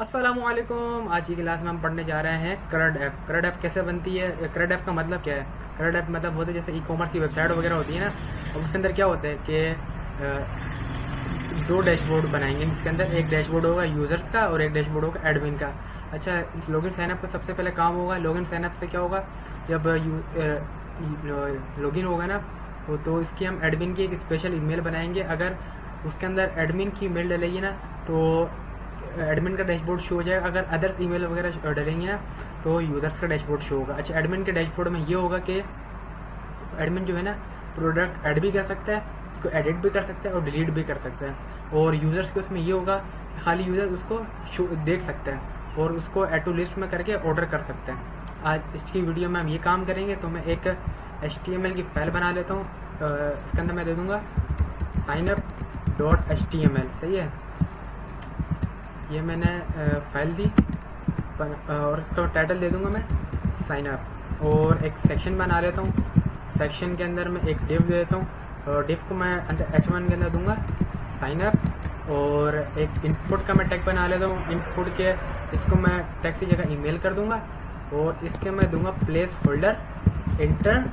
अस्सलामुअलैकुम। आज की क्लास में हम पढ़ने जा रहे हैं करड ऐप। करड ऐप कैसे बनती है, करड ऐप का मतलब क्या है। करड ऐप मतलब होता है जैसे ई कॉमर्स की वेबसाइट वगैरह होती है ना, अब उसके अंदर क्या होता है कि दो डैशबोर्ड बनाएंगे, जिसके अंदर एक डैशबोर्ड होगा यूज़र्स का और एक डैशबोर्ड होगा एडमिन का। अच्छा, लॉगिन साइनअप का सबसे पहले काम होगा। लॉगिन साइनअप से क्या होगा, जब लॉगिन होगा ना तो इसकी हम एडमिन की एक स्पेशल ईमेल बनाएंगे। अगर उसके अंदर एडमिन की ईमेल डलेगी ना तो एडमिन का डैशबोर्ड शो हो जाएगा। अगर अदर्स ईमेल वगैरह डलेंगे ना तो यूज़र्स का डैशबोर्ड शो होगा। अच्छा, एडमिन के डैशबोर्ड में ये होगा कि एडमिन जो है ना प्रोडक्ट ऐड भी कर सकता है, उसको एडिट भी कर सकता है और डिलीट भी कर सकता है। और यूज़र्स के उसमें ये होगा खाली यूज़र उसको देख सकता है और उसको ऐड टू लिस्ट में करके ऑर्डर कर सकता है। आज इसकी वीडियो में हम ये काम करेंगे। तो मैं एक HTML की फाइल बना लेता हूँ। इसके अंदर मैं दे दूँगा signup.html। सही है, ये मैंने फाइल दी और इसका टाइटल दे दूंगा मैं साइन अप। और एक सेक्शन बना लेता हूँ। सेक्शन के अंदर मैं एक डिव दे देता हूँ और डिव को मैं अंदर H1 के अंदर दूंगा साइन अप। और एक इनपुट का मैं टैग बना लेता हूँ। इनपुट के इसको मैं टैग की जगह ईमेल कर दूंगा और इसके मैं दूंगा प्लेस होल्डर इंटर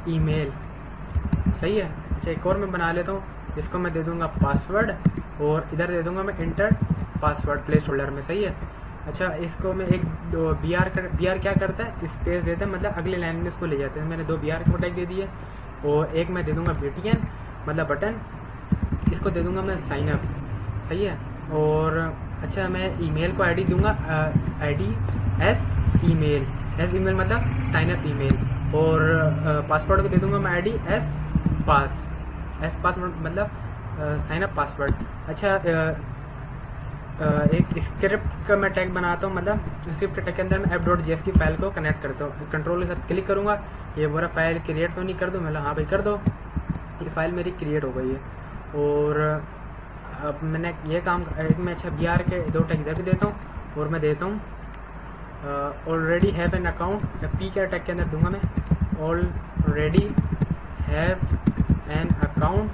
ईमेल। सही है। अच्छा, एक और मैं बना लेता हूँ, इसको मैं दे दूंगा पासवर्ड और इधर दे दूंगा मैं इंटर पासवर्ड प्लेस होल्डर में। सही है। अच्छा, इसको मैं एक दो बी आर क्या करता है, स्पेस देता है, मतलब अगले लाइन में इसको ले जाते हैं। मैंने दो BR को टैग दे दिए और एक मैं दे दूंगा BTN मतलब बटन, इसको दे दूंगा मैं साइन अप। सही है। और अच्छा, मैं ईमेल को ID दूंगा ID S email. S email मतलब साइन अप ईमेल। और पासवर्ड को दे दूंगा मैं ID एस पास मतलब साइन अप पासवर्ड। अच्छा, एक स्क्रिप्ट का मैं टैग बनाता हूँ, मतलब स्क्रिप्ट के टैग के अंदर मैं app.js की फाइल को कनेक्ट करता हूँ। कंट्रोल के साथ क्लिक करूँगा, ये पूरा फाइल क्रिएट तो नहीं कर दूँ, मतलब हाँ भाई कर दो। ये फाइल मेरी क्रिएट हो गई है। और अब मैंने ये काम एक मैं अच्छा BR के दो टैग इधर भी देता हूँ और मैं देता हूँ already have an account. P के टैग के अंदर दूंगा मैं ऑलरेडी हैव एन अकाउंट।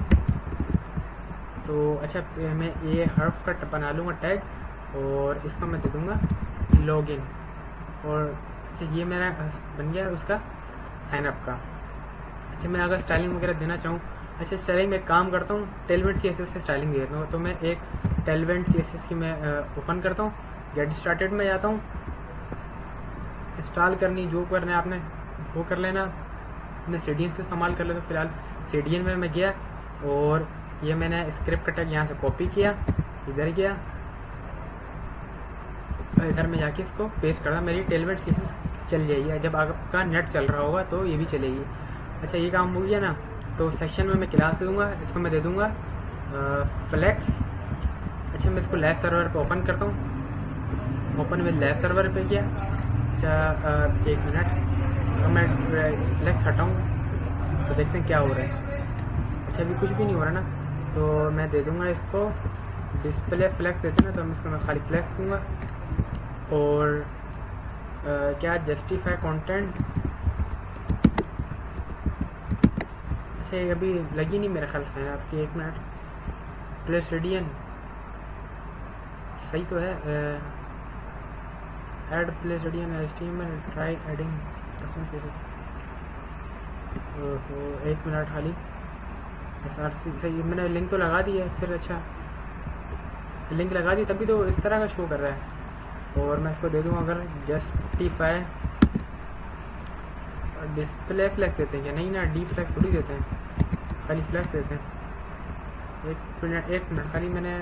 तो अच्छा, मैं ये हर्फ का बना लूँगा टैग और इसका मैं दे दूँगा लॉगिन। और अच्छा, ये मेरा बन गया उसका साइन अप का। अच्छा, मैं अगर स्टाइलिंग वगैरह देना चाहूँ, अच्छा स्टाइलिंग में एक काम करता हूँ, टेलवेंट CSS से स्टाइलिंग दे देता हूँ। तो मैं एक टेलवेंट CSS की मैं ओपन करता हूँ, गेट स्टार्टेड में जाता हूँ। इंस्टॉल करनी जो करना है आपने वो कर लेना। मैं CDN से इस्तेमाल कर लेता हूँ। फिलहाल CDN में मैं गया और ये मैंने स्क्रिप्ट का टैग यहाँ से कॉपी किया, इधर गया, इधर में जाके इसको पेस्ट करना। मेरी टेलवेंट CSS चल जाएगी। जब आपका नेट चल रहा होगा तो ये भी चलेगी। अच्छा, ये काम हो गया ना, तो सेक्शन में मैं क्लास दूंगा, इसको मैं दे दूंगा फ्लेक्स। अच्छा, मैं इसको लाइव सर्वर पे ओपन करता हूँ। ओपन में लाइव सर्वर पे किया। अच्छा, एक मिनट, अगर मैं फ्लेक्स हटाऊँ तो देखते हैं क्या हो रहा है। अच्छा, अभी कुछ भी नहीं हो रहा ना, तो मैं दे दूंगा इसको डिस्प्ले फ्लेक्स देते ना, तो मैं इसको मैं खाली फ्लेक्स दूंगा। और क्या जस्टिफाई कंटेंट। अच्छा, ये अभी लगी नहीं मेरे ख्याल से आपकी, एक मिनट। प्लेस रेडियन सही तो है। Add place radian HTML try adding कसम से। एक मिनट खाली SRC सही, मैंने लिंक तो लगा दी है फिर। अच्छा, लिंक लगा दी तभी तो इस तरह का शो कर रहा है। और मैं इसको दे दूँ अगर जस्टिफाई डिस्प्ले फ्लैक्स देते हैं क्या, नहीं ना, डी फ्लैक्स थोड़ी देते हैं, खाली फ्लैक्स देते हैं। एक मिनट खाली, मैंने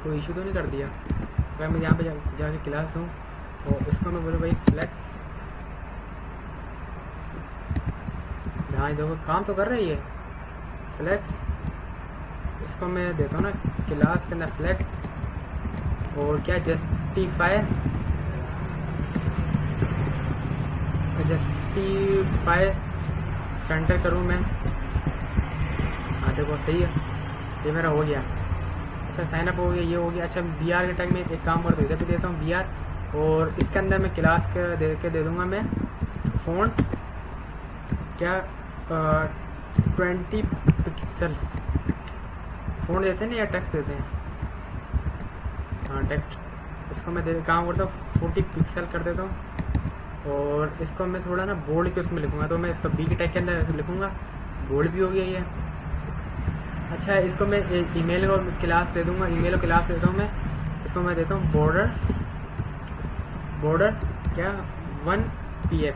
कोई इशू तो नहीं कर दिया। अगर मैं यहाँ पे जाके क्लास दूँ और इसको मैं बोलूँ भाई फ्लैक्स, हाँ देखो काम तो कर रही है फ्लैक्स। इसको मैं देता हूँ ना क्लास के अंदर फ्लैक्स। और क्या जस्टिफाई सेंटर करूँ मैं, हाँ देखो सही है, ये मेरा हो गया। अच्छा, साइन अप हो गया, ये हो गया। अच्छा, BR के टैग में एक काम करता हूँ, इधर भी देता हूँ BR और इसके अंदर मैं क्लास के दे दूँगा मैं फ़ॉन्ट क्या 20 पिक्सल्स। फ़ॉन्ट देते हैं ना या टेक्स्ट देते हैं, हाँ टेक्स्ट, इसको मैं काम करता हूँ 40 पिक्सल कर देता हूँ, और इसको मैं थोड़ा ना बोल्ड के उसमें लिखूँगा, तो मैं इसको बी के टैग के अंदर लिखूँगा, बोल्ड भी हो गया ये। अच्छा इसको मैं ईमेल को क्लास दे दूँगा, ईमेल को क्लास देता हूँ मैं, इसको मैं देता हूँ बॉर्डर क्या 1px।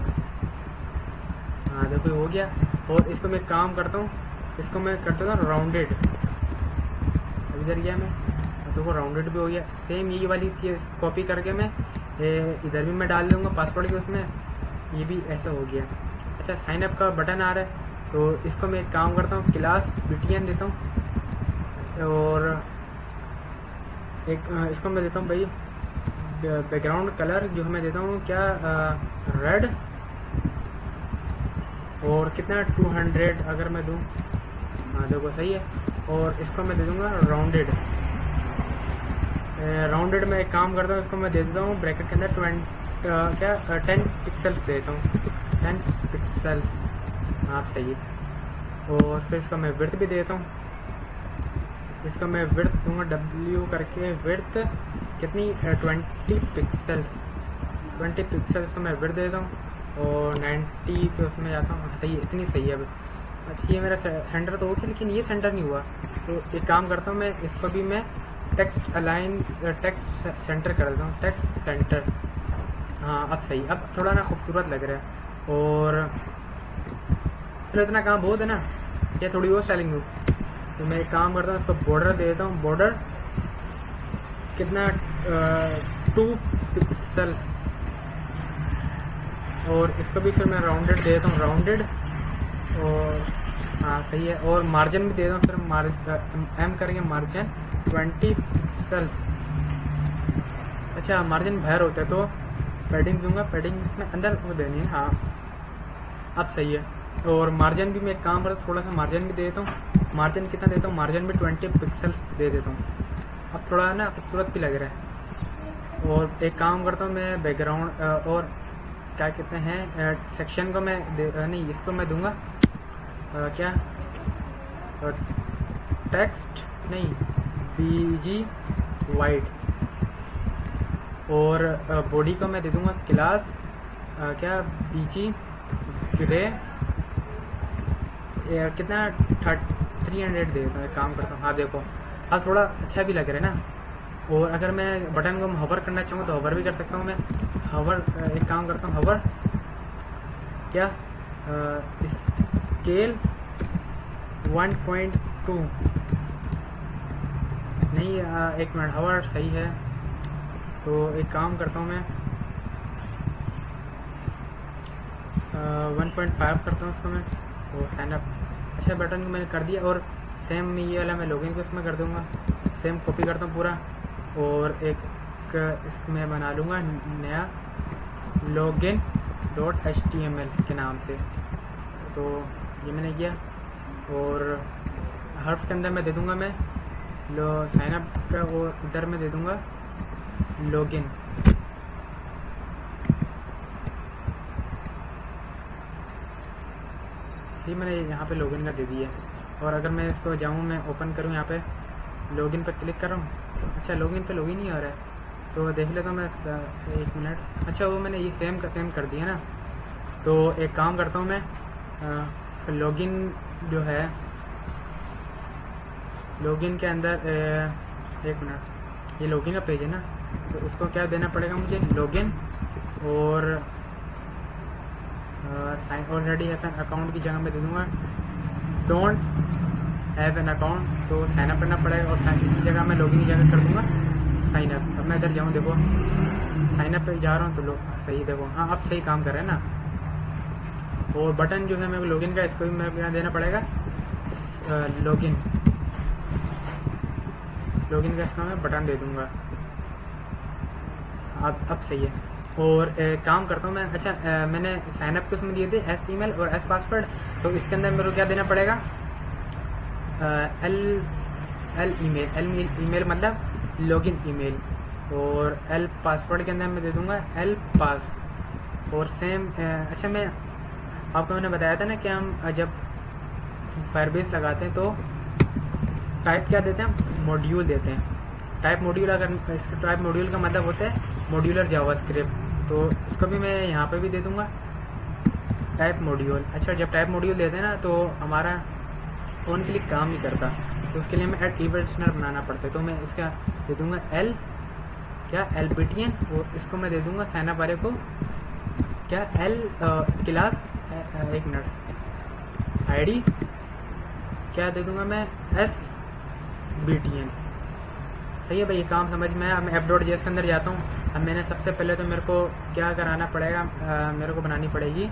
हाँ देखो हो गया। और इसको मैं काम करता हूँ, इसको मैं करता हूँ राउंडेड, इधर गया मैं, देखो राउंडेड भी हो गया। सेम ये वाली कॉपी करके मैं इधर भी मैं डाल दूँगा पासवर्ड के उसमें, ये भी ऐसा हो गया। अच्छा साइन अप का बटन आ रहा है, तो इसको मैं एक काम करता हूँ, क्लास btn देता हूँ, और एक इसको मैं देता हूँ भाई बैकग्राउंड कलर जो मैं देता हूँ क्या रेड, और कितना 200 अगर मैं दूँ, हाँ देखो सही है। और इसको मैं दे दूँगा राउंडेड में एक काम करता हूँ, इसको मैं दे देता हूँ ब्रैकेट के अंदर 10 पिक्सल्स देता हूँ, 10 पिक्सल्स, आप सही है। और फिर इसका मैं विड्थ भी देता हूँ, इसका मैं विड्थ दूँगा W करके, विड्थ कितनी 20 पिक्सल्स, 20 पिक्सल्स का मैं विड्थ देता हूँ, और 90 के उसमें जाता हूँ, सही है, इतनी सही है अभी। अच्छा ये मेरा सेंटर तो हो गया, लेकिन ये सेंटर नहीं हुआ, तो एक काम करता हूँ मैं, इसको भी मैं टेक्स्ट अलाइंस टेक्स्ट सेंटर कर देता हूँ, टेक्स्ट सेंटर। हाँ अब सही, अब थोड़ा ना खूबसूरत लग रहा है। और फिर इतना काम बहुत है ना, ये थोड़ी और स्टाइलिंग दूँ, तो मैं एक काम करता हूँ, इसको बॉर्डर दे देता हूँ, बॉर्डर कितना 2 पिक्सल्स, और इसको भी फिर मैं राउंडेड दे देता हूँ, राउंडेड। और हाँ सही है, और मार्जिन भी दे देता हूँ, फिर एम करेंगे मार्जिन 20 पिक्सल्स। अच्छा मार्जिन बाहर होता है तो पैडिंग दूंगा, पैडिंग में अंदर वो देनी है, हाँ अब सही है। और मार्जिन भी मैं एक काम करता हूँ, थोड़ा सा मार्जिन भी दे देता हूँ, मार्जिन कितना देता हूँ, मार्जिन भी 20 पिक्सल्स दे देता हूँ, अब थोड़ा ना खूबसूरत भी लग रहा है। और एक काम करता हूँ मैं बैकग्राउंड और क्या कहते हैं सेक्शन को मैं नहीं, इसको मैं दूंगा क्या टेक्स्ट नहीं BG वाइट, और बॉडी को मैं दे दूंगा क्लास क्या BG ग्रे, कितना 300 दे देता हूँ, काम करता हूँ। हाँ देखो अब थोड़ा अच्छा भी लग रहा है ना। और अगर मैं बटन को हवर करना चाहूँ तो हवर भी कर सकता हूँ मैं, हवर एक काम करता हूँ, हवर क्या स्केल 1.2 नहीं, एक मिनट, हवर सही है, तो एक काम करता हूँ मैं 1.5 करता हूँ इसको मैं, वो साइन अप। अच्छा बटन को मैंने कर दिया, और सेम ये वाला मैं लॉगिन को इसमें कर दूँगा, सेम कॉपी करता हूँ पूरा, और एक इसमें बना लूँगा नया login.html के नाम से, तो ये मैंने किया। और हर्फ के अंदर मैं दे दूँगा मैं साइन अप का, और इधर मैं दे दूँगा लॉगिन। ये मैंने यहाँ पे लॉगिन का दे दिया। और अगर मैं इसको जाऊँ, मैं ओपन करूँ, यहाँ पे लॉगिन पर क्लिक कर रहा हूँ, अच्छा लॉगिन पे लॉगिन ही आ रहा है, तो देख लेता हूँ मैं, एक मिनट। अच्छा वो मैंने ये सेम का सेम कर दिया ना, तो एक काम करता हूँ मैं लॉगिन जो है, लॉगिन के अंदर एक मिनट, ये लॉगिन का पेज है ना, तो इसको क्या देना पड़ेगा मुझे, लॉगिन, और sign already have an account की जगह मैं दे दूँगा डोंट हैव एन अकाउंट, तो साइन अप करना पड़ेगा, और इसी जगह मैं लॉगिन की जगह कर दूँगा साइन अप। अब मैं इधर जाऊँ, देखो साइन अप पे जा रहा हूँ, तो सही देखो, हाँ अब सही काम कर रहा है ना। और बटन जो है मेरे को लॉगिन का, इसको भी मेरे को यहाँ देना पड़ेगा लॉगिन, लॉगिन का इसका मैं बटन दे दूँगा, अब सही है। और काम करता हूँ मैं, अच्छा मैंने साइन अप के उसमें दिए थे एस ईमेल और एस पासवर्ड, तो इसके अंदर मेरे को क्या देना पड़ेगा, एल ईमेल मतलब लॉगिन ईमेल, और एल पासवर्ड के अंदर मैं दे दूँगा एल पास। और सेम अच्छा मैं आपको मैंने बताया था ना कि हम जब फायरबेस लगाते हैं तो टाइप क्या देते हैं, मॉड्यूल देते हैं, टाइप मॉड्यूल, अगर इसका टाइप मॉड्यूल का मतलब होता है मॉड्यूलर जावास्क्रिप्ट, तो इसको भी मैं यहाँ पे भी दे दूँगा टाइप मॉड्यूल। अच्छा, जब टाइप मॉड्यूल देते हैं ना तो हमारा ऑन क्लिक काम नहीं करता, तो उसके लिए हमें एड इवेंट लिस्नर बनाना पड़ता है। तो मैं इसका दे दूँगा LBTN, और इसको मैं दे दूँगा साइन अप वाले को क्लास, एक मिनट, ID क्या दे दूँगा मैं, SBTN। सही है भाई, ये काम समझ में आया। मैं app.js के अंदर जाता हूँ। अब मैंने सबसे पहले तो मेरे को क्या कराना पड़ेगा, मेरे को बनानी पड़ेगी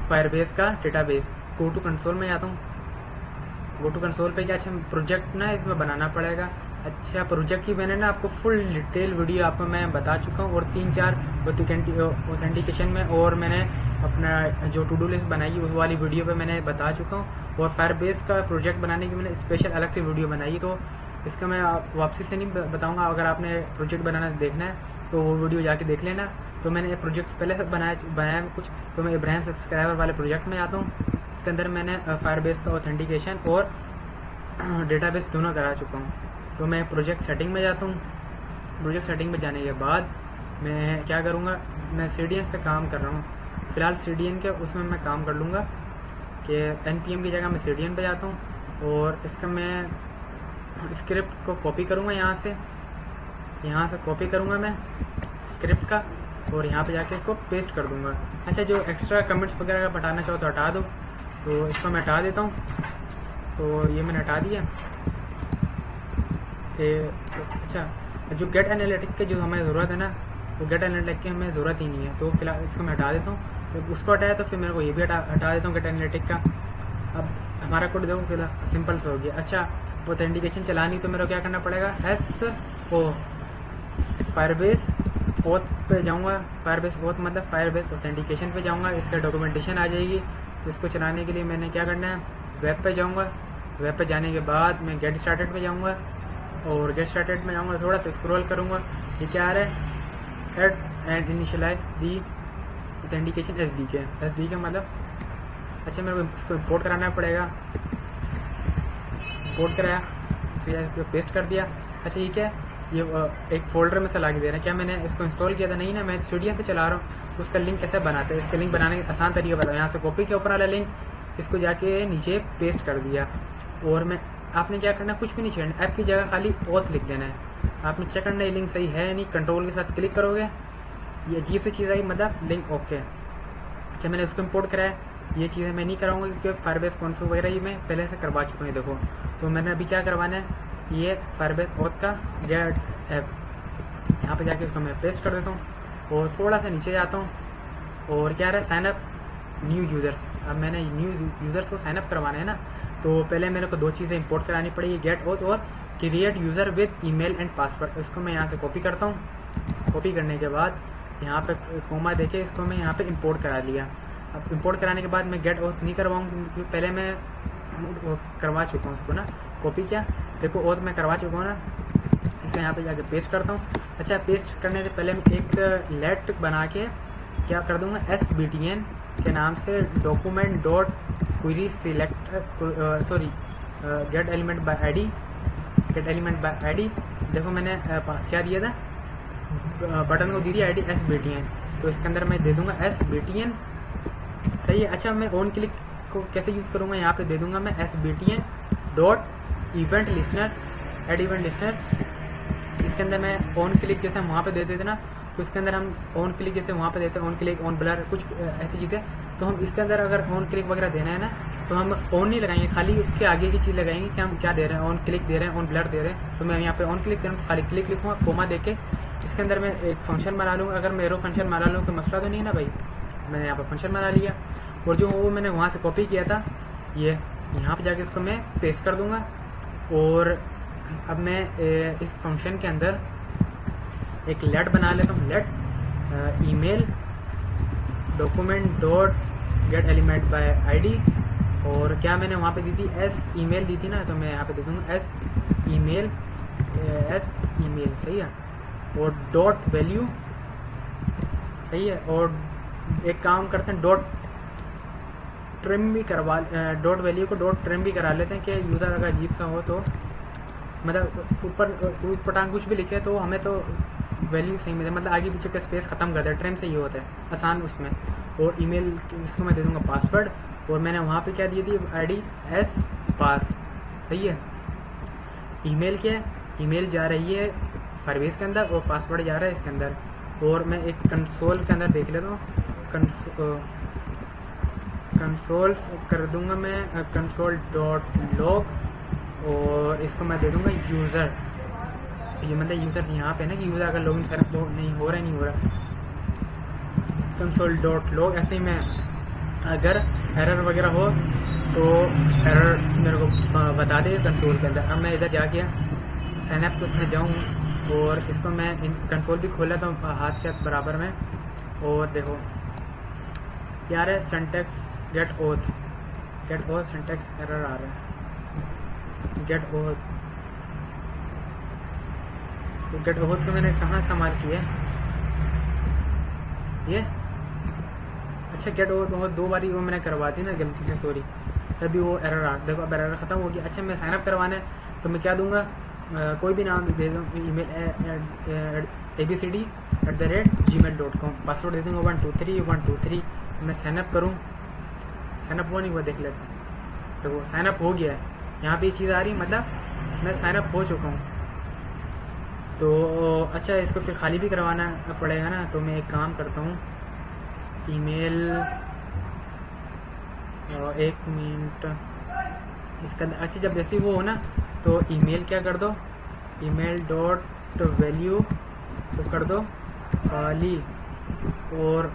फायरबेस का डेटाबेस। गो टू कंसोल में जाता हूँ। गो टू कंसोल पे क्या, अच्छा प्रोजेक्ट ना इसमें बनाना पड़ेगा। अच्छा, प्रोजेक्ट की मैंने ना आपको फुल डिटेल वीडियो आपको मैं बता चुका हूँ, और 3-4 ऑथेंटिकेशन में, और मैंने अपना जो टू डू लिस्ट बनाई उस वाली वीडियो पे मैंने बता चुका हूँ, और फायरबेस का प्रोजेक्ट बनाने की मैंने स्पेशल अलग से वीडियो बनाई। तो इसका मैं वापसी से नहीं बताऊँगा, अगर आपने प्रोजेक्ट बनाना देखना है तो वो वीडियो जाके देख लेना। तो मैंने प्रोजेक्ट पहले से बनाया कुछ, तो मैं इब्राहिम सब्सक्राइबर वाले प्रोजेक्ट में आता हूँ। इसके अंदर मैंने फायरबेस का ऑथेंटिकेशन और डेटाबेस दोनों करा चुका हूँ। तो मैं प्रोजेक्ट सेटिंग में जाता हूँ। प्रोजेक्ट सेटिंग में जाने के बाद मैं क्या करूँगा, मैं CDN से काम कर रहा हूँ फ़िलहाल। CDN के उसमें मैं काम कर लूँगा कि NPM की जगह मैं CDN पे जाता हूँ, और इसका मैं स्क्रिप्ट को कॉपी करूँगा, यहाँ से कॉपी करूँगा मैं स्क्रिप्ट का, और यहाँ पे जाके इसको पेस्ट कर दूँगा। अच्छा, जो एक्स्ट्रा कमेंट्स वगैरह का हटाना चाहो तो हटा दो, तो इसको मैं हटा देता हूँ। तो ये मैंने हटा दिया। अच्छा, जो गेट एनालिटिक के जो हमें ज़रूरत है ना, वो गेट एनालिटिक की हमें ज़रूरत ही नहीं है, तो फिलहाल इसको मैं हटा देता हूँ। जब उसको हटाया तो फिर मेरे को ये भी हटा देता हूँ गेट एनालिटिक का। अब हमारा कोड देखो फिलहाल सिंपल से हो गया। अच्छा, ऑथेंटिकेशन चलानी तो मेरे को क्या करना पड़ेगा, SO फायरबेस ओथ पे जाऊँगा। फायरबेस ओथ मतलब फायरबेस ऑथेंटिकेशन पे जाऊँगा, इसका डॉक्यूमेंटेशन आ जाएगी। तो इसको चलाने के लिए मैंने क्या करना है, वेब पे जाऊँगा। वेब पे जाने के बाद मैं गेट स्टार्टेड पे जाऊँगा, और गेट स्टार्टेड में जाऊँगा, थोड़ा सा स्क्रॉल करूँगा। ये क्या आ रहा है, add and initialize the authentication SDK मतलब। अच्छा, मेरे को इसको इंपोर्ट कराना पड़ेगा। इंपोर्ट कराया, इसे पेस्ट कर दिया। अच्छा, ये क्या है, ये एक फोल्डर में से ला के दे रहे हैं। क्या मैंने इसको इंस्टॉल किया था? नहीं ना, मैं CDN से चला रहा हूँ। तो उसका लिंक कैसे बनाते हैं, इसका लिंक बनाने का आसान तरीका बताओ। यहाँ से कॉपी के ऊपर वाला लिंक, इसको जाके नीचे पेस्ट कर दिया। और मैं आपने क्या करना है, कुछ भी नहीं छेड़ना, ऐप की जगह खाली ओथ लिख देना है। आपने चेक करना है लिंक सही है या नहीं, कंट्रोल के साथ क्लिक करोगे, ये अजीब सी चीज़ आई, मतलब लिंक ओके। अच्छा, मैंने उसको इंपोर्ट कराया। ये चीज़ें मैं नहीं कराऊंगा क्योंकि फायरबेस कॉन्फ़िग वगैरह ये मैं पहले से करवा चुका हूँ। देखो, तो मैंने अभी क्या करवाना है, ये फायरबेस ओथ का गेट ऐप, यहाँ पे जाके इसको मैं पेस्ट कर देता हूँ, और थोड़ा सा नीचे जाता हूँ, और क्या रहा है, साइन अप न्यू यूज़र्स। अब मैंने न्यू यूज़र्स को साइन अप करवाना है ना, तो पहले मेरे को 2 चीज़ें इंपोर्ट करानी पड़ेगी, गेट ओथ और create user with email and password. इसको मैं यहाँ से कॉपी करता हूँ। कॉपी करने के बाद यहाँ पे कोमा देके इसको मैं यहाँ पे इंपोर्ट करा लिया। अब इंपोर्ट कराने के बाद मैं गेट ओथ नहीं करवाऊँ क्योंकि पहले मैं करवा चुका हूँ उसको ना, कॉपी किया। देखो, ओथ मैं करवा चुका हूँ ना, इसको यहाँ पे जाके पेस्ट करता हूँ। अच्छा, पेस्ट करने से पहले मैं एक लेट बना के क्या कर दूँगा, SBTN के नाम से document dot query select gate element by ID। देखो, मैंने क्या दिया था, बटन को दी थी ID SBTN, तो इसके अंदर मैं दे दूंगा SBTN। सही है। अच्छा, मैं ऑन क्लिक को कैसे यूज़ करूँगा, यहाँ पे दे दूंगा मैं SBTN dot event listener, add event listener. इसके अंदर मैं ऑन क्लिक जैसे हम वहाँ पे देते थे ना, तो इसके अंदर हम ऑन क्लिक जैसे वहाँ पे देते हैं, ऑन क्लिक, ऑन ब्लर, कुछ ऐसी चीज़ें। तो हम इसके अंदर अगर ऑन क्लिक वगैरह देना है ना, तो हम ऑन नहीं लगाएंगे, खाली उसके आगे की चीज़ लगाएंगे कि हम क्या दे रहे हैं, ऑन क्लिक दे रहे हैं, ऑन ब्लर दे रहे हैं। तो मैं यहाँ पे ऑन क्लिक दे रहा हूँ, खाली क्लिक लिखूँगा, कोमा दे के इसके अंदर मैं एक फंक्शन बना लूँगा। अगर मैं एरो फंक्शन बना लूँ तो मसला तो नहीं है ना भाई, मैंने यहाँ पर फंक्शन बना लिया। और जो वो मैंने वहाँ से कॉपी किया था, ये यहाँ पे जाके इसको मैं पेस्ट कर दूँगा। और अब मैं इस फंक्शन के अंदर एक लेट बना लेता हूँ, let email document dot get element by ID। और क्या मैंने वहाँ पे दी थी, S ईमेल दी थी ना, तो मैं यहाँ पे दे दूँगा S ईमेल, सही है। और डॉट वैल्यू, सही है। और एक काम करते हैं, डॉट ट्रिम भी करवा, dot value co dot trim भी करा लेते हैं कि यूज़र अगर अजीब सा हो तो मतलब ऊपर पटांग कुछ भी लिखे तो हमें तो वैल्यू सही मिले, मतलब आगे पीछे का स्पेस ख़त्म कर दे, ट्रिम से ये होता है आसान उसमें। और ईमेल इसको मैं दे दूँगा पासवर्ड, और मैंने वहाँ पे क्या दी थी आईडी एस पास, सही है। ईमेल क्या है, ईमेल जा रही है फायरबेस के अंदर और पासवर्ड जा रहा है इसके अंदर। और मैं एक कंसोल के अंदर देख लेता हूँ, कंसोल कर दूंगा मैं कंसोल डॉट लॉग, और इसको मैं दे दूंगा यूज़र। ये मतलब यूज़र यहाँ पे ना कि यूज़र अगर लॉगिन कर तो नहीं हो रहा कंसोल डॉट लॉग। ऐसे ही मैं अगर एरर वगैरह हो तो एरर मेरे को बता दे कंसोल के अंदर। अब मैं इधर जाके साइन अप तो उसमें जाऊँ और इसको मैं कंसोल भी खोला था हाथ के बराबर में, और देखो यार है syntax get auth syntax error आ रहा है। गेट ओथ को मैंने कहाँ इस्तेमाल किया है ये, अच्छा गेट ओथ 2 बारी वो मैंने करवा दी ना गलती से, सॉरी, तभी वो एरर आ। देखो अब एरर ख़त्म हो गया। अच्छा मैं साइनअप करवाना है तो मैं क्या दूंगा, कोई भी नाम दे दूँ, ईमेल abcd@gmail.com, पासवर्ड दे दूँगा 123 मैं साइनअप करूँ। साइनअप हुआ नहीं हुआ देख लेता हूँ। तो वो साइनअप हो गया है, यहाँ पे ये चीज़ आ रही, मतलब मैं साइनअप हो चुका हूँ। तो अच्छा इसको फिर खाली भी करवाना पड़ेगा ना, तो मैं एक काम करता हूँ, ईमेल 1 मिनट इसका। अच्छा जब जैसे वो हो ना तो ईमेल क्या कर दो, ईमेल डॉट वैल्यू तो कर दो खाली, और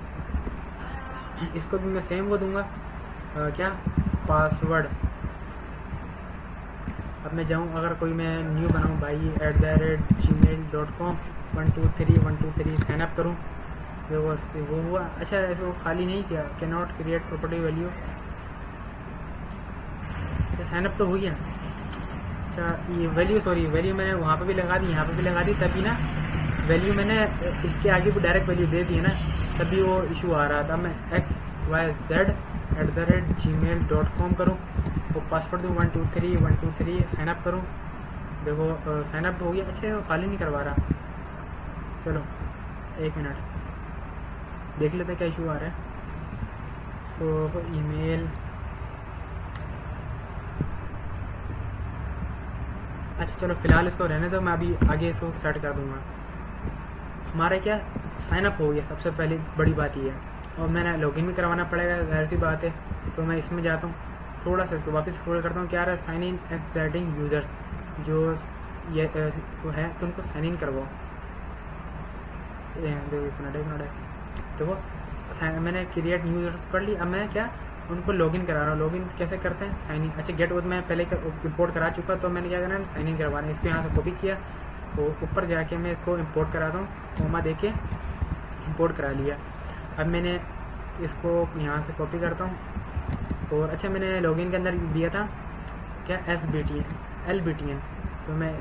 इसको भी मैं सेम वो दूंगा क्या पासवर्ड। अब मैं जाऊँ अगर कोई मैं न्यू बनाऊँ भाई @gmail.com 123 साइनअप करूँ, वो हुआ। अच्छा इसको खाली नहीं किया, can not create property value, sign up तो हो गया। अच्छा ये वैल्यू मैंने वहाँ पे भी लगा दी, यहाँ पे भी लगा दी, तभी ना वैल्यू मैंने इसके आगे भी डायरेक्ट वैल्यू दे दी है ना, तभी वो इशू आ रहा था। मैं xyz@gmail.com करूँ, वो पासवर्ड दूँ 123 साइनअप करूँ। देखो साइनअप हो गया। अच्छे वो खाली नहीं करवा रहा, चलो 1 मिनट देख लेते क्या इशू आ रहा है। तो ईमेल, अच्छा चलो फिलहाल इसको रहने दो, मैं अभी आगे इसको स्टार्ट कर दूंगा। हमारा क्या साइनअप हो गया, सबसे पहली बड़ी बात ये है, और मैंने लॉगिन भी करवाना पड़ेगा, जाहिर सी बात है। तो मैं इसमें जाता हूँ, थोड़ा सा इसको वापस स्क्रॉल करता हूँ, क्या रहा है साइन इन एक्साइटिंग यूज़र्स, जो ये वो है तो उनको साइन इन करवाओ। देखो मैंने क्रिएट न्यू यूज़र्स कर ली। अब मैं क्या उनको लॉगिन करा रहा हूँ। लॉगिन कैसे करते हैं, साइन इन। अच्छा गेट ओथ मैं पहले इंपोर्ट करा चुका, तो मैंने क्या करना है साइन इन करवाना है। इसको यहाँ से कॉपी किया, तो ऊपर जाके मैं इसको इंपोर्ट कराता हूँ, ओमा दे के इंपोर्ट करा लिया। अब मैंने इसको यहाँ से कॉपी करता हूँ, और अच्छा मैंने लॉगिन के अंदर दिया था क्या LBTN, तो मैं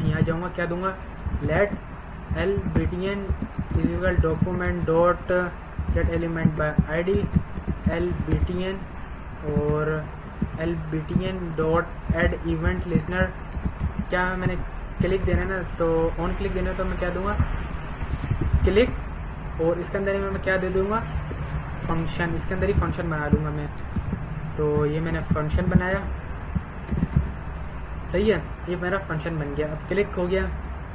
यहाँ जाऊँगा, क्या दूँगा let LBTN equal document dot get element by ID LBTN, और LBTN dot add event listener. क्या मैंने क्लिक देना है ना, तो ऑन क्लिक देना है, तो मैं क्या दूंगा क्लिक, और इसके अंदर ही मैं क्या दे दूंगा फंक्शन, इसके अंदर ही फंक्शन बना दूंगा मैं। तो ये मैंने फंक्शन बनाया, सही है, ये मेरा फंक्शन बन गया। अब क्लिक हो गया।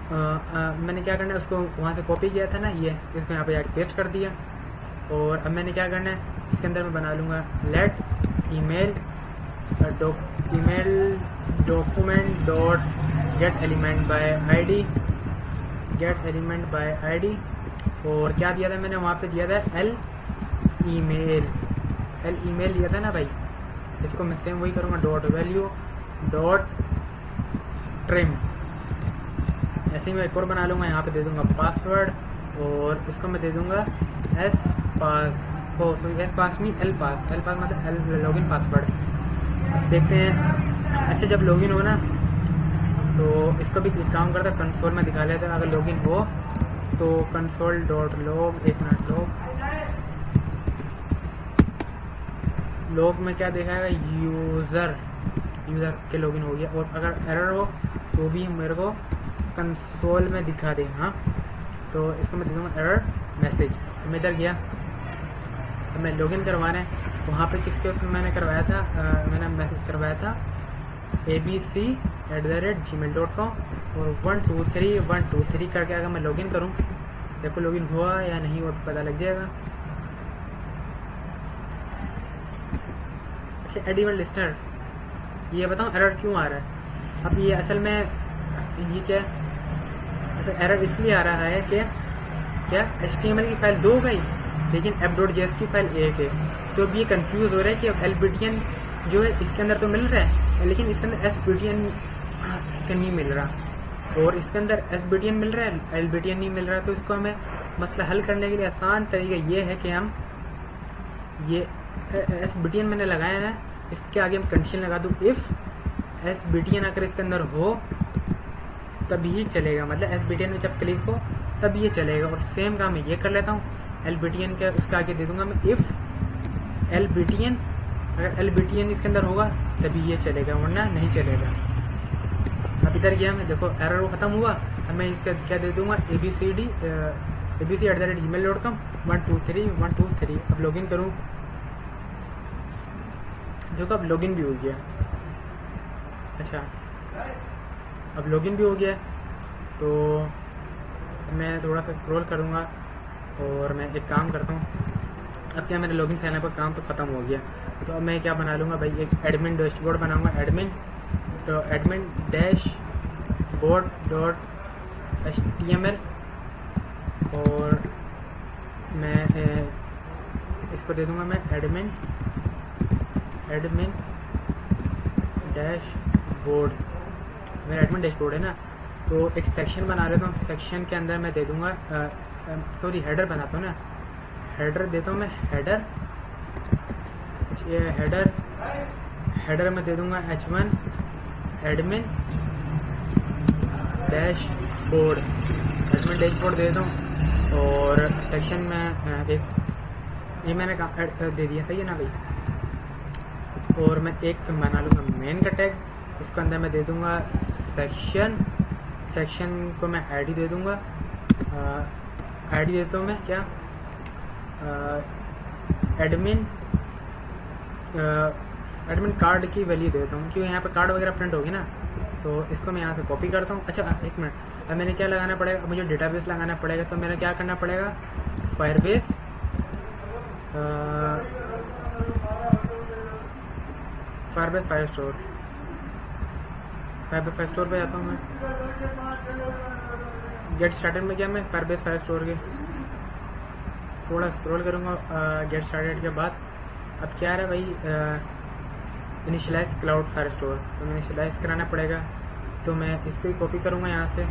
मैंने क्या करना है, उसको वहाँ से कॉपी किया था ना, ये इसको यहाँ पे जाके पेस्ट कर दिया। और अब मैंने क्या करना है, इसके अंदर मैं बना लूँगा let email document dot get element by ID, और क्या दिया था मैंने वहाँ पे दिया था एल ईमेल दिया था ना भाई। इसको मैं सेम वही करूँगा, डॉट वैल्यू डॉट ट्रिम। ऐसे ही मैं एक और बना लूँगा, यहाँ पे दे दूँगा पासवर्ड, और इसको मैं दे दूँगा एस पास नहीं एल पास मतलब लॉगिन पासवर्ड। देखते हैं। अच्छा जब लॉगिन हो ना, तो इसको भी एक काम करता है, कंसोल में दिखा लेते हैं। अगर लॉगिन हो तो console dot log, 1 minute log में क्या दिखाएगा, यूज़र के लॉगिन हो गया। और अगर एरर हो तो भी मेरे को कंसोल में दिखा दे। हाँ, तो इसको मैं दे दूँगा एरर मैसेज। तो मैं इधर गया, तो मैं लॉगिन करवाना है, वहाँ पे किसके उसमें मैंने करवाया था, मैंने मैसेज करवाया था abc@gmail.com और 123 करके अगर मैं लॉगिन करूँ, देखो लॉगिन हुआ या नहीं वो पता लग जाएगा। अच्छा, एडिबल लिस्टर, ये बताऊँ एरर क्यों आ रहा है। अब ये असल में ये क्या, तो एरर इसलिए आ रहा है कि क्या HTML की फ़ाइल 2 गई लेकिन app.js की फ़ाइल 1 है। तो अब ये कंफ्यूज हो रहा है कि अब LBTN जो है इसके अंदर तो मिल रहा है लेकिन इसके अंदर SBTN नहीं मिल रहा, और इसके अंदर SBTN मिल रहा है, LBTN नहीं मिल रहा। तो इसको हमें मसला हल करने के लिए आसान तरीका ये है कि हम ये SBTN मैंने लगाया है, इसके आगे हम कंडीशन लगा दूँ, इफ़ SBTN अगर इसके अंदर हो तभी ही चलेगा, मतलब SBTN में जब क्लिक हो तब ये चलेगा। और सेम काम मैं ये कर लेता हूँ, LBTN के उसके आगे दे दूँगा मैं इफ़ LBTN, अगर LBTN इसके अंदर होगा तभी ये चलेगा वरना नहीं चलेगा। अब इधर गया मैं, देखो एरर वो ख़त्म हुआ। अब मैं इसका क्या दे दूँगा abc@gmail.com 123 अब लॉगिन करूँ, देखो अब लॉगिन भी हो गया। अच्छा, अब लॉगिन भी हो गया, तो मैं थोड़ा सा स्क्रॉल करूँगा और मैं एक काम करता हूँ। अब क्या मेरे लॉगिन साइन अप का काम तो ख़त्म हो गया, तो अब मैं क्या बना लूँगा भाई, एक एडमिन डैशबोर्ड बनाऊँगा, एडमिन डैशबोर्ड.html और मैं इसको दे दूँगा मैं एडमिन डैशबोर्ड, मेरा एडमिन डैशबोर्ड है ना। तो एक सेक्शन बना लेता हूँ, सेक्शन के अंदर मैं दे दूँगा सॉरी हेडर बनाता हूँ ना, हेडर देता हूँ मैं, हेडर में दे दूँगा h1 एडमिन डैशबोर्ड दे दूँ, और सेक्शन में एक ये मैंने दे दिया, सही है ना भाई। और मैं एक बना लूँगा मेन का टैग, उसके अंदर मैं दे दूँगा सेक्शन को मैं आईडी दे दूँगा, आईडी देता हूँ मैं क्या, एडमिन कार्ड की वैल्यू देता हूँ क्योंकि यहाँ पे कार्ड वगैरह प्रिंट होगी ना। तो इसको मैं यहाँ से कॉपी करता हूँ। अच्छा एक मिनट, अब मैंने क्या लगाना पड़ेगा, अब मुझे डेटाबेस लगाना पड़ेगा, तो मैंने क्या करना पड़ेगा, फायरबेस फायरस्टोर पे जाता हूँ मैं, गेट स्टार्टेड में गया मैं फायरबेस फायरस्टोर के, थोड़ा स्क्रॉल करूँगा गेट स्टार्टेड के बाद। अब क्या है भाई, इनिशियलाइज क्लाउड फायरस्टोर, तो मैं इनिशियलाइज कराना पड़ेगा, तो मैं इसको ही कॉपी करूँगा यहाँ से,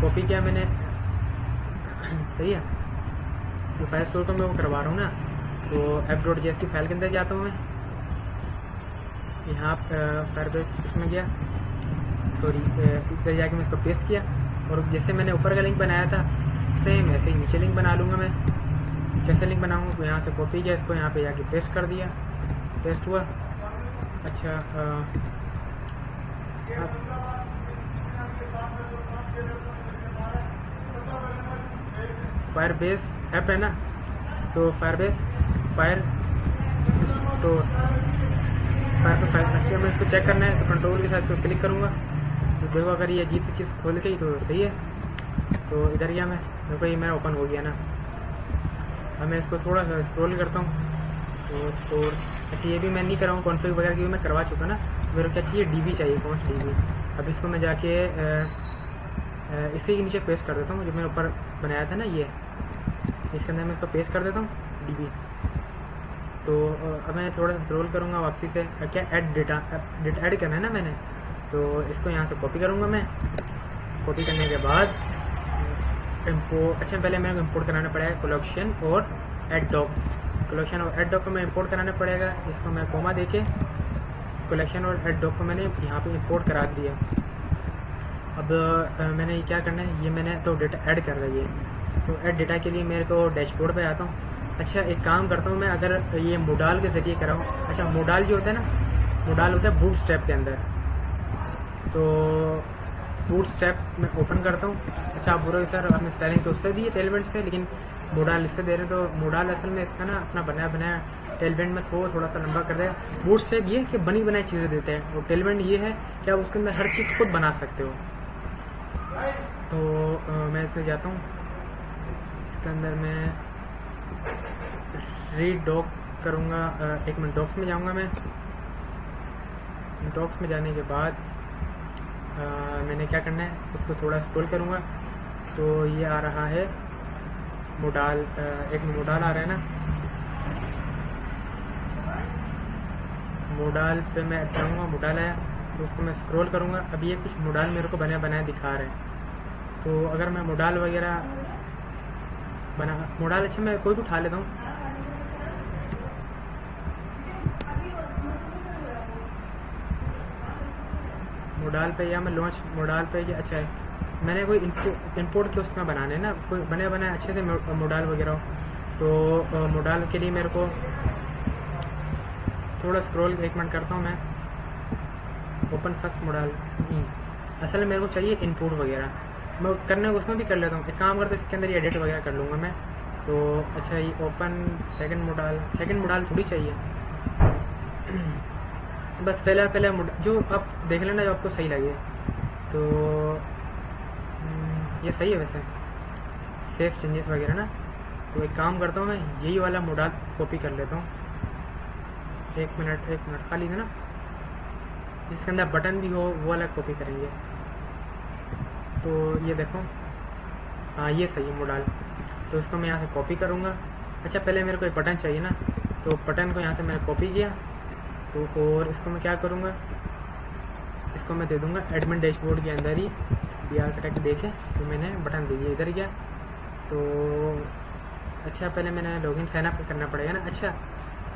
कॉपी किया मैंने, सही है। तो फायरस्टोर को मैं वो करवा रहा हूँ ना, तो app.js की फाइल के अंदर जाता हूँ मैं, यहाँ फायरबेस इसमें गया, सॉरी इधर जाके मैं इसको पेस्ट किया, और जैसे मैंने ऊपर का लिंक बनाया था सेम ऐसे ही नीचे लिंक बना लूँगा मैं। कैसे लिंक बनाऊँगा, तो यहाँ से कॉपी किया, इसको यहाँ पे जाके पेस्ट कर दिया, पेस्ट हुआ। अच्छा फायरबेस ऐप है ना, तो फायरबेस फायरस्टोर अच्छा मैं इसको चेक करना है, तो कंट्रोल के साथ इसको क्लिक करूँगा, तो देखो अगर ये अजीब सी चीज़ खोल गई तो सही है। तो इधर गया मैं, देखो ये मेरा ओपन हो गया ना। अब मैं इसको थोड़ा सा स्क्रॉल करता हूँ, तो अच्छा ये भी मैं नहीं कर रहा हूँ कॉन्फ़िग वगैरह, क्योंकि मैं करवा चुका ना। मेरे को क्या चाहिए, DB चाहिए, कौन सा DB। अब इसको मैं जाके इसी के नीचे पेस्ट कर देता हूँ, जो मैंने ऊपर बनाया था ना, ये इसके अंदर मैं इसको पेस्ट कर देता हूँ DB। तो अब मैं थोड़ा सा स्क्रॉल करूँगा वापसी से, क्या ऐड डेटा ऐड करना है ना मैंने, तो इसको यहाँ से कॉपी करूँगा मैं। कॉपी करने के बाद इम्पोर्ट, अच्छा पहले मेरे को इम्पोर्ट कराना पड़ेगा कलेक्शन और एड डॉक को मैं इम्पोर्ट कराना पड़ेगा। इसको मैं कोमा देके कलेक्शन और एड डॉक को मैंने यहाँ पे इम्पोर्ट करा दिया। अब मैंने ये क्या करना है, ये मैंने तो डेटा ऐड कर रही है, तो ऐड डेटा के लिए मेरे को डैशबोर्ड पे आता हूँ। अच्छा एक काम करता हूँ मैं, अगर ये मोडाल के ज़रिए कराऊँ, अच्छा मोडाल जो होता है ना, मोडाल होता है बूटस्ट्रैप के अंदर, तो बूटस्ट्रैप मैं ओपन करता हूँ। अच्छा आप बोलोगे सर आपने स्टाइलिंग तो उससे दी है टेलवेंट से, लेकिन मोडाल इससे दे रहे हैं, तो मोडाल असल में इसका ना अपना बनाया बनाया टेलवेंट में थोड़ा सा लंबा कर देगा। बूटस्ट्रैप ये है कि बनी बनाई चीज़ें देते हैं, और टेलवेंट ये है कि आप उसके अंदर हर चीज़ खुद बना सकते हो। तो मैं इससे जाता हूँ, इसके अंदर मैं रीड डॉक करूँगा। एक मिनट, डॉक्स में जाऊँगा मैं। डॉक्स में जाने के बाद मैंने क्या करना है, इसको थोड़ा स्क्रॉल करूँगा तो ये आ रहा है मोडाल। एक मोडाल आ रहा है ना, मोडाल पे मैं जाऊँगा, मोडाल है तो उसको मैं स्क्रॉल करूँगा। अब ये कुछ मोडाल मेरे को बनाया बनाया दिखा रहे हैं, तो अगर मैं मोडाल वगैरह बना मोडाल, अच्छा मैं कोई भी उठा लेता हूँ। मोडाल पे या मैं लॉन्च मोडाल पे, या अच्छा है मैंने कोई इंपोर्ट के उसमें बनाने ना, कोई बने बनाए अच्छे से मोडाल वगैरह हो, तो मोडाल के लिए मेरे को थोड़ा स्क्रॉल 1 मिनट करता हूँ मैं। ओपन फर्स्ट मोडाल असल में मेरे को चाहिए इनपुट वगैरह, मैं करने को उसमें भी कर लेता हूँ। एक काम करते इसके अंदर ये एडिट वगैरह कर लूँगा मैं। तो अच्छा ये ओपन सेकंड मोडाल थोड़ी चाहिए, बस पहला जो आप देख लेना जो आपको सही लगे। तो ये सही है वैसे, सेफ चेंजेस वगैरह ना। तो एक काम करता हूँ मैं, यही वाला मोडाल कॉपी कर लेता हूँ। एक मिनट खाली है ना, इसके अंदर बटन भी हो वो वाला कॉपी करेंगे। तो ये देखो, हाँ ये सही है मोडाल। तो इसको मैं यहाँ से कॉपी करूँगा। अच्छा पहले मेरे को एक बटन चाहिए ना, तो बटन को यहाँ से मैंने कॉपी किया। तो और इसको मैं क्या करूँगा, इसको मैं दे दूँगा एडमिन डैशबोर्ड के अंदर ही BR ट्रैक देखें, तो मैंने बटन दे दिया इधर गया। तो अच्छा पहले मैंने लॉगिन साइन अप करना पड़ेगा ना। अच्छा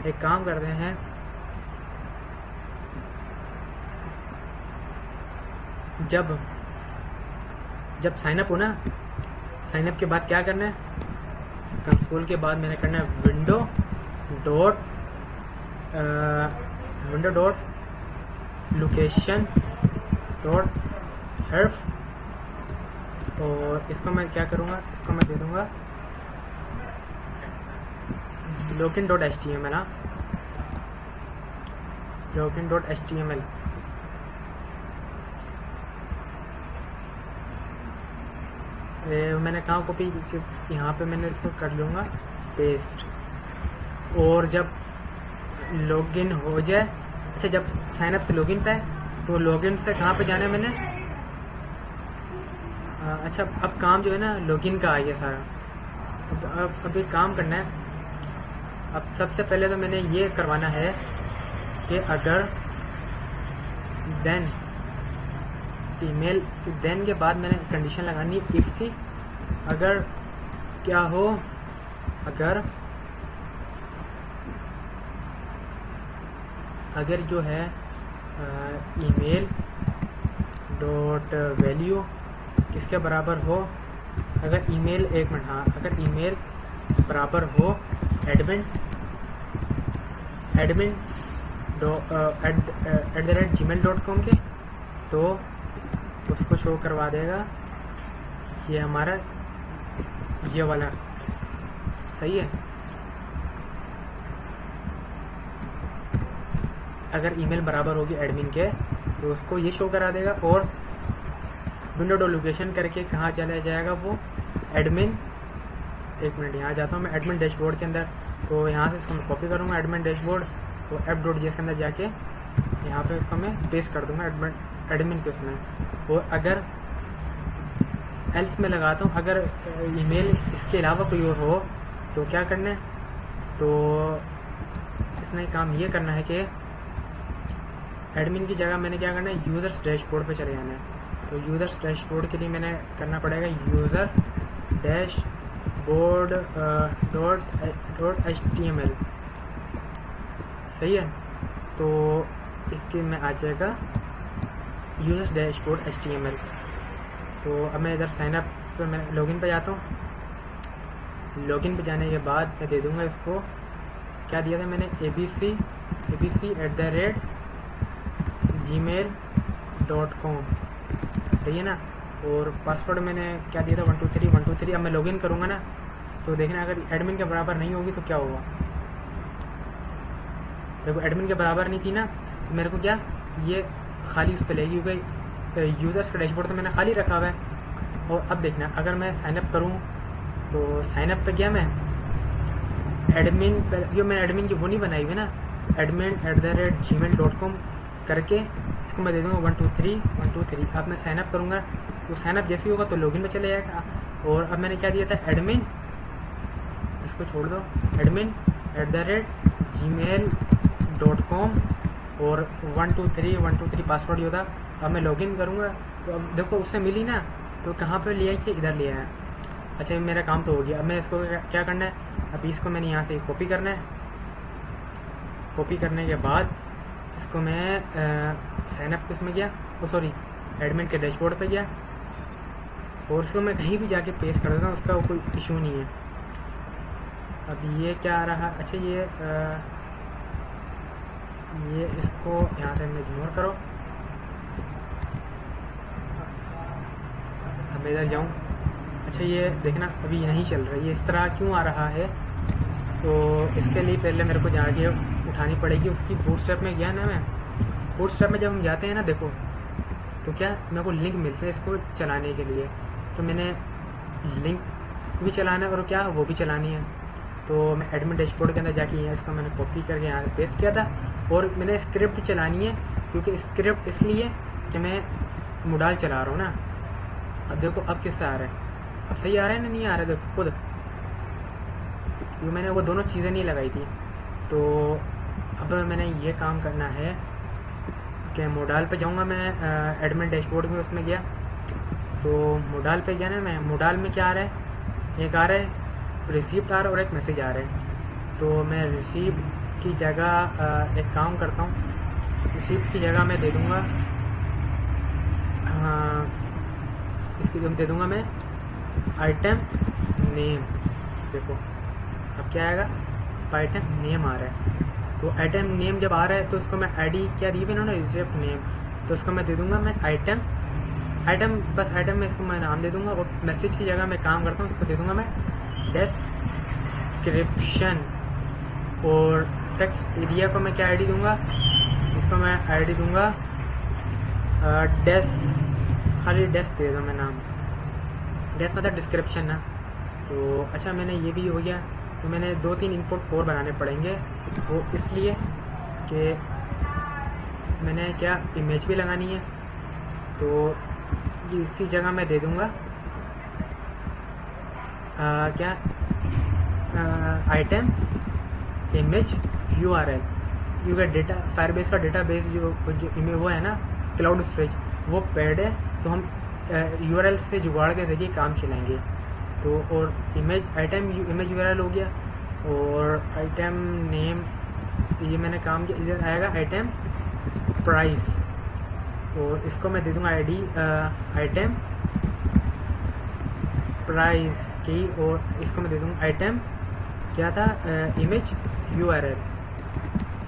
एक काम करते हैं, जब साइन अप हो ना, साइन अप के बाद क्या करना है, कंसोल के बाद मैंने करना है window dot location dot help, और इसको मैं क्या करूँगा, इसको मैं दे दूँगा लॉगिन डॉट HTML। हाँ लॉगिन डॉट HTML। मैंने कहाँ कॉपी, यहाँ पे मैंने इसको कर लूँगा पेस्ट। और जब लॉगिन हो जाए, अच्छा जब साइन अप से लॉगिन पे है, तो लॉगिन से कहाँ पे जाना है मैंने, अच्छा अब काम जो है ना लॉगिन का आ गया सारा। अब एक काम करना है, अब सबसे पहले तो मैंने ये करवाना है कि अगर देन ईमेल, देन के बाद मैंने कंडीशन लगानी है इफ़ की, अगर क्या हो, अगर जो है ईमेल डॉट वैल्यू किसके बराबर हो, अगर ईमेल, एक मिनट, हाँ अगर ईमेल बराबर हो एडमिन @gmail.com के, तो उसको शो करवा देगा ये हमारा ये वाला सही है। अगर ईमेल बराबर होगी एडमिन के तो उसको ये शो करा देगा। और विंडो डॉट लोकेशन करके कहाँ चला जाएगा वो एडमिन, एक मिनट यहाँ जाता हूँ मैं एडमिन डैशबोर्ड के अंदर। तो यहाँ से इसको मैं कॉपी करूँगा एडमिन डैशबोर्ड, और app.js के अंदर जाके यहाँ पे इसको मैं पेस्ट कर दूँगा एडमिन के उसमें। और अगर एल्स में लगाता हूँ, अगर ईमेल इसके अलावा कोई और हो तो क्या करना है, तो इसमें काम ये करना है कि एडमिन की जगह मैंने क्या करना है, यूज़र्स डैशबोर्ड पे चले जाना है। तो यूज़र्स डैशबोर्ड के लिए मैंने करना पड़ेगा यूज़र डैशबोर्ड डॉट HTML, सही है। तो इसके में आ जाएगा यूज़र्स डैशबोर्ड HTML। तो अब मैं इधर साइन अप पे मैं लॉगिन पे जाता हूँ। लॉगिन पे जाने के बाद मैं दे दूँगा इसको, क्या दिया था मैंने, abc@gmail gmail.com, सही है ना। और पासवर्ड मैंने क्या दिया था 123 अब मैं लॉगिन करूँगा ना, तो देखना अगर एडमिन के बराबर नहीं होगी तो क्या होगा। देखो एडमिन के बराबर नहीं थी ना, तो मेरे को क्या ये खाली उस पर लेगी, क्योंकि यूज़र्स का डैशबोर्ड तो मैंने खाली रखा हुआ है। और अब देखना अगर मैं साइनअप करूँ तो साइनअप पे गया मैं एडमिन पर, जो मैंने एडमिन की वो नहीं बनाई हुई ना, admin@gmail.com करके इसको मैं दे दूँगा 123। अब मैं साइनअप करूँगा तो साइनअप जैसे ही होगा तो लॉगिन में चले जाएगा। और अब मैंने क्या दिया था एडमिन, इसको छोड़ दो, admin@gmail.com और 123 पासवर्ड जो था। अब मैं लॉगिन करूँगा तो अब देखो उससे मिली ना, तो कहाँ पे लिया कि इधर लिया है। अच्छा ये मेरा काम तो हो गया। अब मैं इसको क्या करना है, अभी इसको मैंने यहाँ से कॉपी करना है। कॉपी करने के बाद इसको मैं साइनअप किसमें गया, सॉरी एडमिन के डैशबोर्ड पे गया और इसको मैं कहीं भी जाके पेस्ट कर देता हूँ, उसका कोई इशू नहीं है। अब ये क्या आ रहा, अच्छा ये इसको यहाँ से मैं इग्नोर करो। अब मैं इधर जाऊँ, अच्छा ये देखना अभी नहीं चल रहा है, ये इस तरह क्यों आ रहा है। तो इसके लिए पहले मेरे को जाके उठानी पड़ेगी उसकी। बूटस्ट्रैप में गया ना मैं, बूटस्ट्रैप में जब हम जाते हैं ना देखो, तो क्या मेरे को लिंक मिलते हैं इसको चलाने के लिए, तो मैंने लिंक भी चलाना है और क्या वो भी चलानी है। तो मैं एडमिन डैशबोर्ड के अंदर जाके यहाँ इसको मैंने कॉपी करके यहाँ पेस्ट किया था और मैंने स्क्रिप्ट चलानी है, क्योंकि स्क्रिप्ट इसलिए कि मैं मोडाल चला रहा हूँ ना। अब देखो अब किससे आ रहा है, अब सही आ रहा है ना, नहीं आ रहा है देखो खुद, क्योंकि मैंने वो दोनों चीज़ें नहीं लगाई थी। तो अब मैंने ये काम करना है कि मोडाल पे जाऊँगा मैं, एडमिन डैशबोर्ड में उसमें गया तो मोडाल पे गया ना मैं, मोडाल में क्या आ रहा है, एक आ रहा है रिसीप्ट आ रहा है और एक मैसेज आ रहा है। तो मैं रिसीप्ट की जगह एक काम करता हूँ, रिसीप्ट की जगह मैं दे दूँगा इसकी जो दे दूँगा मैं आइटम नेम। देखो अब क्या आएगा, आइटम नेम आ रहा है। तो आइटम नेम जब आ रहा है तो उसको मैं आईडी क्या दी इन्होंने, रिसिप्ट नेम, तो उसको मैं दे दूँगा मैं आइटम बस आइटम में इसको मैं नाम दे दूँगा। और मैसेज की जगह मैं काम करता हूँ, इसको दे दूँगा मैं डिस्क्रिप्शन। और टेक्स्ट एरिया को मैं क्या आईडी दूँगा, इसको मैं आईडी दूँगा खाली डेस्क दे दो मैं नाम, डेस्क मतलब डिस्क्रिप्शन ना। तो अच्छा मैंने ये भी हो गया। तो मैंने 2-3 इनपुट और बनाने पड़ेंगे, वो इसलिए कि मैंने क्या इमेज भी लगानी है। तो इसकी जगह मैं दे दूँगा क्या आइटम इमेज URL, क्योंकि डेटा फायरबेस का डेटाबेस जो इमेज वो है ना क्लाउड स्टोरेज वो पेड है, तो हम URL से जुगाड़ के जरिए काम चलाएंगे। तो और इमेज आइटम इमेज URL हो गया और आइटम नेम ये मैंने काम किया। इधर आएगा आइटम प्राइस और इसको मैं दे दूँगा आईडी आइटम प्राइस की, और इसको मैं दे दूँगा आइटम क्या था इमेज URL,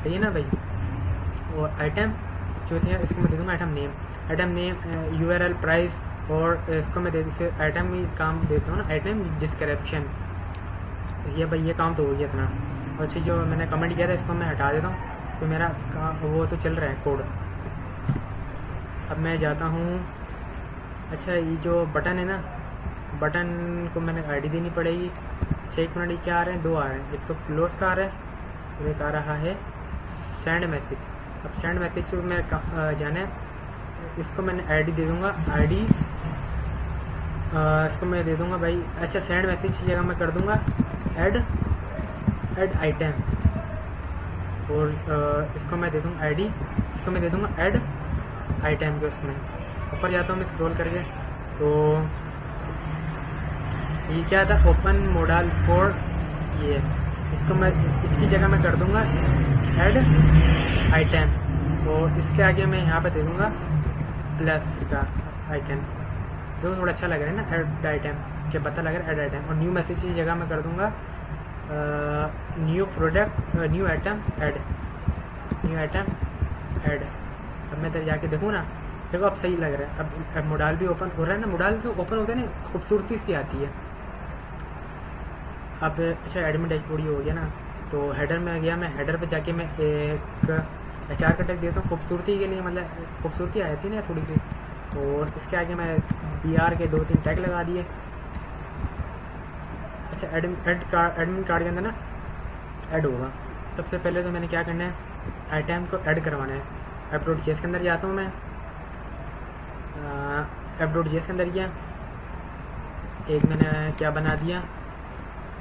सही है ना भाई। और आइटम जो थे इसको मैं दे दूँगा आइटम नेम URL प्राइस, और इसको मैं दे फिर आइटम ही काम देता हूँ ना आइटम डिस्क्रिप्शन। ये भाई ये काम तो हो गया इतना। और अच्छी जो मैंने कमेंट किया था इसको मैं हटा देता हूँ, तो मेरा काम वो तो चल रहा है कोड। अब मैं जाता हूँ, अच्छा ये जो बटन है ना, बटन को मैंने आईडी देनी पड़ेगी। 6 मिनट क्या आ रहे हैं, 2 आ रहे हैं, एक तो क्लोज का आ रहा है और एक आ रहा है सेंड मैसेज। अब सेंड मैसेज में जाना है, इसको मैंने आईडी दे दूँगा आईडी इसको मैं दे दूँगा भाई, अच्छा सेंड मैसेज की जगह मैं कर दूँगा ऐड आइटम, और इसको मैं दे दूँगा आईडी, इसको मैं दे दूँगा ऐड आइटम के उसमें। ऊपर जाता हूँ मैं स्क्रॉल करके, तो ये क्या था ओपन मोडाल फॉर, ये इसको मैं इसकी जगह मैं कर दूँगा ऐड आइटम, और इसके आगे मैं यहाँ पे दे दूँगा प्लस का आइकन, जो थोड़ा अच्छा लग रहा है ना ऐड आइटम के पता लग रहा है ऐड आइटम। और न्यू मैसेज की जगह मैं कर दूँगा new product new item add. अब मैं इधर जाके देखूँ ना, देखो अब सही लग रहा है। अब मोडाल भी ओपन हो रहा है ना, मोडाल जो ओपन होता है ना खूबसूरती सी आती है। अब अच्छा एडमिन डैशबोर्ड हो गया ना, तो हेडर में गया मैं, हेडर पे जाके मैं एक HR का टैग देता हूँ खूबसूरती के लिए, मतलब खूबसूरती आ जाती है ना थोड़ी सी। और इसके आगे मैं BR के 2-3 टैग लगा दिए। अच्छा एडमिन कार्ड के अंदर ना ऐड होगा। सबसे पहले तो मैंने क्या करना है, आइटम को ऐड करवाना है। app.js के अंदर जाता हूँ मैं, app.js के अंदर गया, एक मैंने क्या बना दिया,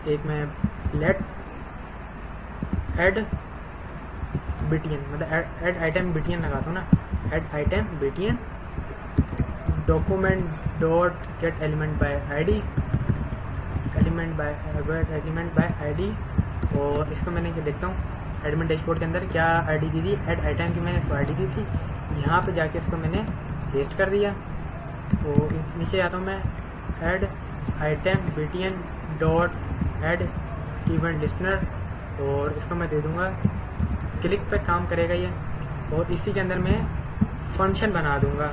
एक मैं लेट ऐड BTN, मतलब ऐड आइटम BTN लगाता हूँ ना, add item BTN document dot get element by ID, element by ID। और इसको मैंने क्या देखता हूँ एडमिन डैशबोर्ड के अंदर क्या ID दी थी, ऐड आइटम की मैंने इसको ID दी थी, यहाँ पे जाके इसको मैंने पेस्ट कर दिया। तो नीचे आता हूँ मैं, add item BTN dot add event listener, और इसको मैं दे दूँगा क्लिक पे काम करेगा ये। और इसी के अंदर मैं फंक्शन बना दूँगा।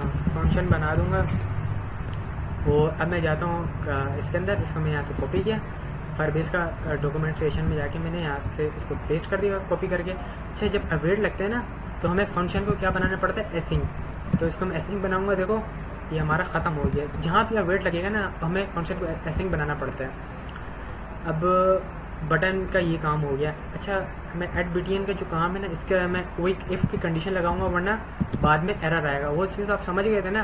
और अब मैं जाता हूँ इसके अंदर, इसको मैं यहाँ से कॉपी किया, फायरबेस का डॉक्यूमेंटेशन में जाके मैंने यहाँ से इसको पेस्ट कर दिया कॉपी करके। अच्छा जब अवेट लगते हैं ना, तो हमें फंक्शन को क्या बनाना पड़ता है, एसिंग। तो इसको मैं एसिंग बनाऊँगा। देखो ये हमारा ख़त्म हो गया। जहाँ भी अवेट लगेगा ना, हमें फंक्शन को एसिंग बनाना पड़ता है। अब बटन का ये काम हो गया। अच्छा मैं ऐड BTN का जो काम है ना, इसका मैं वही इफ़ की कंडीशन लगाऊंगा, वरना बाद में एरर आएगा। वो चीज़ आप समझ गए थे ना,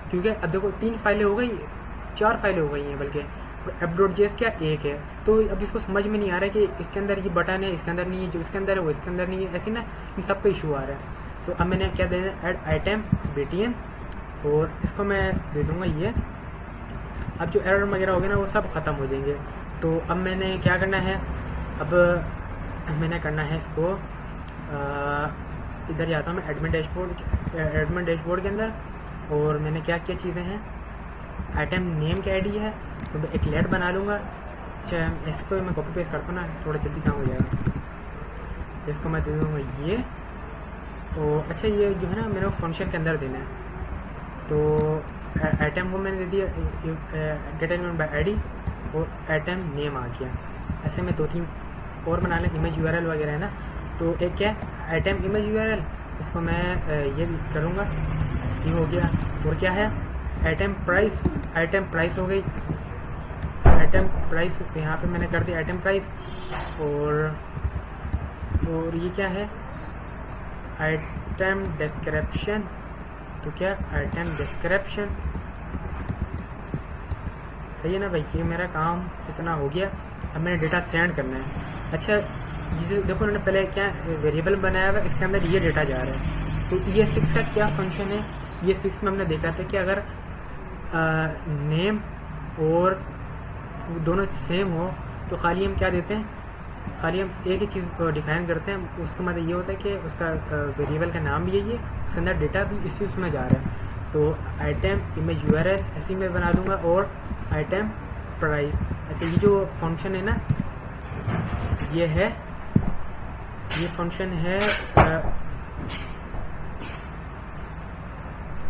क्योंकि अब देखो 3 फाइलें हो गई, 4 फाइलें हो गई हैं बल्कि, app.js क्या एक है। तो अब इसको समझ में नहीं आ रहा है कि इसके अंदर ये बटन है, इसके अंदर नहीं है, जो इसके अंदर है वो इसके अंदर नहीं है, ऐसे ना इन सबका इशू आ रहा है। तो अब मैंने क्या देना है, ऐड आइटम BTN, और इसको मैं दे दूँगा ये। अब जो एरर वगैरह हो गया ना, वो सब ख़त्म हो जाएंगे। तो अब मैंने क्या करना है, अब मैंने करना है इसको, इधर जाता हूँ मैं एडमिन डैशबोर्ड के अंदर, और मैंने क्या क्या चीज़ें हैं, आइटम नेम की ID है, तो मैं एक लेट बना लूँगा। अच्छा इसको मैं कॉपी पेस्ट करता हूँ ना, थोड़ा जल्दी काम हो जाएगा। इसको मैं दे दूँगा ये। और अच्छा ये जो है ना, मेरे को फंक्शन के अंदर देना है। तो आइटम को मैंने दे दिया गेट एलिमेंट बाय ID, और आइटम नेम आ गया। ऐसे में 2-3 और बना लें, इमेज URL वगैरह है ना। तो एक क्या आइटम इमेज URL, इसको मैं ये करूँगा, ये हो गया। और क्या है, आइटम प्राइस हो गई, आइटम प्राइस यहाँ पे मैंने कर दिया आइटम प्राइस। और ये क्या है, आइटम डिस्क्रिप्शन। तो क्या आइटम डिस्क्रिप्शन, सही है ना भाई। ये मेरा काम इतना हो गया। अब मैंने डेटा सेंड करना है। अच्छा देखो मैंने पहले क्या वेरिएबल बनाया हुआ है, इसके अंदर ये डेटा जा रहा है। तो ES6 का क्या फंक्शन है, ES6 में हमने देखा था कि अगर नेम और दोनों सेम हो तो खाली हम क्या देते हैं, खाली हम एक ही चीज़ डिफाइन करते हैं। उसका मतलब ये होता है कि उसका वेरिएबल का नाम भी यही है, उसके अंदर डेटा भी इसी उसमें जा रहा है। तो आइटम इमेज URL ऐसे में बना दूंगा, और आइटम प्राइस। अच्छा ये जो फंक्शन है ना, ये है, ये फंक्शन है,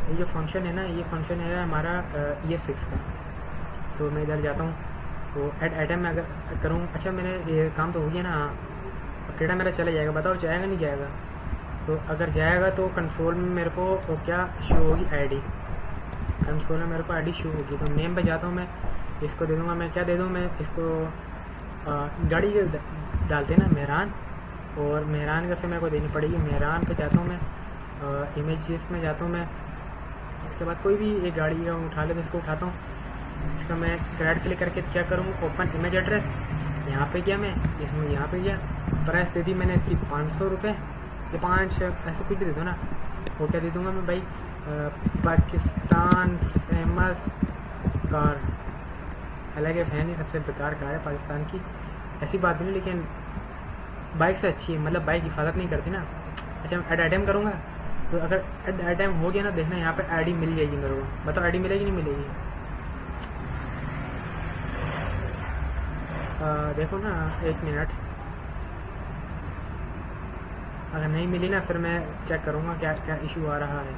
ये जो फंक्शन है ना, ये फंक्शन है हमारा ES6 का। तो मैं इधर जाता हूँ, तो ऐड आइटम में अगर करूँ, अच्छा मैंने ये काम तो हो गया ना। अब डेटा मेरा चला जाएगा, बताओ जाएगा नहीं जाएगा। तो अगर जाएगा तो कंसोल में मेरे को तो क्या शो होगी, ID। कंसोल में मेरे को ID शो होगी। तो नेम पे जाता हूँ मैं, इसको दे दूँगा, मैं क्या दे दूँ, मैं इसको गाड़ी के डालते हैं ना मेहरान, और मेहरान का फिर मेरे को देनी पड़ेगी। मेहरान पे जाता हूँ मैं, इमेजेस में जाता हूँ मैं, इसके बाद कोई भी एक गाड़ी का उठा ले तो इसको उठाता हूँ। इसका मैं राइट क्लिक करके क्या करूँ, ओपन इमेज एड्रेस। यहाँ पे गया मैं, इसमें यहाँ पे गया, प्राइस दे दी मैंने इसकी 500 रुपये, ये 5 ऐसे कुछ भी दे दो ना। वो क्या दे दूँगा मैं भाई, पाकिस्तान फेमस कार। हालांकि फैन ही सबसे बेकार कार है पाकिस्तान की, ऐसी बात भी नहीं, लेकिन बाइक से अच्छी है, मतलब बाइक हिफाजत नहीं करती ना। अच्छा मैं ऐड आइटम करूँगा, तो अगर ऐड आइटम हो गया ना, देखना यहाँ पे ID मिल जाएगी मेरे को। बताओ ID मिलेगी नहीं मिलेगी, देखो ना 1 मिनट। अगर नहीं मिली ना, फिर मैं चेक करूँगा क्या क्या इशू आ रहा है।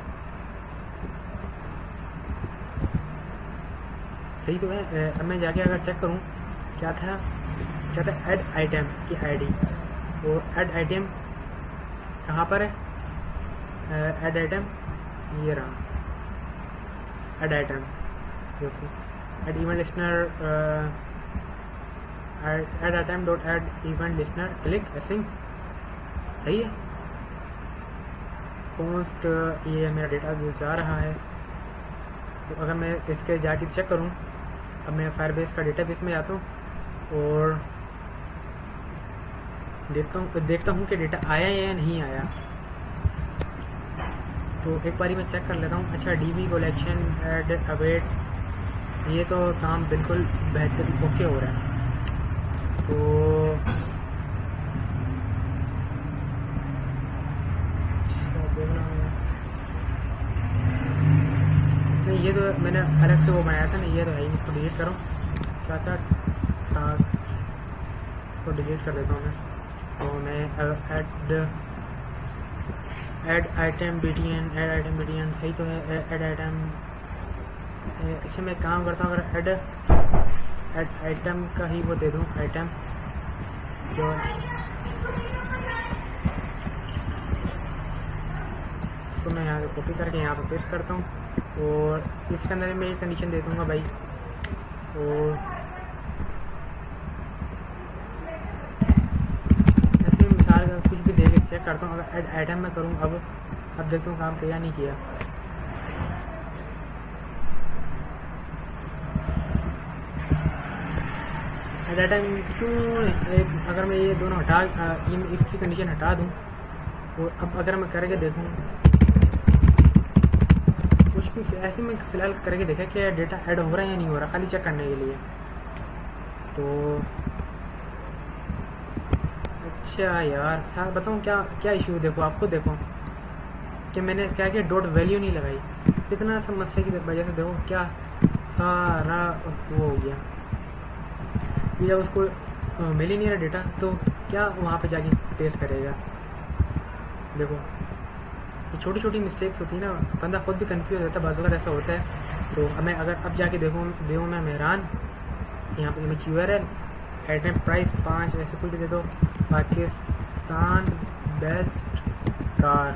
सही तो है। अब मैं जाके अगर चेक करूँ क्या था ऐड आइटम की आईडी, और ऐड आइटम कहाँ पर है? ऐड आइटम ये रहा, ऐड आइटम देखो, add event listener, add item dot add event listener click async, सही है। कॉन्स्ट ये मेरा डेटा जो जा रहा है। तो अगर मैं इसके जाके चेक करूं, अब मैं फायरबेस का डेटाबेस में जाता हूं और देखता हूं कि डेटा आया या नहीं आया। तो एक बारी मैं चेक कर लेता हूं। अच्छा, डीबी कलेक्शन एड अवेट, ये तो काम बिल्कुल बेहतर ओके हो रहा है। तो नहीं, ये तो मैंने अलग से वो बनाया था ना, ये तो है ही, इसको डिलीट करो। अच्छा, टास्क को डिलीट कर देता हूँ मैं। तो मैं ऐड आइटम बीटीएन सही तो है। ऐड आइटम, इससे मैं काम करता हूँ, अगर ऐड आइटम का ही वो दे दूँ, आइटम जो तो मैं यहाँ से कॉपी करके यहाँ पर पेस्ट करता हूँ, और इसके अंदर मैं ये कंडीशन दे दूँगा भाई। और ऐसे मिसाल का कुछ भी दे के चेक करता हूँ। अगर ऐड आइटम में करूँ, अब देखता हूँ काम किया नहीं किया। ऐड आइटम क्यों, अगर मैं ये दोनों हटा, इसकी कंडीशन हटा दूँ, और अब अगर मैं करके देखूँ कुछ भी, ऐसे में फ़िलहाल करके देखा कि डेटा ऐड हो रहा है या नहीं हो रहा, खाली चेक करने के लिए। तो अच्छा यार सर बताऊँ क्या इशू, देखो आपको देखो कि मैंने क्या किया, डॉट वैल्यू नहीं लगाई, इतना सब मसले की वजह से देखो क्या सारा वो हो गया। जब उसको मिल ही नहीं रहा डेटा, तो क्या वहाँ पे जाके पेश करेगा। देखो ये छोटी छोटी मिस्टेक्स होती है ना, बंदा खुद भी कंफ्यूज होता है, बाजू का ऐसा होता है। तो मैं अगर अब जाके देखूँ मैं मेहरान, यहाँ पे इमेज URL, आइटम प्राइस 5 ऐसे कुछ दे दो, पाकिस्तान बेस्ट कार।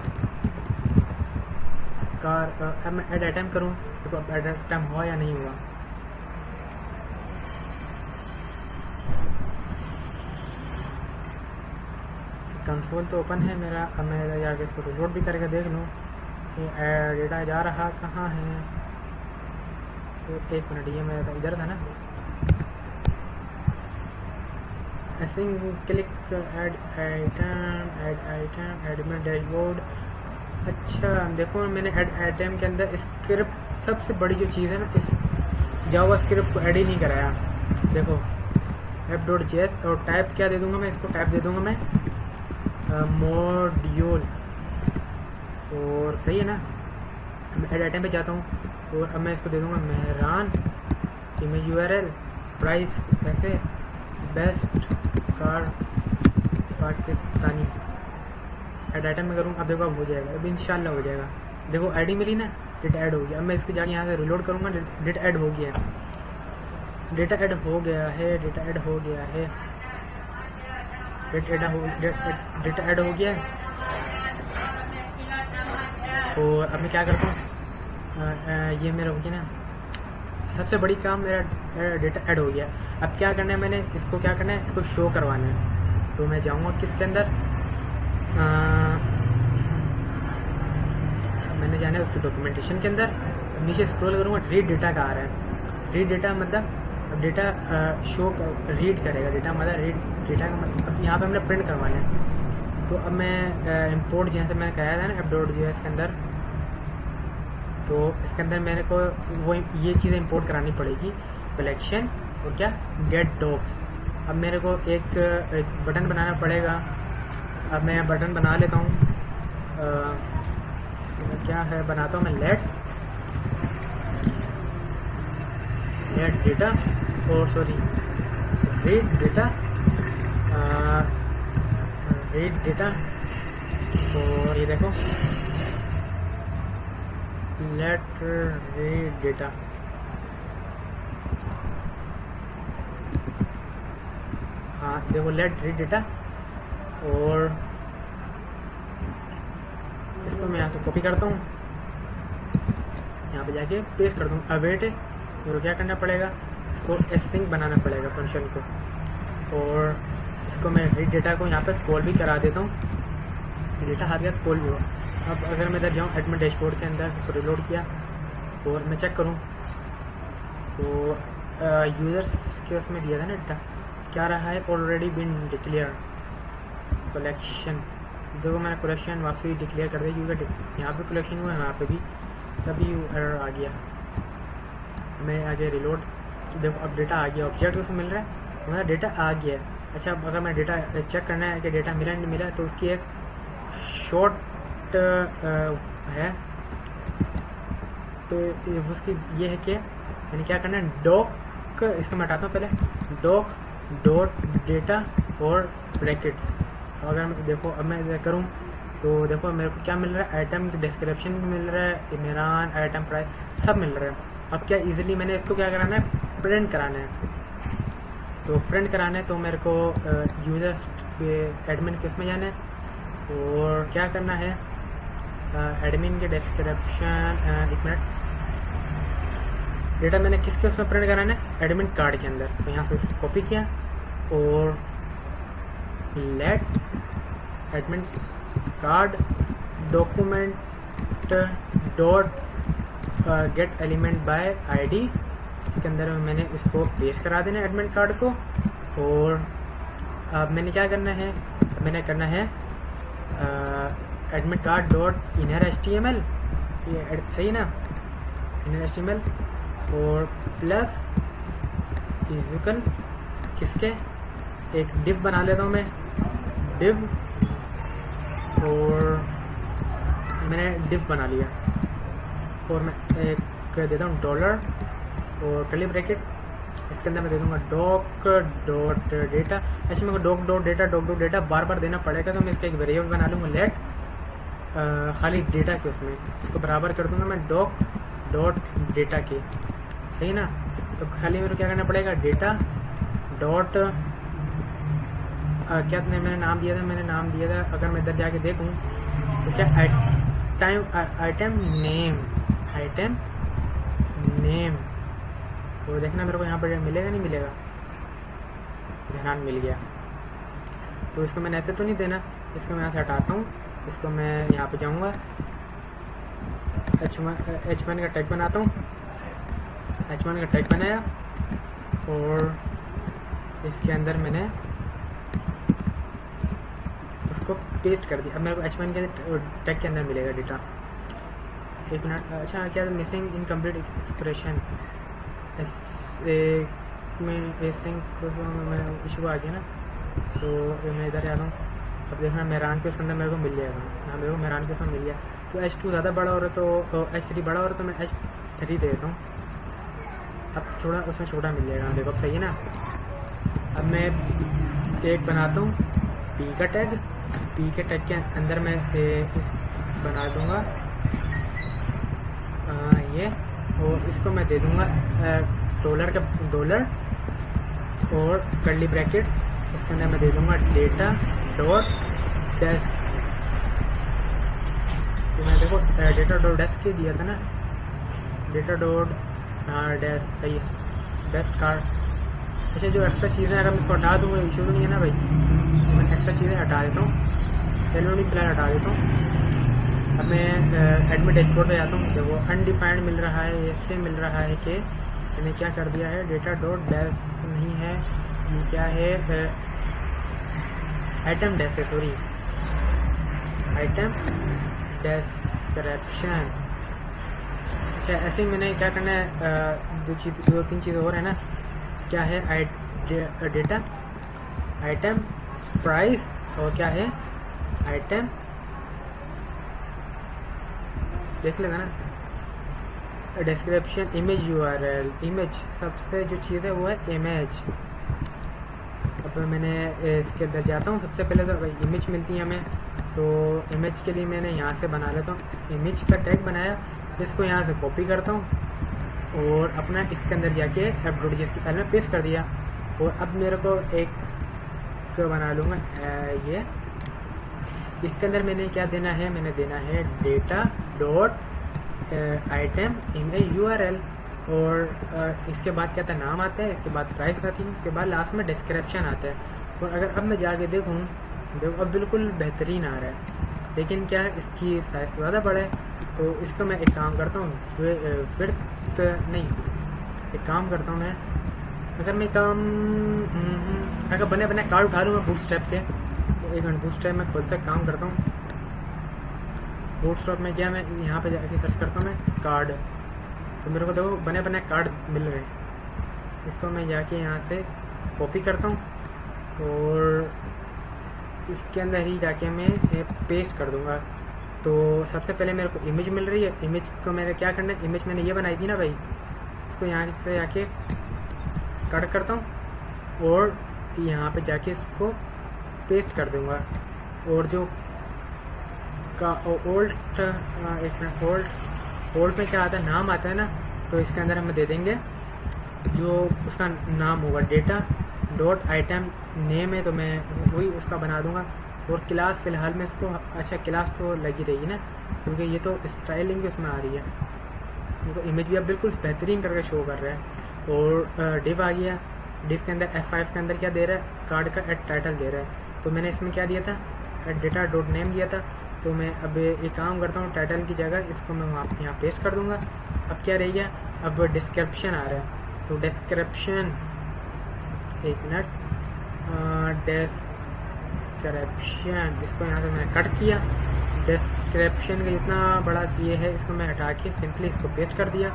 अब मैं ऐड आइटम करूँ, देखो अब ऐड आइटम हुआ या नहीं हुआ। कंसोल तो ओपन है मेरा। अब मैं जाके इसको रिलोड भी करके देख लूँ कि डेटा जा रहा कहाँ है। तो एक मिनट, ये मेरा इधर था ना, async click add item admin dashboard. अच्छा देखो, मैंने ऐड आइटम के अंदर स्क्रिप्ट, सबसे बड़ी जो चीज़ है ना, इस जावा स्क्रिप्ट को ऐड ही नहीं कराया। देखो app.js, और टाइप क्या दे दूँगा मैं, इसको टाइप दे दूँगा मैं मॉड्यूल, और सही है ना। मैं ऐड आइटम पे जाता हूँ, और अब मैं इसको दे दूँगा मेहरान, इमेज URL, प्राइस कैसे, best car Pakistani. Add item में करूँ, अब देखो अब हो जाएगा, अब इंशाल्लाह हो जाएगा। देखो आईडी मिली ना, डेटा ऐड हो गया। अब मैं इसको जाके यहाँ से रिलोड करूँगा, डेटा ऐड हो गया, डेटा ऐड हो गया है, डेटा ऐड हो गया है, डेटा ऐड हो गया है। और अब मैं क्या करता हूँ, ये मेरा हो गया ना, सबसे बड़ी काम मेरा डेटा ऐड हो गया। अब क्या करना है, मैंने इसको क्या करना है, इसको शो करवाना है। तो मैं जाऊँगा किसके अंदर, मैंने जाना है उसकी डॉक्यूमेंटेशन के अंदर, नीचे स्क्रॉल करूँगा, रीड डेटा का आ रहा है। रीड डेटा मतलब डेटा शो रीड करेगा, डेटा मतलब रीड डेटा का मतलब अब यहाँ पे हमने प्रिंट करवाना है। तो अब मैं इंपोर्ट जैसे मैंने कहा था ना app.js के अंदर, तो इसके अंदर मेरे को वो ये चीज़ें इंपोर्ट करानी पड़ेगी, कलेक्शन और क्या गेट डॉक्स। अब मेरे को एक बटन बनाना पड़ेगा। अब मैं बटन बना लेता हूँ, क्या है बनाता हूँ मैं, लेट डेटा, और सॉरी रीड डेटा, और ये देखो लेट रीड डेटा। हाँ देखो लेट रीड डेटा, और इसको मैं यहाँ से कॉपी करता हूँ, यहाँ पे जाके पेस्ट कर दूँ। अवेट है, मेरे को क्या करना पड़ेगा, इसको एसिंक बनाना पड़ेगा फंक्शन को, और इसको मैं रीड डेटा को यहाँ पे कॉल भी करा देता हूँ, डेटा हाथ के कॉल भी हुआ। अब अगर मैं इधर जाऊँ एडमिन डैशबोर्ड के अंदर, इसको रिलोड किया और मैं चेक करूँ तो यूज़र्स के उसमें दिया था ना डेटा, क्या रहा है, ऑलरेडी बिन डिक्लेयर कलेक्शन। देखो मैंने कलेक्शन वापसी डिक्लेयर कर दिया क्योंकि यहाँ पे कलेक्शन हुआ है, यहाँ पे भी, तभी एरर आ गया। मैं आगे रिलोड, देखो अब डेटा आ गया, ऑब्जेक्ट उसमें मिल रहा है, हमारा डेटा आ गया है। अच्छा अब अगर मैं डेटा चेक करना है कि डेटा मिला नहीं मिला, तो उसकी एक शॉर्ट है, तो उसकी ये है कि मैंने क्या करना है, डॉक, इसको मैं हटाता हूँ पहले, डॉक डॉट डेटा और ब्रैकेट्स। अगर मैं देखो अब मैं करूँ तो देखो मेरे को क्या मिल रहा है, आइटम की डिस्क्रिप्शन भी मिल रहा है, इमरान, आइटम प्राइस सब मिल रहा है। अब क्या इजीली मैंने इसको क्या कराना है, प्रिंट कराना है। तो प्रिंट कराना है तो मेरे को यूजर्स के एडमिन के उसमें जाना है और क्या करना है, एडमिन के डिस्क्रिप्शन, एक मिनट, डेटा मैंने किसके उसमें प्रिंट कराना है, एडमिन कार्ड के अंदर। तो यहाँ से उसको कॉपी किया और let admin card document dot get element by ID, इसके अंदर मैंने इसको पेस्ट करा देना एडमिन कार्ड को। और अब मैंने क्या करना है, मैंने करना है admin card dot inner HTML, ये सही ना, इनर HTML, और प्लस इक्वल किसके, एक डिव बना लेता हूँ मैं, डिव, और मैंने डिव बना लिया, और मैं एक देता हूँ डॉलर और कर्ली ब्रैकेट, इसके अंदर मैं दे दूँगा डॉक डॉट डेटा। ऐसे मेरे को डॉक डॉट डेटा बार बार देना पड़ेगा, तो मैं इसका एक वेरिएबल बना लूँगा लेट खाली डेटा के, उसमें इसको बराबर कर दूँगा मैं डॉक डॉट डेटा के, सही ना। तो खाली मेरे को क्या करना पड़ेगा, डेटा डॉट क्या मैंने नाम दिया था, मैंने नाम दिया था, अगर मैं इधर जाके देखूँ तो क्या आइटम नेम, तो देखना मेरे को यहाँ पर मिलेगा नहीं मिलेगा, ध्यान मिल गया। तो इसको मैंने ऐसे तो नहीं देना, इसको मैं यहाँ से हटाता हूँ, इसको मैं यहाँ पे जाऊँगा, H1 का टैग बनाता हूँ, H1 का टैग बनाया और इसके अंदर मैंने उसको पेस्ट कर दिया। अब मेरे को H1 के टैग के अंदर मिलेगा डेटा, एक मिनट। अच्छा क्या मिसिंग इनकम्प्लीट एक्सप्रेशन में एसिंक में इशू आ गया ना, तो मैं इधर आ रहा हूँ। अब देखना मेहरान के उसके अंदर मेरे को मिल जाएगा, हाँ मेरे को मेहरान के उसमें मिल गया। तो H2 ज़्यादा बड़ा हो रहा है तो H3 बड़ा हो रहा है, तो मैं H3 दे देता हूँ। अब थोड़ा उसमें छोटा मिल जाएगा, देखो अब सही है ना। अब मैं एक बनाता हूँ P का टैग, P के टैग के अंदर मैं इस बना दूँगा ये, और इसको मैं दे दूँगा डॉलर का डॉलर और कर्ली ब्रैकेट, इसके अंदर मैं दे दूँगा डेटा डॉट डैश। तो मैं देखो डेटा डॉट डैश के दिया था ना, डेटा डॉट डैश, सही है, बेस्ट कार्ड। अच्छा जो एक्स्ट्रा चीज़ें अगर मैं इसको हटा दूँगा इशू नहीं है ना भाई, मैं एक्स्ट्रा चीज़ें हटा देता हूँ, एलओडी फिलहाल हटा देता हूँ। अब मैं एडमिन डैशबोर्ड पे जाता हूँ, देखो अनडिफाइंड मिल रहा है, इसलिए मिल रहा है कि मैंने क्या कर दिया है, डेटा डॉट डैश नहीं है, ये क्या है, आइटम डैश है, सॉरी आइटम डिस्क्रिप्शन। अच्छा ऐसे ही मैंने क्या करना है, दो तीन चीज़ और है ना, क्या है, डेटा, आइटम प्राइस, और क्या है, आइटम, देख लेगा ना, डिस्क्रिप्शन, इमेज URL, इमेज सबसे जो चीज़ है वो है इमेज। अब मैंने इसके अंदर जाता हूँ, सबसे पहले तो इमेज मिलती है हमें, तो इमेज के लिए मैंने यहाँ से बना लेता हूँ, इमेज का टैग बनाया, इसको यहाँ से कॉपी करता हूँ और अपना इसके अंदर जाके app.js की फाइल में पेस्ट कर दिया। और अब मेरे को एक इसको बना लूँगा ये। इसके अंदर मैंने क्या देना है, मैंने देना है डेटा डॉट आइटम इन ए URL, और इसके बाद क्या था, नाम आता है, इसके बाद प्राइस आती है, उसके बाद लास्ट में डिस्क्रिप्शन आता है। और अगर अब मैं जाके देखूँ, देखो अब बिल्कुल बेहतरीन आ रहा है, लेकिन क्या है इसकी साइज़ ज़्यादा बड़ा है। तो इसको मैं एक काम करता हूँ, विड्थ नहीं, एक काम करता हूँ मैं, अगर मैं काम अगर बने बने कार्ड उठा लूँगा बूटस्ट्रैप के, तो एक मिनट बूटस्ट्रैप में खुद से काम करता हूँ। बूटस्ट्रैप में क्या, मैं यहाँ पे जाके सर्च करता हूँ मैं कार्ड, तो मेरे को देखो बने बने कार्ड मिल रहे हैं। इसको मैं जाके यहाँ से कॉपी करता हूँ और इसके अंदर ही जाके मैं पेस्ट कर दूँगा। तो सबसे पहले मेरे को इमेज मिल रही है, इमेज को मेरे क्या करना है, इमेज मैंने ये बनाई थी ना भाई, इसको यहाँ से जाके कट करता हूँ और यहाँ पे जाके इसको पेस्ट कर दूँगा। और जो का ओल्ड एक मिनट, ओल्ड में क्या आता है, नाम आता है ना, तो इसके अंदर हम दे देंगे जो उसका नाम होगा, डेटा डॉट आइटम नेम है, तो मैं वही उसका बना दूँगा। और क्लास फ़िलहाल में इसको, अच्छा क्लास तो लगी रहेगी ना, क्योंकि ये तो स्टाइलिंग उसमें आ रही है, देखो इमेज भी अब बिल्कुल बेहतरीन करके शो कर रहा है। और डिव आ गया, डिव के अंदर F5 के अंदर क्या दे रहा है, कार्ड का एड टाइटल दे रहा है। तो मैंने इसमें क्या दिया था, एड डेटा डॉट नेम दिया था। तो मैं अब एक काम करता हूँ, टाइटल की जगह इसको मैं वहाँ यहाँ पेस्ट कर दूँगा। अब क्या रह गया, अब डिस्क्रिप्शन आ रहा है, तो डिस्क्रिप्शन, एक मिनट, डिस्क्रिप्शन, इसको यहाँ से मैंने कट किया। डिस्क्रिप्शन का जितना बड़ा ये है इसको मैं हटा के सिंपली इसको पेस्ट कर दिया।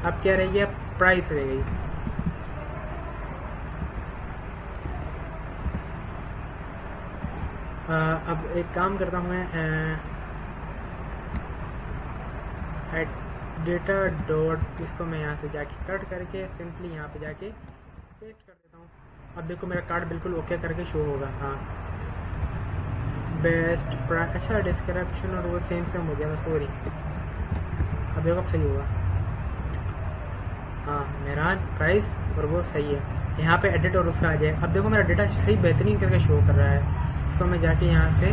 अब क्या रह गया, प्राइस रह गई। अब एक काम करता हूँ मैं, डेटा डॉट, इसको मैं यहाँ से जाके कट करके सिंपली यहाँ पे जाके पेस्ट कर देता हूँ। अब देखो मेरा कार्ड बिल्कुल ओके करके शो होगा। हाँ, बेस्ट प्राइस, अच्छा डिस्क्रिप्शन और वो सेम हो गया, सॉरी। अब देखो अब सही होगा, हाँ मेरा प्राइस और वो सही है। यहाँ पे एडिट और उसका आ जाए। अब देखो मेरा डेटा सही बेहतरीन करके शो कर रहा है। इसको मैं जाके यहाँ से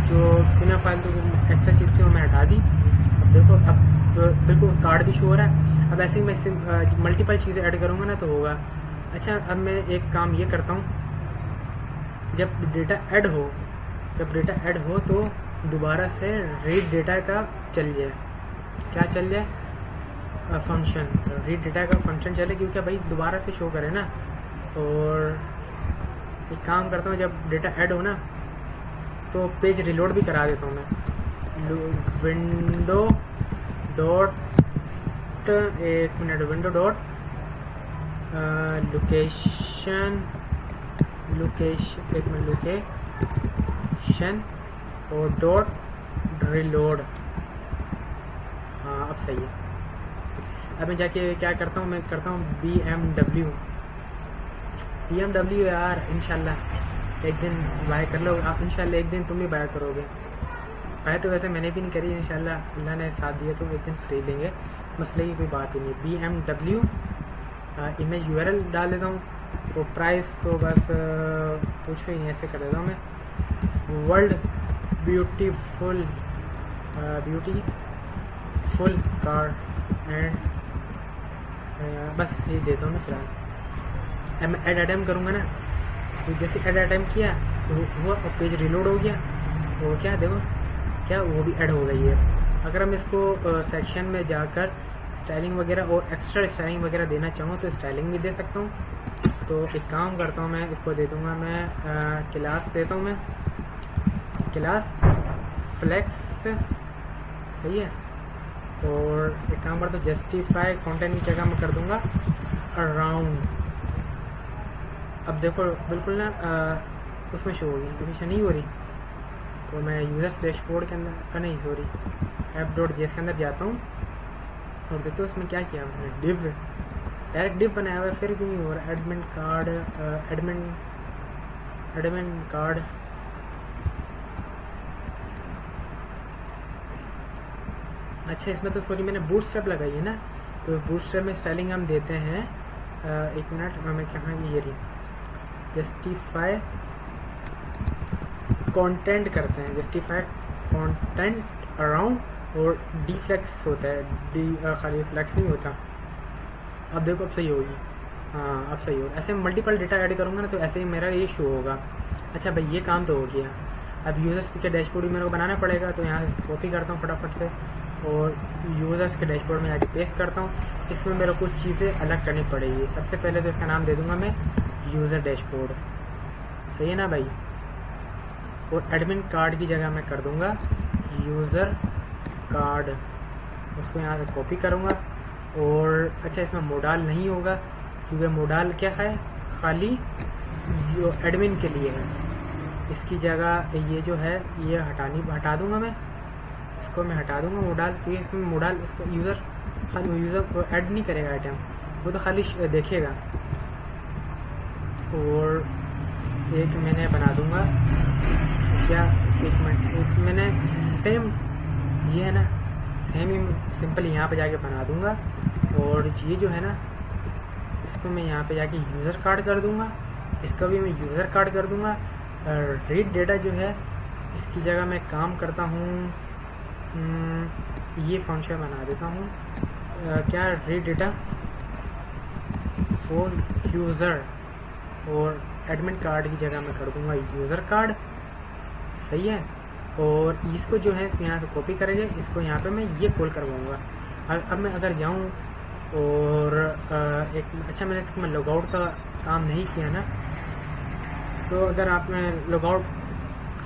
जो बिना फालतू एक्स्ट्रा चीज़ थी वो मैं हटा दी। अब देखो अब बिल्कुल कार्ड भी शो हो रहा है। अब ऐसे ही मैं मल्टीपल चीज़ें ऐड करूँगा ना तो होगा। अच्छा, अब मैं एक काम ये करता हूँ, जब डेटा ऐड हो तो दोबारा से रीड डेटा का चल जाए, क्या चल जाए, फंक्शन, रीड डेटा का फंक्शन चले, क्योंकि भाई दोबारा से शो करे ना। और एक काम करता हूँ, जब डेटा ऐड हो ना तो पेज रिलोड भी करा देता हूँ मैं। विंडो डॉट, एक मिनट, विंडो डॉट लोकेशन, एक मिनट, लोकेशन और डॉट रिलोड। हाँ अब सही है। अब मैं जाके क्या करता हूँ, मैं करता हूँ BMW यार, इंशाल्लाह एक दिन बाय कर लो आप, इंशाल्लाह एक दिन तुम भी बाय करोगे। बाय तो वैसे मैंने भी नहीं करी, इंशाल्लाह अल्लाह ने साथ दिया तो एक दिन खरीद लेंगे, मसले की कोई बात ही नहीं। BMW इमेज URL डाल देता हूँ। तो प्राइस तो बस पूछो ही नहीं, ऐसे कर देता हूँ मैं, वर्ल्ड ब्यूटीफुल कार एंड, बस ये देता हूँ मैं फिलहाल। मैं ऐड आइटम करूँगा ना, तो जैसे ऐड आइटम किया तो वो पेज रिलोड हो गया, वो क्या देखो क्या वो भी ऐड हो गई है। अगर हम इसको सेक्शन में जाकर स्टाइलिंग वगैरह और एक्स्ट्रा स्टाइलिंग वगैरह देना चाहूँ तो स्टाइलिंग भी दे सकता हूँ। तो एक काम करता हूँ, मैं इसको दे दूँगा, मैं क्लास देता हूँ, मैं क्लास फ्लेक्स, सही है। और एक काम करता हूँ, जस्टिफाई कंटेंट की जगह मैं कर दूँगा अराउंड। अब देखो बिल्कुल ना उसमें शो होगी, एप्लीकेशन नहीं हो रही। तो मैं यूजर्स डैशबोर्ड के अंदर, नहीं सॉरी, app.js के अंदर जाता हूँ और देखते हो उसमें क्या किया मैंने, डिव, डायरेक्ट डिव बनाया हुआ है, फिर क्यों नहीं हो रहा। एडमिन कार्ड, अच्छा इसमें तो सॉरी मैंने बूटस्ट्रैप लगाई है ना, तो बूटस्ट्रैप में स्टाइलिंग हम देते हैं, एक मिनट मैं कहाँ, ये रही जस्टिफाई कंटेंट करते हैं, जस्टिफाई कंटेंट अराउंड, और डी फ्लेक्स होता है, डी खाली फ्लेक्स नहीं होता। अब देखो अब सही होगी, हाँ अब सही होगा। ऐसे मल्टीपल डेटा ऐड करूँगा ना तो ऐसे ही मेरा ये शो होगा। अच्छा भाई ये काम तो हो गया। अब यूज़र्स के डैशबोर्ड भी मेरे को बनाना पड़ेगा, तो यहाँ कॉपी करता हूँ फटाफट से और यूज़र्स के डैशबोर्ड में जाके पेस्ट करता हूँ। इसमें मेरे को कुछ चीज़ें अलग करनी पड़ेगी। सबसे पहले तो इसका नाम दे दूँगा मैं यूज़र डैशबोर्ड, सही है ना भाई। और एडमिन कार्ड की जगह मैं कर दूँगा यूज़र कार्ड, उसको यहाँ से कॉपी करूँगा। और अच्छा इसमें मोडाल नहीं होगा क्योंकि मोडाल क्या है, खाली जो एडमिन के लिए है। इसकी जगह ये जो है ये हटा दूँगा मैं, इसको मैं हटा दूँगा मोडाल, क्योंकि इसमें मोडाल इसका यूज़र को ऐड नहीं करेगा आइटम, वो तो खाली देखेगा। और एक मैंने बना दूँगा क्या, एक मिनट, एक मैंने सेम ये है ना, सेम ही सिंपल यहाँ पे जाके बना दूँगा। और ये जो है ना इसको मैं यहाँ पे जाके यूज़र कार्ड कर दूँगा, इसका भी मैं यूज़र कार्ड कर दूँगा। रीड डेटा जो है इसकी जगह मैं काम करता हूँ, ये फंक्शन बना देता हूँ क्या, रीड डेटा फॉर यूज़र, और एडमिन कार्ड की जगह मैं कर दूँगा यूज़र कार्ड, सही है। और इसको जो है यहाँ से कॉपी करेंगे, इसको यहाँ पे मैं ये कॉल करवाऊँगा। अब मैं अगर जाऊँ और एक अच्छा मैंने इसको मैं लॉगआउट का काम नहीं किया ना, तो अगर आपने लॉगआउट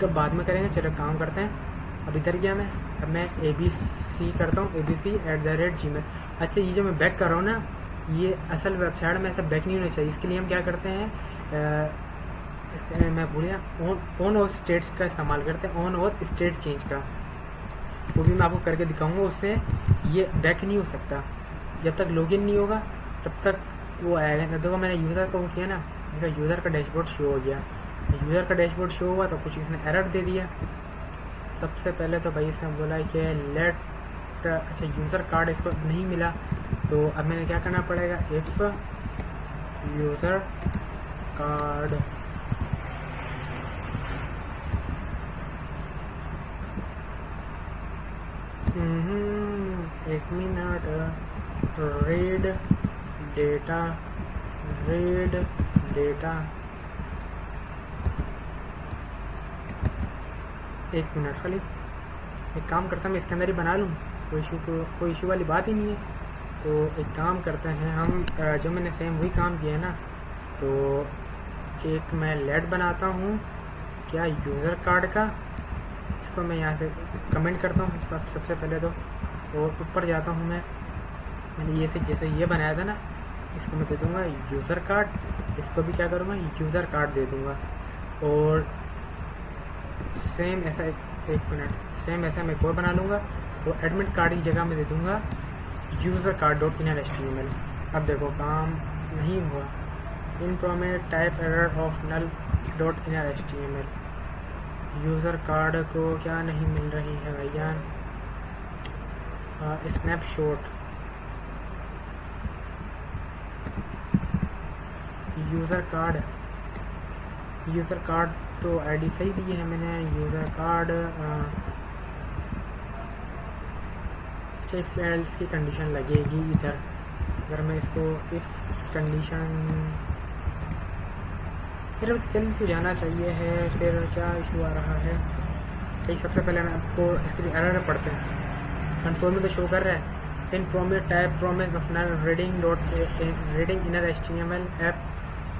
का बाद में करेंगे, चलो काम करते हैं। अब इधर गया मैं, अब मैं ABC करता हूँ, abc@gmail। अच्छा ये जो मैं बैक कर रहा हूँ ना, ये असल वेबसाइट में ऐसा बैक नहीं होना चाहिए। इसके लिए हम क्या करते हैं, मैं भूल गया, ऑन और स्टेट्स का इस्तेमाल करते हैं, ऑन और स्टेट चेंज का, वो भी मैं आपको करके दिखाऊंगा। उससे ये बैक नहीं हो सकता, जब तक लॉगिन नहीं होगा तब तक वो आएगा। देखो मैंने यूज़र का वो किया ना, देखो यूज़र का डैशबोर्ड शो हो गया। यूज़र का डैशबोर्ड शो हुआ तो कुछ इसने एरर दे दिया। सबसे पहले तो भाई इसने बोला कि लेट, अच्छा यूज़र कार्ड इसको नहीं मिला, तो अब मैंने क्या करना पड़ेगा, इफ़ यूज़र कार्ड एक मिनट, रीड डेटा एक मिनट, खाली एक काम करता हूँ मैं इसके अंदर ही बना लूँ, कोई इशू वाली बात ही नहीं है। तो एक काम करते हैं हम, जो मैंने सेम वही काम किया है ना, तो एक मैं लेट बनाता हूँ क्या, यूज़र कार्ड का, इसको मैं यहाँ से कमेंट करता हूँ सबसे पहले तो, और ऊपर जाता हूँ मैंने ये से जैसे ये बनाया था ना, इसको मैं दे दूँगा यूज़र कार्ड, इसको भी क्या करूँगा यूज़र कार्ड दे दूँगा। और सेम ऐसा एक मिनट, सेम ऐसा मैं एक और बना लूँगा, और एडमिट कार्ड की जगह मैं दे दूँगा user card dot inner HTML। अब देखो काम नहीं हुआ, इनप्रॉमेट type error of null dot inner HTML। User card को क्या नहीं मिल रही है भैया, स्नैपशॉट, यूज़र कार्ड तो आईडी सही दी है मैंने, यूज़र कार्ड। अच्छा फेल्स की कंडीशन लगेगी इधर, अगर मैं इसको इफ़ कंडीशन, फिर चल तो जाना चाहिए है, फिर क्या इशू आ रहा है भाई। सबसे पहले मैं आपको इसके एरर पढ़ते हैं, कंसोल में तो शो कर रहा है इनप्रॉमेट type promise of reading inner HTML app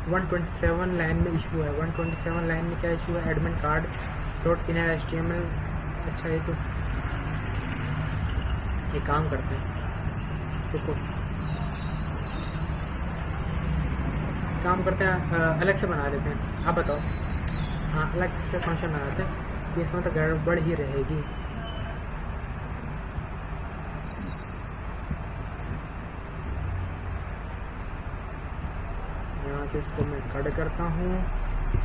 127 line में इशू है। 127 लाइन में क्या इशू है, admin card dot inner HTML। अच्छा ये तो ये काम करते हैं, देखो काम करते हैं, अलग से बना लेते हैं। आप बताओ, हाँ अलग से फंक्शन बनाते हैं कि इसमें तो गड़बड़ ही रहेगी। यहाँ से इसको मैं कट करता हूँ,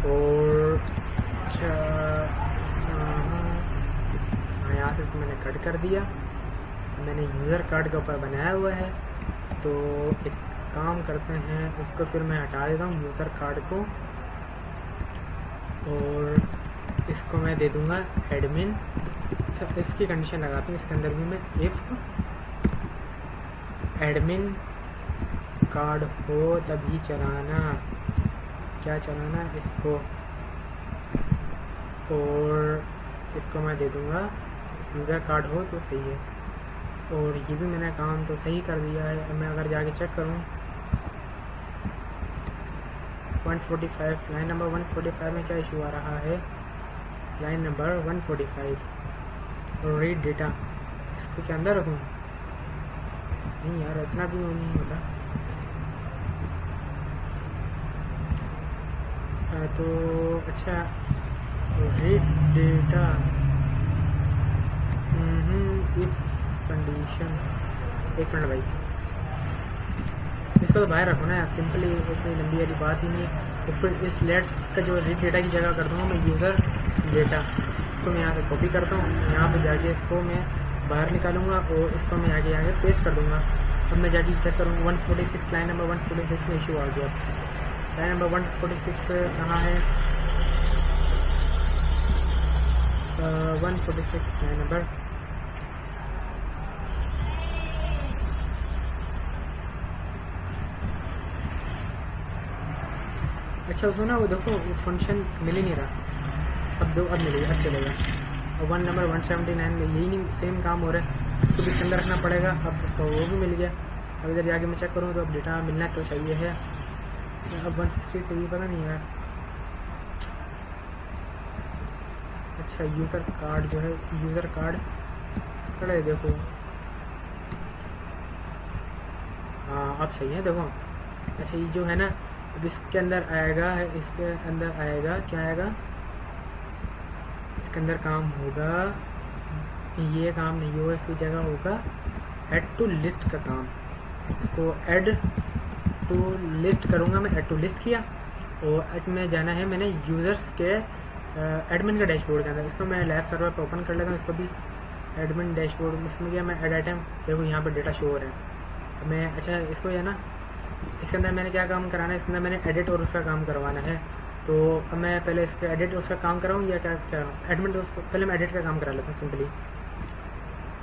और अच्छा यहाँ से इसको मैंने कट कर दिया, मैंने यूज़र कार्ड के ऊपर बनाया हुआ है। तो एक काम करते हैं, उसको फिर मैं हटा देता हूँ यूज़र कार्ड को, और इसको मैं दे दूंगा एडमिन। इसकी कंडीशन लगाता हूँ इसके अंदर भी मैं, इफ़ एडमिन कार्ड हो तभी चलाना। क्या चलाना इसको, और इसको मैं दे दूंगा यूज़र कार्ड हो तो सही है। और ये भी मैंने काम तो सही कर दिया है। अब मैं अगर जाके चेक करूँ 145 लाइन नंबर 145 में क्या इशू आ रहा है, लाइन नंबर 145 रीड डेटा, इसको क्या अंदर रखूँ? नहीं यार इतना भी वो नहीं होता। तो अच्छा रीड डेटा इफ कंडीशन, एक मिनट भाई, इसको तो बाहर रखो ना यार, सिंपली इतनी लंबी वाली बात ही नहीं। तो फिर इस लेट का जो रीड डेटा की जगह कर दूँगा मैं यूज़र डेटा, इसको मैं यहाँ से कॉपी करता हूँ, यहाँ पे जाके इसको मैं बाहर निकालूंगा और इसको मैं आगे पेस्ट कर दूँगा। अब मैं जाके चेक करूँगा 146 लाइन नंबर 146 में इशू आ गया। लाइन नंबर 146 कहाँ है? 146 लाइन नंबर, अच्छा उसमें ना वो देखो वो फंक्शन मिल ही नहीं रहा। अब मिलेगा, अब चलेगा। और 1 नंबर 179 में यही नहीं सेम काम हो रहा है, इसको भी इसके अंदर रखना पड़ेगा। अब उसको वो भी मिल गया। अब इधर जाके मैं चेक करूँ तो अब डेटा मिलना तो चाहिए है। अब 163 पता नहीं यार। अच्छा यूज़र कार्ड जो है, यूज़र कार्ड खड़ा है देखो, हाँ अब सही है देखो। अच्छा ये जो है ना अब इसके अंदर आएगा है, इसके अंदर आएगा क्या आएगा, इसके अंदर काम होगा, ये काम नहीं होगा, इसकी जगह होगा ऐड टू लिस्ट का काम। इसको ऐड टू लिस्ट करूँगा मैं, ऐड टू लिस्ट किया और आज में जाना है मैंने यूज़र्स के एडमिन का डैशबोर्ड के अंदर। इसको मैं लाइव सर्वर पर ओपन कर लेता हूँ, इसको भी एडमिन डैशबोर्ड इसमें गया मैं, ऐड आइटम देखो यहाँ पर डेटा शो हो रहा है। मैं अच्छा इसको है ना, इसके अंदर मैंने क्या काम कराना है, इसके अंदर मैंने एडिट और उसका काम करवाना है। तो अब मैं पहले इसके एडिट उसका काम कराऊँ या क्या क्या एडमिन, तो उसको पहले मैं एडिट का काम करा लेता हूँ सिंपली।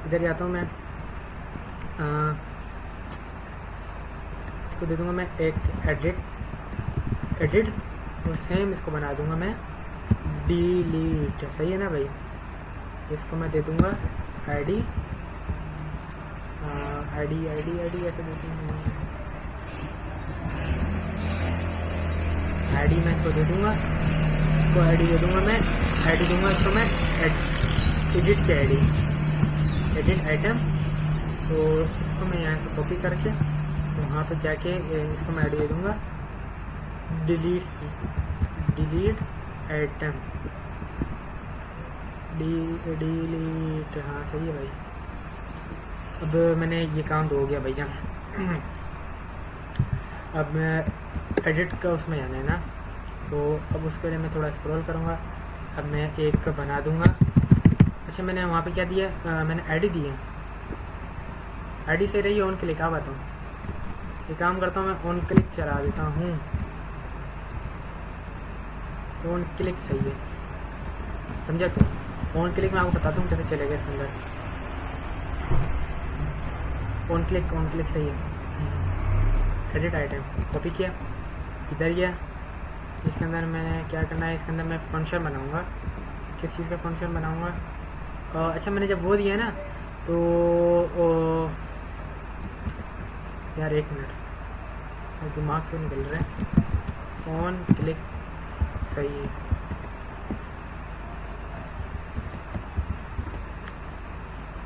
इधर जाता हूँ मैं, इसको दे दूँगा मैं एक एडिट और सेम इसको बना दूँगा मैं डिलीट, सही है ना भाई। इसको मैं दे दूँगा आईडी ऐसे देते हैं, आईडी मैं इसको दे दूँगा, इसको आईडी दे दूँगा मैं, आईडी दूँगा इसको मैं एडिट के आईडी, एडिट आइटम। तो इसको मैं यहाँ से कॉपी करके तो वहाँ पर जाके इसको मैं आईडी दे दूँगा डिलीट आइटम, डिलीट, हाँ सही है भाई। अब मैंने ये काम तो हो गया भैया। अब मैं एडिट का उसमें जाना है ना, तो अब उसके लिए मैं थोड़ा स्क्रॉल करूँगा। अब मैं एक बना दूँगा। अच्छा मैंने वहाँ पे क्या दिया, मैंने आईडी दी है, आईडी से रही है ऑन क्लिक। आ बताऊँ ये काम करता हूँ मैं, ऑन क्लिक चला देता हूँ, ऑन क्लिक सही है, समझा क्यों? ऑन क्लिक मैं आपको बताता हूँ कैसे चलेगा इसके अंदर। ऑन क्लिक सही है। एडिट आइटम कॉपी किया, इधर गया, इसके अंदर मैंने क्या करना है, इसके अंदर मैं फंक्शन बनाऊंगा। किस चीज़ का फंक्शन बनाऊंगा? अच्छा मैंने जब वो दिया ना तो यार एक मिनट दिमाग से निकल रहा है। ऑन क्लिक सही है,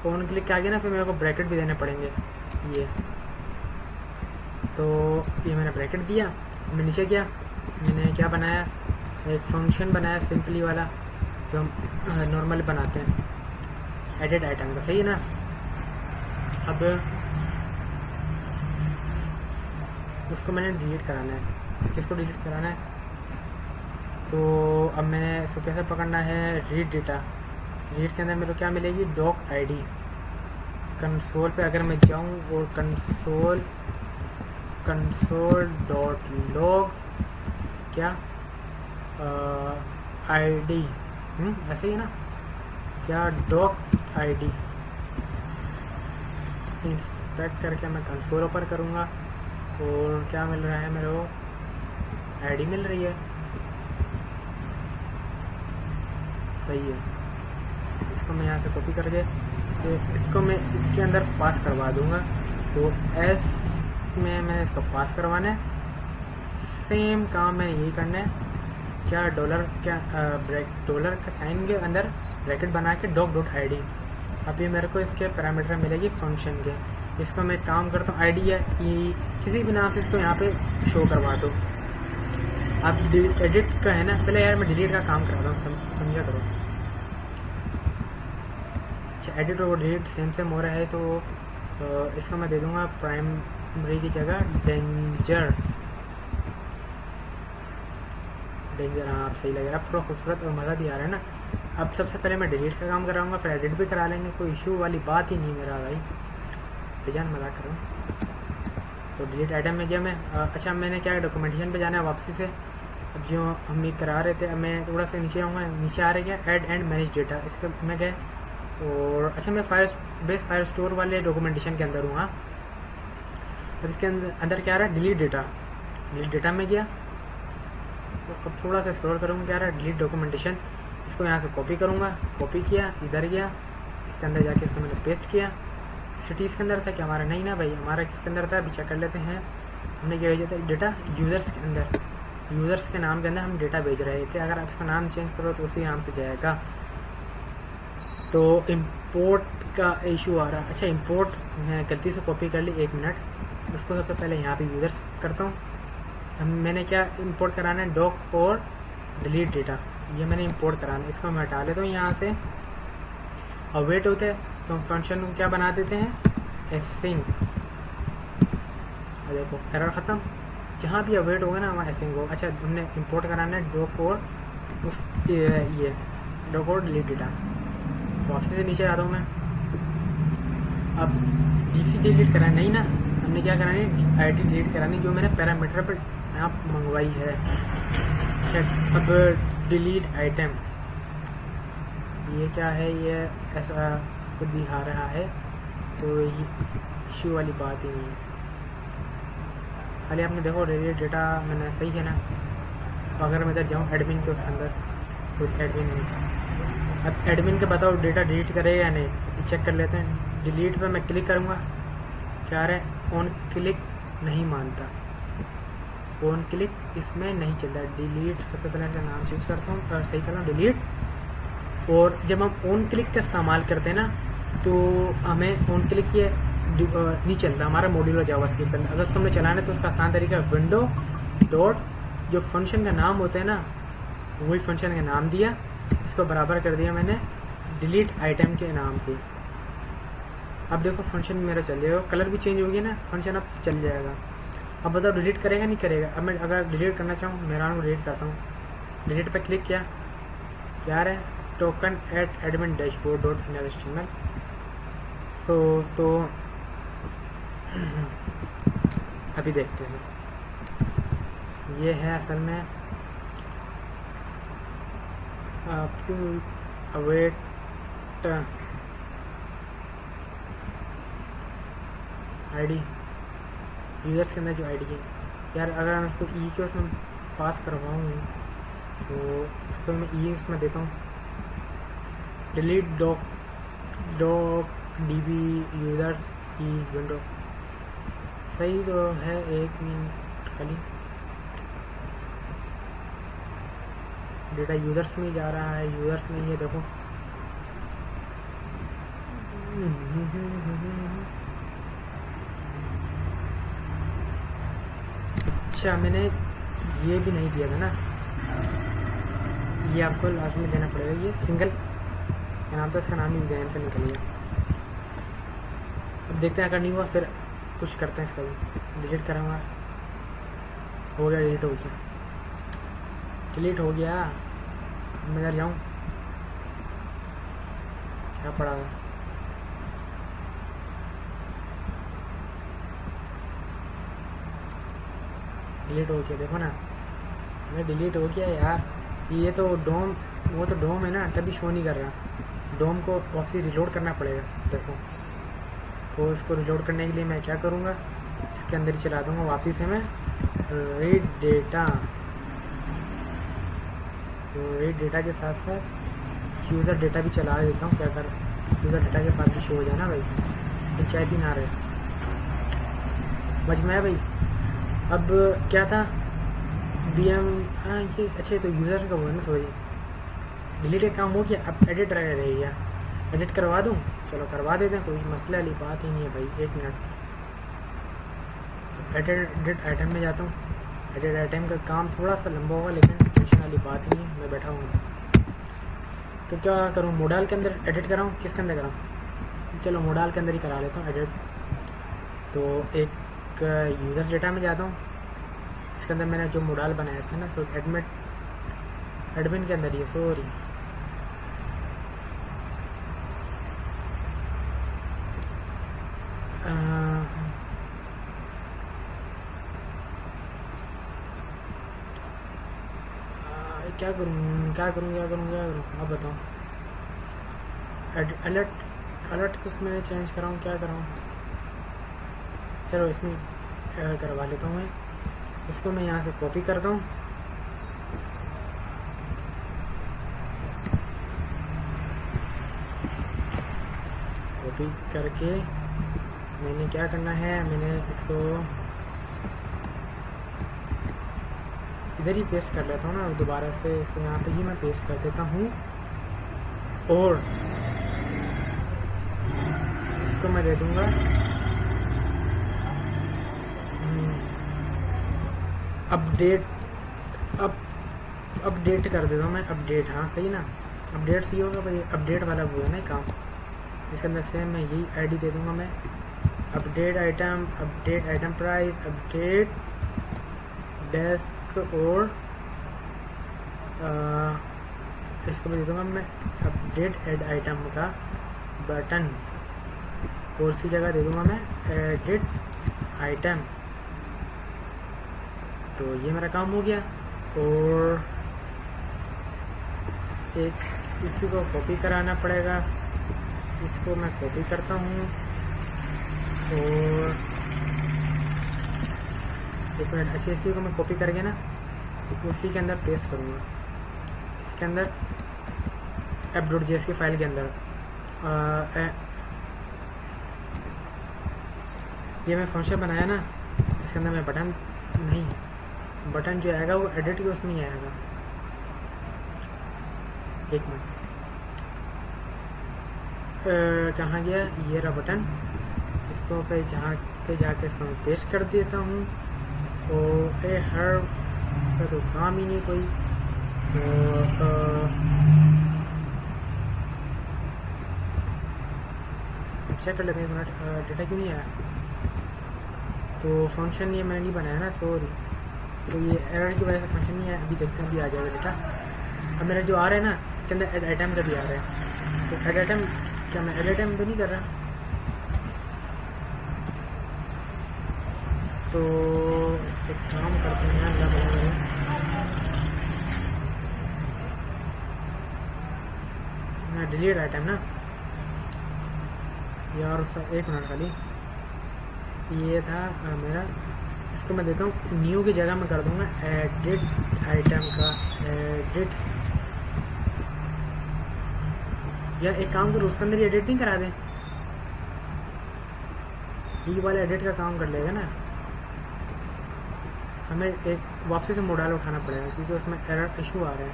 ऑन क्लिक के आगे ना फिर मेरे को ब्रैकेट भी देने पड़ेंगे। ये तो ये मैंने ब्रैकेट दिया। मैं नीचे गया, मैंने क्या बनाया, एक फंक्शन बनाया सिंपली वाला जो हम नॉर्मली बनाते हैं, एडिट आइटम का, सही है ना। अब उसको मैंने डिलीट कराना है। किसको डिलीट कराना है? तो अब मैंने इसको कैसे पकड़ना है, रीड डेटा। रीड के अंदर मेरे को क्या मिलेगी, डॉक आईडी। कंसोल पे अगर मैं जाऊँ और कंसोल डॉट लॉग क्या आईडी ऐसे ही ना, क्या डॉक आईडी इंस्पेक्ट करके मैं कंसोल ओपन करूँगा और क्या मिल रहा है मेरे को, आईडी मिल रही है, सही है। इसको मैं यहाँ से कॉपी करके तो इसको मैं इसके अंदर पास करवा दूँगा। तो एस में मैंने इसको पास करवाना है, सेम काम मैंने यही करना है। क्या डॉलर का साइन के अंदर ब्रैकेट बना के doc.id। अब ये मेरे को इसके पैरामीटर मिलेगी फंक्शन के। इसको मैं काम करता हूँ आईडी या ई किसी भी नाम से इसको यहाँ पे शो करवा दो। अब एडिट का है ना, पहले यार मैं डिलीट का काम कराता हूँ, समझा करो। अच्छा, एडिट और डिलीट सेम हो रहा है तो इसको मैं दे दूँगा प्राइमरी की जगह डेंजर। हाँ सही लग रहा है, थोड़ा खूबसूरत और मज़ा भी आ रहा है ना। अब सबसे पहले मैं डिलीट का काम कराऊंगा, फिर एडिट भी करा लेंगे, कोई इशू वाली बात ही नहीं मेरा भाई, बेजान मजाक करूँ। तो डिलीट आइटम में गया मैं। अच्छा, मैंने क्या डॉक्यूमेंटेशन पे जाना है वापसी से। अब जो हम ये करा रहे थे, अब मैं थोड़ा सा नीचे आऊँगा, नीचे आ रहा क्या ऐड एंड मैनेज डेटा, इसके मैं गए। और अच्छा, मैं फायर स्टोर वाले डॉक्यूमेंटेशन के अंदर हूँ। हाँ, अब इसके अंदर क्या आ रहा है, डिलीट डेटा में गया। तो अब थोड़ा सा स्क्रॉल करूँगा, क्या रहा है डिलीट डॉक्यूमेंटेशन। इसको यहाँ से कॉपी करूँगा, कॉपी किया, इधर गया, इसके अंदर जाके इसको मैंने पेस्ट किया। सिटीज़ के अंदर था क्या हमारा, नहीं ना भाई, हमारा किसके अंदर था अभी चेक कर लेते हैं। हमने क्या भेजा था डेटा, यूज़र्स के अंदर, यूज़र्स के नाम के अंदर हम डेटा भेज रहे थे। अगर आप इसका नाम चेंज करो तो उसी नाम से जाएगा। तो इम्पोर्ट का इशू आ रहा है। अच्छा, इम्पोर्ट मैं गलती से कॉपी कर ली, 1 मिनट। उसको सबसे पहले यहाँ पे यूज़र्स करता हूँ। मैंने क्या इंपोर्ट कराना है, डॉक और डिलीट डेटा, ये मैंने इंपोर्ट कराना है। इसको मैं हटा लेता हूँ यहाँ से। और वेट होता है तो हम फंक्शन को क्या बना देते हैं, एसिंग। देखो एरर ख़त्म, जहाँ भी अवेट होगा ना वहाँ एसिंग हो। अच्छा, हमने इंपोर्ट कराना है डॉक और ये डॉक और डिलीट डेटा। वापसी से नीचे आता हूँ मैं। अब डीसी डिलीट कराना नहीं ना, हमने क्या करानी है, आईडी डिलीट करानी, जो मैंने पैरामीटर पर यहाँ मंगवाई है। अच्छा, अब डिलीट आइटम, ये क्या है, ये ऐसा कुछ दिखा रहा है, तो ये इशू वाली बात ही नहीं है। खाली आपने देखो डिलीट डेटा मैंने सही है ना। तो अगर मैं इधर जाऊँ एडमिन के उसके अंदर, तो एडमिन में, अब एडमिन के बताओ डेटा डिलीट करेगा या नहीं, चेक कर लेते हैं। डिलीट पे मैं क्लिक करूँगा, क्या रहा, ऑन क्लिक नहीं मानता, ऑन क्लिक इसमें नहीं चलता। डिलीट सबसे पहले इसका नाम चेंज करता हूँ और सही करता हूँ डिलीट। और जब हम ऑन क्लिक का इस्तेमाल करते हैं ना, तो हमें ऑन क्लिक ये नहीं चलता हमारा मॉड्यूलर जावास्क्रिप्ट पर। अगर उसको हमें चलाना है तो उसका आसान तरीका विंडो डॉट, जो फंक्शन का नाम होता है ना, वही फंक्शन का नाम दिया, इसको बराबर कर दिया मैंने डिलीट आइटम के नाम पे। अब देखो फंक्शन मेरा चल जाएगा, कलर भी चेंज हो गया ना, फंक्शन अब चल जाएगा। अब बताओ डिलीट करेगा नहीं करेगा। अब मैं अगर डिलीट करना चाहूँ, मेरा डिलीट करता हूँ, डिलीट पे क्लिक किया, क्या है token at admin dashboard dot in तो अभी देखते हैं, ये है असल में आपको अवेट आईडी, यूज़र्स के अंदर जो आईडी है यार, अगर मैं इसको ई के उसमें पास करवाऊँ तो इसको मैं ई उसमें देता हूँ, डिलीट डॉक डीबी यूज़र्स ई विंडो। सही तो है, 1 मिनट खाली, डेटा यूज़र्स में जा रहा है, यूज़र्स में ये देखो। अच्छा, मैंने ये भी नहीं दिया था ना, ये आपको लाजमी देना पड़ेगा। ये सिंगल क्या नाम था, इसका नाम ही जहन से निकल गया। अब देखते हैं, अगर नहीं हुआ फिर कुछ करते हैं, इसका भी डिलीट करूँगा। हो गया, डिलीट हो गया। मैं इधर जाऊँ, क्या पड़ा है, डिलीट हो गया, देखो ना, मैं डिलीट हो गया यार। ये तो डोम वो तो डोम है ना, तभी शो नहीं कर रहा। डोम को वापसी रिलोड करना पड़ेगा। देखो, तो इसको रिलोड करने के लिए मैं क्या करूँगा, इसके अंदर ही चला दूँगा वापसी से मैं रीड डेटा। तो रीड डेटा के साथ साथ यूज़र डेटा भी चला देता हूँ। क्या कर, यूज़र डेटा के पास भी शो हो जाए ना भाई। तो चाय भी ना रहे, समझ में आया भाई। अब क्या था, BM, हाँ ये अच्छे, तो यूज़र का वो है ना, सॉरी डिलीट का काम हो गया। अब एडिट रह गया, एडिट करवा दूँ, चलो करवा देते हैं, कोई मसले वाली बात ही नहीं है भाई। 1 मिनट, एडिट आइटम में जाता हूँ। एडिट आइटम का काम थोड़ा सा लंबा होगा, लेकिन टेंशन वाली बात नहीं है, मैं बैठा हूँ। तो क्या करूँ, मोडाल के अंदर एडिट कराऊँ, किसके अंदर कराऊँ? चलो मोडाल के अंदर ही करा लेता हूँ एडिट। तो एक यूज़र डेटा में जाता हूँ, इसके अंदर मैंने जो मोडाल बनाया था ना, सो एडमिन के अंदर ही है, सॉरी। क्या करूँ, आप बताओ। अलर्ट किस में चेंज कराऊँ, क्या कराऊँ? चलो इसमें करवा लेता हूँ मैं। इसको मैं यहाँ से कॉपी करता हूँ, कॉपी करके मैंने क्या करना है, मैंने इसको इधर ही पेस्ट कर लेता हूँ ना दोबारा से। तो यहाँ पे ही मैं पेस्ट कर देता हूँ, और इसको मैं दे दूँगा अपडेट। अपडेट कर देता हूँ मैं, अपडेट, हाँ सही ना, अपडेट सही होगा भाई। अपडेट वाला वो है ना काम, इसके अंदर सेम मैं यही आईडी दे दूँगा मैं। Update item price, update desk, और इसको मैं दे दूँगा मैं अपडेट एड आइटम का बटन, और उसी जगह दे दूँगा मैं एडिट आइटम। तो ये मेरा काम हो गया। और एक इसी को कॉपी कराना पड़ेगा, इसको मैं कॉपी करता हूँ, और 1 मिनट, अच्छे इसी को मैं कॉपी करके ना उसी के अंदर पेस्ट करूँगा, इसके अंदर app.js की फाइल के अंदर। ये मैं फंक्शन बनाया ना, इसके अंदर मैं बटन जो आएगा वो एडिट के उसमें ही आएगा। 1 मिनट, कहाँ गया, ये रहा बटन। इसको पे जहाँ पे जाके इसको मैं पेस्ट कर देता हूँ। और हर का तो काम ही नहीं कोई। चेक कर लेते हैं 1 मिनट, डेटा क्यों नहीं आया। तो फंक्शन ये मैंने नहीं बनाया ना, सॉरी। तो ये एरर की वजह से फंक्शन नहीं है। अभी देखते हैं, अभी आ जाएगा डेटा। अब मेरा जो आ रहा है ना, इसके अंदर एड आइटम का भी आ रहा है। तो एड आइटम, क्या मैं एड आइटम तो नहीं कर रहा? तो एक काम करते हैं, क्या बोलेंगे, मैं डिलीट आइटम ना यार, 1 मिनट खाली, ये था मेरा। इसको मैं देता हूँ न्यू की जगह मैं कर दूंगा एडिट आइटम का एडिट, या एक काम करो उसके अंदर ही एडिट नहीं करा दें, ये वाला एडिट का काम कर लेगा ना। हमें एक वापसी से मोडाल उठाना पड़ेगा, क्योंकि उसमें एरर इशू आ रहा है।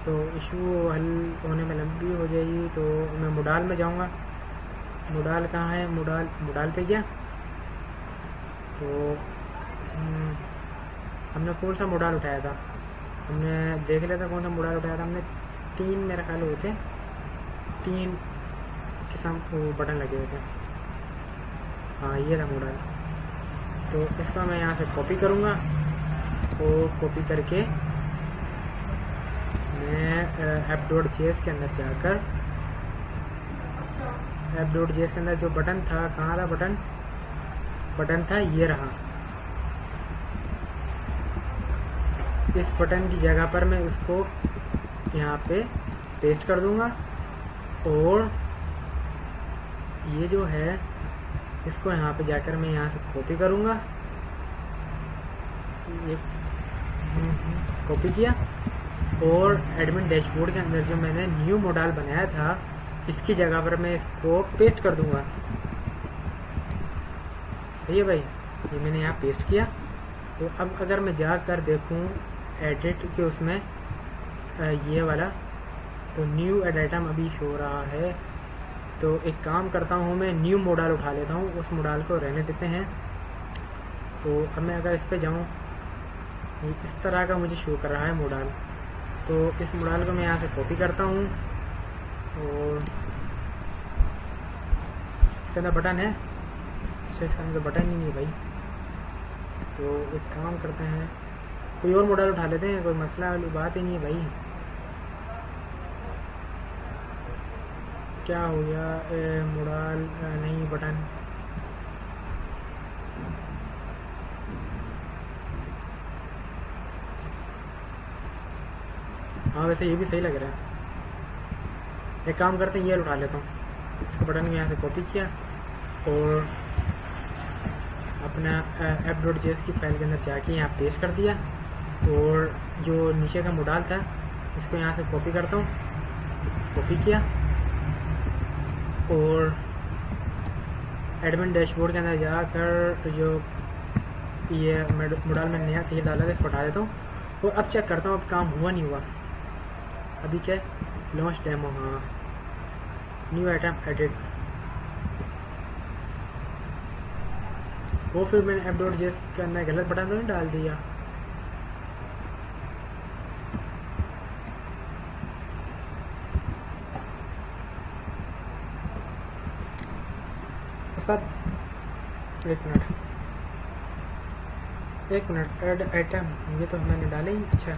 तो इशू हल होने में लंबी हो जाएगी। तो मैं मोडाल में जाऊँगा। मोडाल कहाँ है, मोडाल पे गया। तो हमने कौन सा मोडाल उठाया था, हमने देख लिया था कौन सा मोडाल उठाया था। हमने 3 मेरे ख्याल होते हैं, 3 किस्म वो बटन लगे हुए थे। हाँ ये था मोडाल। तो इसका मैं यहाँ से कॉपी करूँगा, और कॉपी करके मैं app.js के अंदर जाकर, app.js के अंदर जो बटन था, कहाँ था बटन था, ये रहा। इस बटन की जगह पर मैं उसको यहाँ पे पेस्ट कर दूँगा और ये जो है इसको यहाँ पे जाकर मैं यहाँ से कॉपी करूँगा, ये कॉपी किया और एडमिन डैशबोर्ड के अंदर जो मैंने न्यू मॉडल बनाया था इसकी जगह पर मैं इसको पेस्ट कर दूँगा। सही है भाई, ये मैंने यहाँ पेस्ट किया। तो अब अगर मैं जाकर देखूँ एडिट के उसमें ये वाला, तो न्यू एड आइटम अभी शो रहा है। तो एक काम करता हूँ, मैं न्यू मॉडल उठा लेता हूँ, उस मॉडल को रहने देते हैं। तो अब मैं अगर इस पर जाऊँ, इस तरह का मुझे शो कर रहा है मॉडल। तो इस मॉडल को मैं यहाँ से कॉपी करता हूँ और इसके अंदर बटन है, इसके अंदर बटन ही नहीं है भाई। तो एक काम करते हैं, कोई और मॉडल उठा लेते हैं, कोई मसला वाली बात ही नहीं है भाई। क्या हो गया, मॉडल नहीं, बटन। हाँ वैसे ये भी सही लग रहा है। एक काम करते हैं, ये उठा लेता हूँ, इसका बटन को यहाँ से कॉपी किया और अपना app.js की फाइल के अंदर जाके यहाँ पेस्ट कर दिया और जो नीचे का मॉडल था इसको यहाँ से कॉपी करता हूँ, कॉपी किया और एडमिन डैशबोर्ड के अंदर जाकर जो ये मॉडल में नया ये डाला था इसको हटा देता हूँ और अब चेक करता हूँ अब काम हुआ नहीं हुआ। अभी क्या लॉन्च डेमो, हाँ न्यू आइटम एडिट, वो फिर मैंने app.js के अंदर गलत बटन तो नहीं डाल दिया। सब एक मिनट ऐड आइटम, ये तो मैंने डाले ही। अच्छा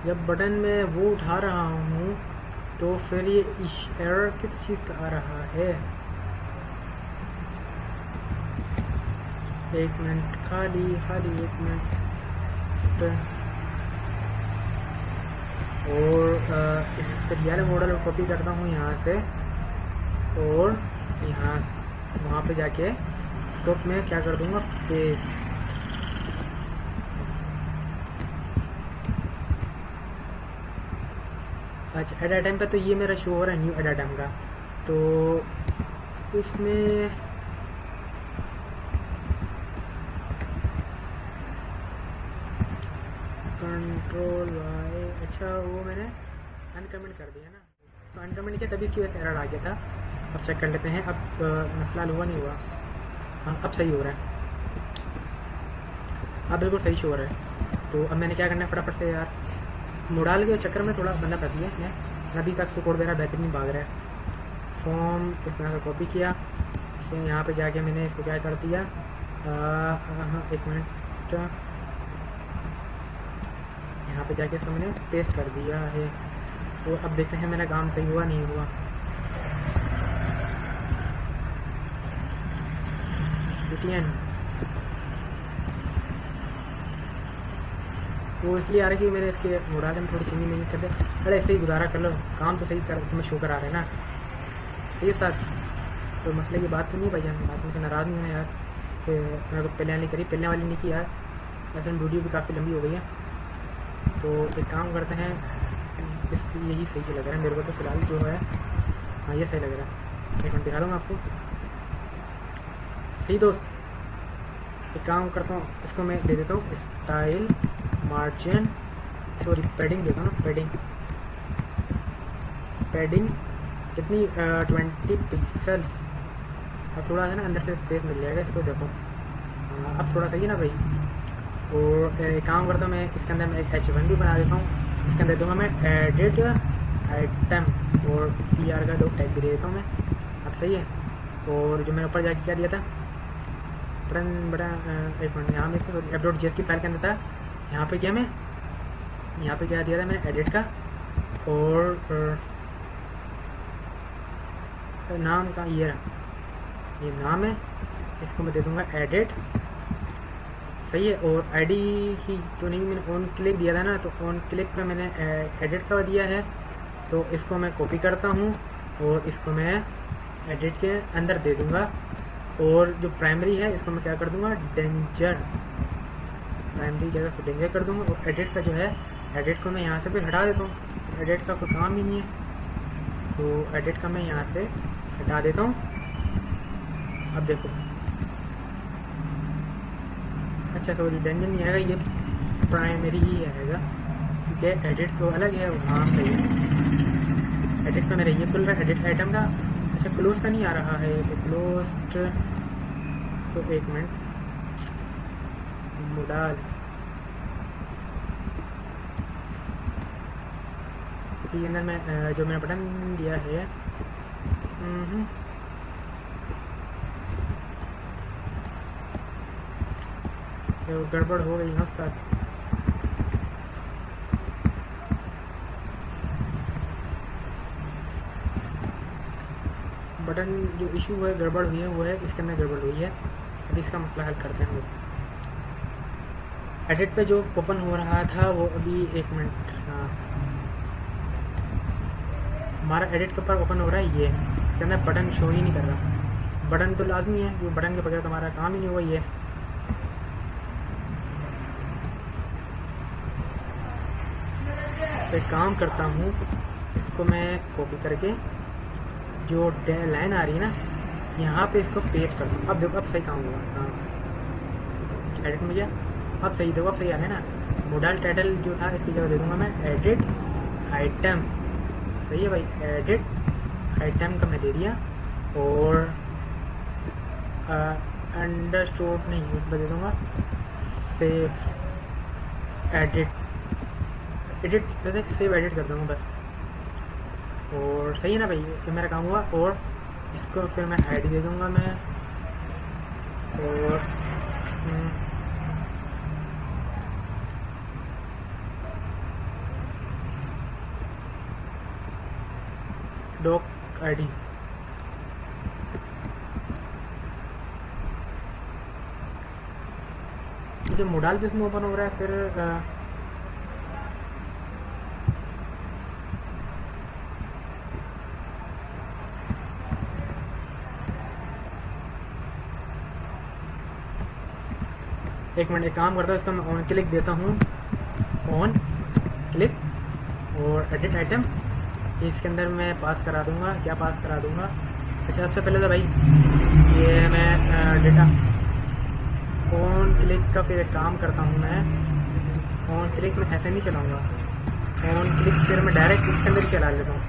जब बटन में वो उठा रहा हूँ तो फिर ये एरर किस चीज़ का आ रहा है। एक मिनट, खाली एक मिनट। और इस फिर यार मॉडल कॉपी करता हूँ यहाँ से और यहाँ वहाँ पे जाके स्कोप में क्या कर दूँगा, पेस्ट। अच्छा एड आइटम पे तो ये मेरा शो हो रहा है न्यू एड आइटम का, तो उसमें कंट्रोल वाई, अच्छा वो मैंने अनकमेंट कर दिया ना, तो अनकमेंट किया तभी इसकी वजह से एरर आ गया था। अब चेक कर लेते हैं, अब मसला हुआ नहीं हुआ, हाँ अब सही हो रहा है, अब बिल्कुल सही शो हो रहा है। तो अब मैंने क्या करना है, फटाफट से यार मॉडल के चक्कर में थोड़ा बंदा फंस गया मैं, अभी तक तो कोड मेरा बेहतरीन भाग रहा है। फॉर्म इस तरह का कॉपी किया, इसे यहाँ पे जाके मैंने इसको क्या कर दिया, एक मिनट, यहाँ पे जाके इसको मैंने पेस्ट कर दिया है। तो अब देखते हैं मेरा काम सही हुआ नहीं हुआ। वो इसलिए आ रहा है कि मैंने इसके मॉडल में थोड़ी चेंजिंग नहीं कर दे। अरे ऐसे ही गुजारा कर लो, काम तो सही कर, तुम्हें शो करा रहे ना ये साथ, तो मसले की बात तो नहीं भाई, बात मुझे नाराज़ नहीं होना यार कि मेरे को पहले वाली करी, पहले वाली नहीं की यार, ऐसे वीडियो भी काफ़ी लंबी हो गई है। तो एक काम करते हैं, इस यही सही लग रहा है मेरे को तो फ़िलहाल जो है, हाँ ये सही लग रहा है। एक मिनट दिखा दूँगा आपको, सही दोस्त। एक काम करता हूँ, इसको मैं दे देता हूँ स्टाइल मार्जिन, सॉरी पैडिंग देता हूँ ना, पैडिंग कितनी 20 पिक्सल्स। अब थोड़ा सा ना अंदर से स्पेस मिल जाएगा इसको, देखो अब थोड़ा सही है ना भाई। और एक काम करता हूँ मैं, इसके अंदर मैं एक H1 भी बना देता हूँ, इसके अंदर दूँगा मैं एडिट आइटम और PR का 2 टैग भी दे देता हूँ मैं, अब सही है। और जो मैंने ऊपर जाके क्या दिया था बटन, एक मिनट, यहाँ में app.js की फाइल के अंदर था, यहाँ पे क्या मैं यहाँ पे क्या दिया था मैंने एडिट का और नाम का ये रहा, ये नाम है, इसको मैं दे दूँगा एडिट, सही है। और आईडी की तो नहीं, मैंने ऑन क्लिक दिया था ना, तो ऑन क्लिक पे मैंने एडिट का दिया है, तो इसको मैं कॉपी करता हूँ और इसको मैं एडिट के अंदर दे दूँगा। और जो प्राइमरी है इसको मैं क्या कर दूँगा, डेंजर, प्राइमरी जगह को डेंजर कर दूँगा। और एडिट का जो है, एडिट को मैं यहाँ से फिर हटा देता हूँ, एडिट का कोई काम ही नहीं है, तो एडिट का मैं यहाँ से हटा देता हूँ। अब देखो, अच्छा तो डेंजर नहीं आएगा, ये प्राइमरी ही आएगा, क्योंकि एडिट तो अलग है। हाँ सही है, एडिट का मेरा ये खुल रहा है, एडिट आइटम का। अच्छा क्लोज का नहीं आ रहा है, तो क्लोज, तो एक मिनट, मोडाल, इसी के अंदर मैं जो मैंने बटन दिया है, तो गड़बड़ हो गई है उसका। बटन जो इशू है, गड़बड़ हुई है, वो है इसके अंदर गड़बड़ हुई है। अभी इसका मसला हल करते हैं हम लोग। एडिट पे जो ओपन हो रहा था वो अभी, एक मिनट, हाँ हमारा एडिट के ऊपर ओपन हो रहा है, ये इसके अंदर बटन शो ही नहीं कर रहा। बटन तो लाजमी है, जो बटन के बगैर तो हमारा काम ही नहीं हुआ। ये एक काम करता हूँ, इसको मैं कॉपी करके जो लाइन आ रही है ना, यहाँ पे इसको पेस्ट कर दूँ। अब देखो, अब सही काम हुआ। हाँ एडिट में गया, अब सही देखो, अब सही आ रहा है ना। मोडाल टाइटल जो था इसकी जगह दे दूँगा मैं एडिट आइटम, सही है भाई, एडिट आइटम का मैं दे दिया। और अंडरस्टोर नहीं, उसमें दे दूँगा सेव एडिट सेव एडिट कर दूँगा बस। और सही है ना भाई, ये मेरा काम हुआ। और इसको फिर मैं आईडी दे दूँगा मैं, और डॉक आईडी, मुझे मोडाल भी इसमें ओपन हो रहा है। फिर एक मिनट, एक काम करता हूँ, इसका मैं ऑन क्लिक देता हूँ, ऑन क्लिक, और एडिट आइटम इसके अंदर मैं पास करा दूँगा। क्या पास करा दूँगा, अच्छा सबसे पहले तो भाई ये मैं डेटा ऑन क्लिक का फिर एक काम करता हूँ मैं, ऑन क्लिक में ऐसे नहीं चलाऊँगा, ऑन क्लिक फिर मैं डायरेक्ट इसके अंदर ही चला लेता हूँ।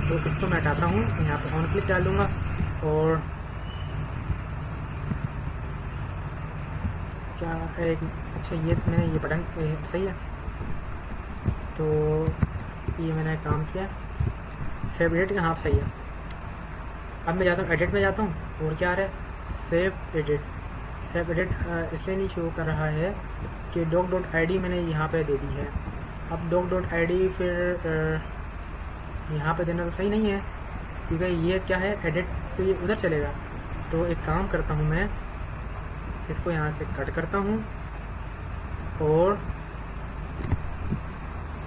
तो इसको मैं हटाता हूँ, यहाँ पर ऑन क्लिक डाल दूँगा। और क्या एक, अच्छा ये मैंने ये बटन सही है, तो ये मैंने काम किया, सेव एडिट का, हाँ सही है। अब मैं जाता हूँ एडिट में जाता हूँ, और क्या आ रहा है, सेव एडिट। सेव एडिट इसलिए नहीं शो कर रहा है कि doc.id मैंने यहाँ पे दे दी है। अब doc.id फिर यहाँ पे देना तो सही नहीं है, क्योंकि ये क्या है, एडिट, तो ये उधर चलेगा। तो एक काम करता हूँ मैं, इसको यहाँ से कट करता हूँ, और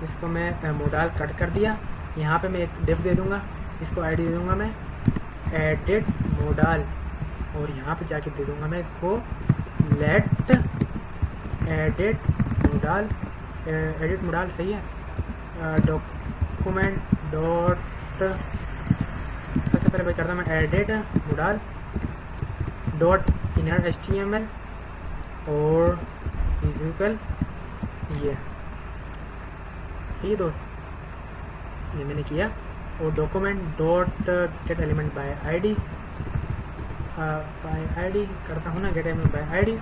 इसको मैं मोडाल कट कर दिया। यहाँ पे मैं एक डिफ दे दूँगा, इसको आईडी दे दूँगा मैं एडिट मोडाल, और यहाँ पे जाके दे दूँगा मैं इसको let edit modal, edit modal सही है, डॉक्यूमेंट डॉट, सबसे पहले मैं करता हूँ मैं edit modal dot inner HTML और विजुअल, ये दोस्त ये मैंने किया। और document dot get element by ID, करता हूँ ना, गेट एलिमेंट बाय आईडी।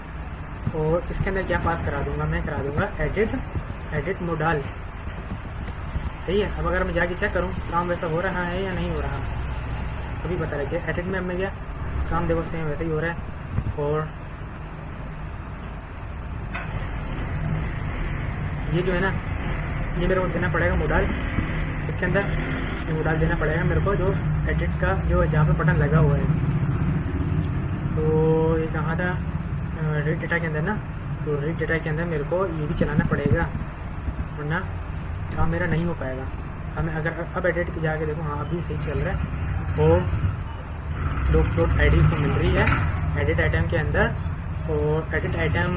और इसके अंदर क्या पास करा दूंगा, मैं करा दूंगा एडिट मोडाल, सही है। अब अगर मैं जाके चेक करूँ काम वैसा हो रहा है या नहीं हो रहा, अभी बता रहे एडिट में अब मैं गया, काम देखो सेम वैसे ही हो रहा है। और ये जो है ना, ये मेरे को देना पड़ेगा मोडाल, इसके अंदर वो डाल देना पड़ेगा मेरे को, जो एडिट का जो जहाँ पे बटन लगा हुआ है। तो ये कहाँ था, रीड डेटा के अंदर ना, तो रीड डेटा के अंदर मेरे को ये भी चलाना पड़ेगा, वरना काम मेरा नहीं हो पाएगा। अब मैं अगर अब एडिट के जाके देखूँ, हाँ अभी सही चल रहा है। और डॉट आई डी इसको मिल रही है एडिट आइटम के अंदर, और एडिट आइटम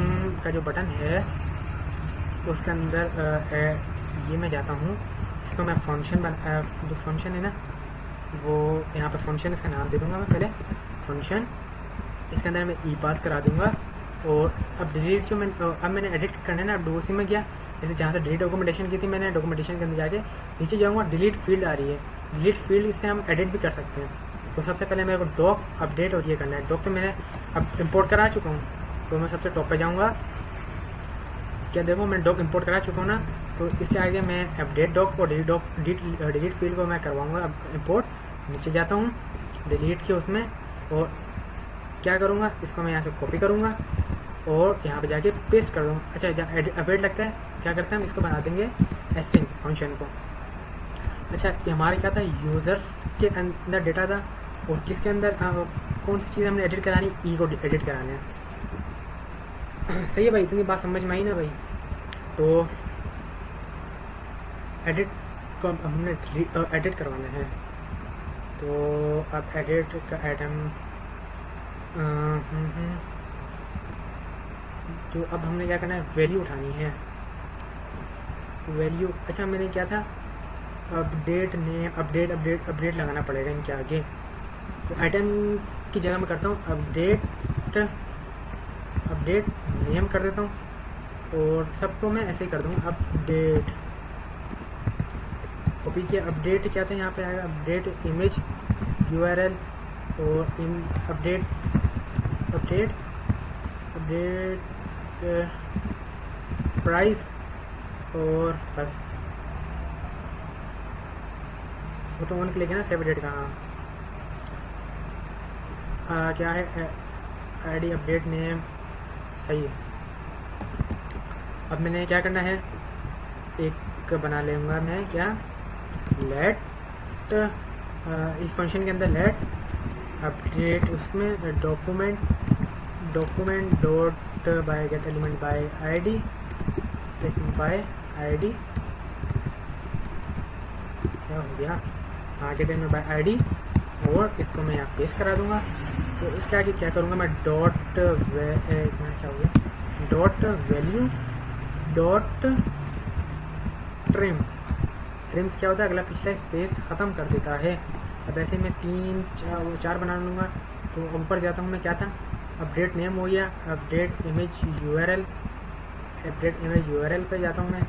का जो बटन है उसके अंदर ये मैं जाता हूँ, इसको मैं फंक्शन जो फंक्शन है ना, वो यहाँ पर फंक्शन इसका नाम दे दूँगा मैं पहले फंक्शन, इसके अंदर मैं ई पास करा दूँगा। और अब डिलीट जो मैंने एडिट करना है ना, अब उसी में गया, जैसे जहाँ से डिलीट डॉक्यूमेंटेशन की थी मैंने, डॉक्यूमेंटेशन के अंदर जाके नीचे जाऊँगा, डिलीट फील्ड आ रही है, डिलीट फील्ड से हम एडिट भी कर सकते हैं। तो सबसे पहले मेरे को डॉक अपडेट और ये करना है। डॉक तो मैंने अब इंपोर्ट करा चुका हूँ, तो मैं सबसे टॉप पे जाऊँगा, क्या देखो मैं डॉक इंपोर्ट करा चुका हूँ ना, तो इसके आगे मैं अपडेट डॉक और डिलीट फील्ड को मैं करवाऊँगा अब इंपोर्ट। नीचे जाता हूँ डिलीट के उसमें, और क्या करूँगा, इसको मैं यहाँ से कॉपी करूँगा और यहाँ पे जाके पेस्ट कर दूँगा। अच्छा जहाँ अपडेट लगता है क्या करते हैं हम, इसको बना देंगे एसिंक फंक्शन को। अच्छा ये हमारे क्या था, यूज़र्स के अंदर डेटा था, और किसके अंदर कौन सी चीज़ हमने एडिट करानी, ई को एडिट कराना है। सही है भाई, इतनी बात समझ में आई ना भाई। तो एडिट को हमने एडिट करवाना है, तो अब एडिट का आइटम तो अब हमने क्या करना है, वैल्यू उठानी है, वैल्यू। अच्छा मैंने क्या था, अपडेट नेम अपडेट लगाना पड़ेगा इनके आगे। तो आइटम की जगह मैं करता हूँ अपडेट नेम कर देता हूँ, और सबको मैं ऐसे ही कर दूँगा अपडेट। कॉपी किया, अपडेट क्या था यहाँ पे आएगा, अपडेट इमेज URL, और इन अपडेट प्राइस, और बस वो तो ऑन क्लिक है ना, सेव डेट का। हाँ क्या है, आईडी अपडेट नेम, सही है। अब मैंने क्या करना है, एक बना लूँगा मैं, क्या लेट इस फंक्शन के अंदर लेट अपडेट, उसमें document dot by gate element by ID, क्या हो गया, हाँ गेट एलिमेंट बाय आईडी, और इसको मैं यहाँ पेस्ट करा दूंगा। तो इसके आगे क्या करूँगा मैं, डॉट वैल्यू डॉट ट्रिम्स क्या होता है, अगला पिछला स्पेस ख़त्म कर देता है। अब ऐसे मैं 3 4 बना लूँगा। तो ऊपर जाता हूँ मैं, क्या था, अपडेट नेम हो गया, अपडेट इमेज URL पे जाता हूँ मैं,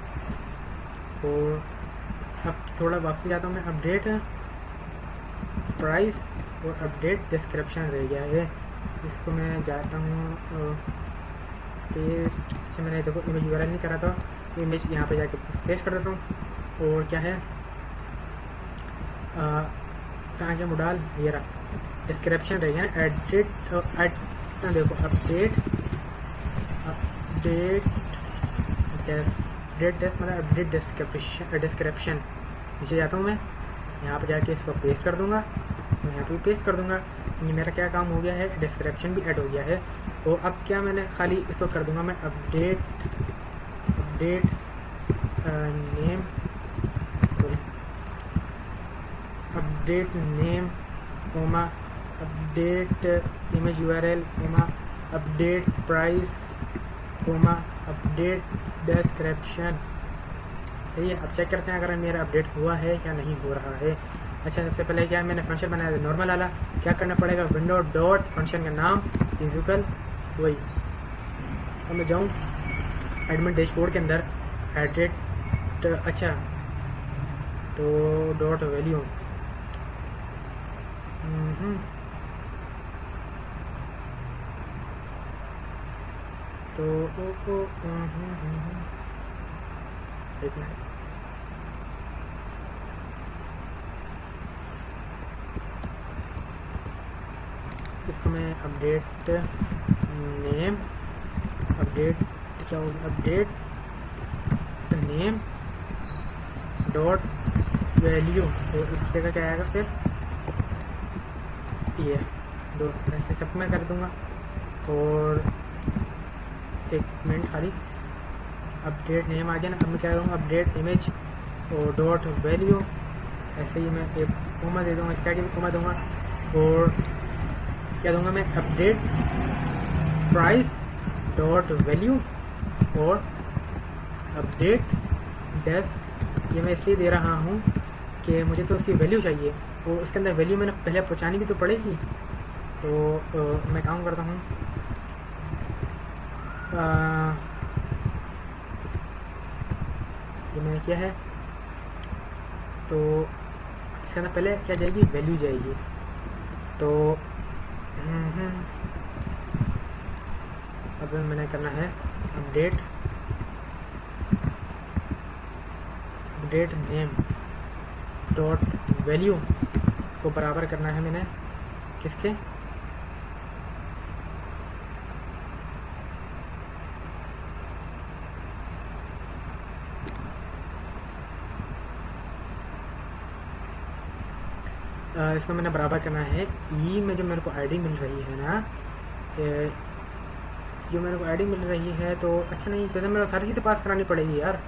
और अब थोड़ा वापसी जाता हूँ मैं, अपडेट प्राइस और अपडेट डिस्क्रिप्शन रह गया है। इसको मैं जाता हूँ पेस्ट, अच्छा मैंने देखो इमेज URL नहीं करा था, इमेज यहाँ पे जाके पेस्ट कर देता हूँ। और क्या है, कहाँ गया मोडाल, ये रहा डिस्क्रिप्शन रह गया ना, देखो अपडेट मतलब अपडेट डिस्क्रिप्शन। नीचे जाता हूँ मैं, यहाँ पे जाके इसको पेस्ट कर दूँगा, तो यहाँ पे पेस्ट कर दूँगा। ये मेरा क्या काम हो गया है, डिस्क्रिप्शन भी ऐड हो गया है। तो अब क्या मैंने खाली इसको कर दूँगा मैं update name comma update image URL comma update price comma update description. सही है। अब चेक करते हैं अगर मेरा अपडेट हुआ है या नहीं हो रहा है। अच्छा सबसे पहले क्या मैंने फंक्शन बनाया था नॉर्मल वाला, क्या करना पड़ेगा, विंडो डॉट फंक्शन का नाम इक्वल वही। अब मैं जाऊँ एडमिन डैशबोर्ड के अंदर एडिट, अच्छा तो डॉट वैल्यू तो एक मिनट, इसको मैं अपडेट नेम अपडेट क्या होगा, अपडेट नेम डॉट वैल्यू, तो इस जगह क्या आएगा फिर ये दो, ऐसे सब मैं कर दूँगा। और एक मिनट खाली, अपडेट नेम आ गया ना। अब मैं क्या करूँगा, अपडेट इमेज और डॉट वैल्यू, ऐसे ही मैं एक कोमा दे दूँगा, इसके आगे भी कोमा दूँगा। और क्या दूँगा मैं, अपडेट प्राइस डॉट वैल्यू और अपडेट डेस्क। ये मैं इसलिए दे रहा हूँ कि मुझे तो उसकी वैल्यू चाहिए, वो इसके अंदर वैल्यू मैंने पहले पहुँचानी भी तो पड़ेगी। तो मैं काम करता हूँ, ये मैंने किया है। तो इसके अंदर पहले क्या जाएगी, वैल्यू जाएगी। तो अब मैंने करना है अपडेट नेम डॉट वैल्यू को बराबर करना है मैंने किसके, इसमें मैंने बराबर करना है ई में जो मेरे को आईडी मिल रही है ना, जो मेरे को आईडी मिल रही है। तो अच्छा नहीं, तो मेरे को सारी चीज़ें पास करानी पड़ेगी यार,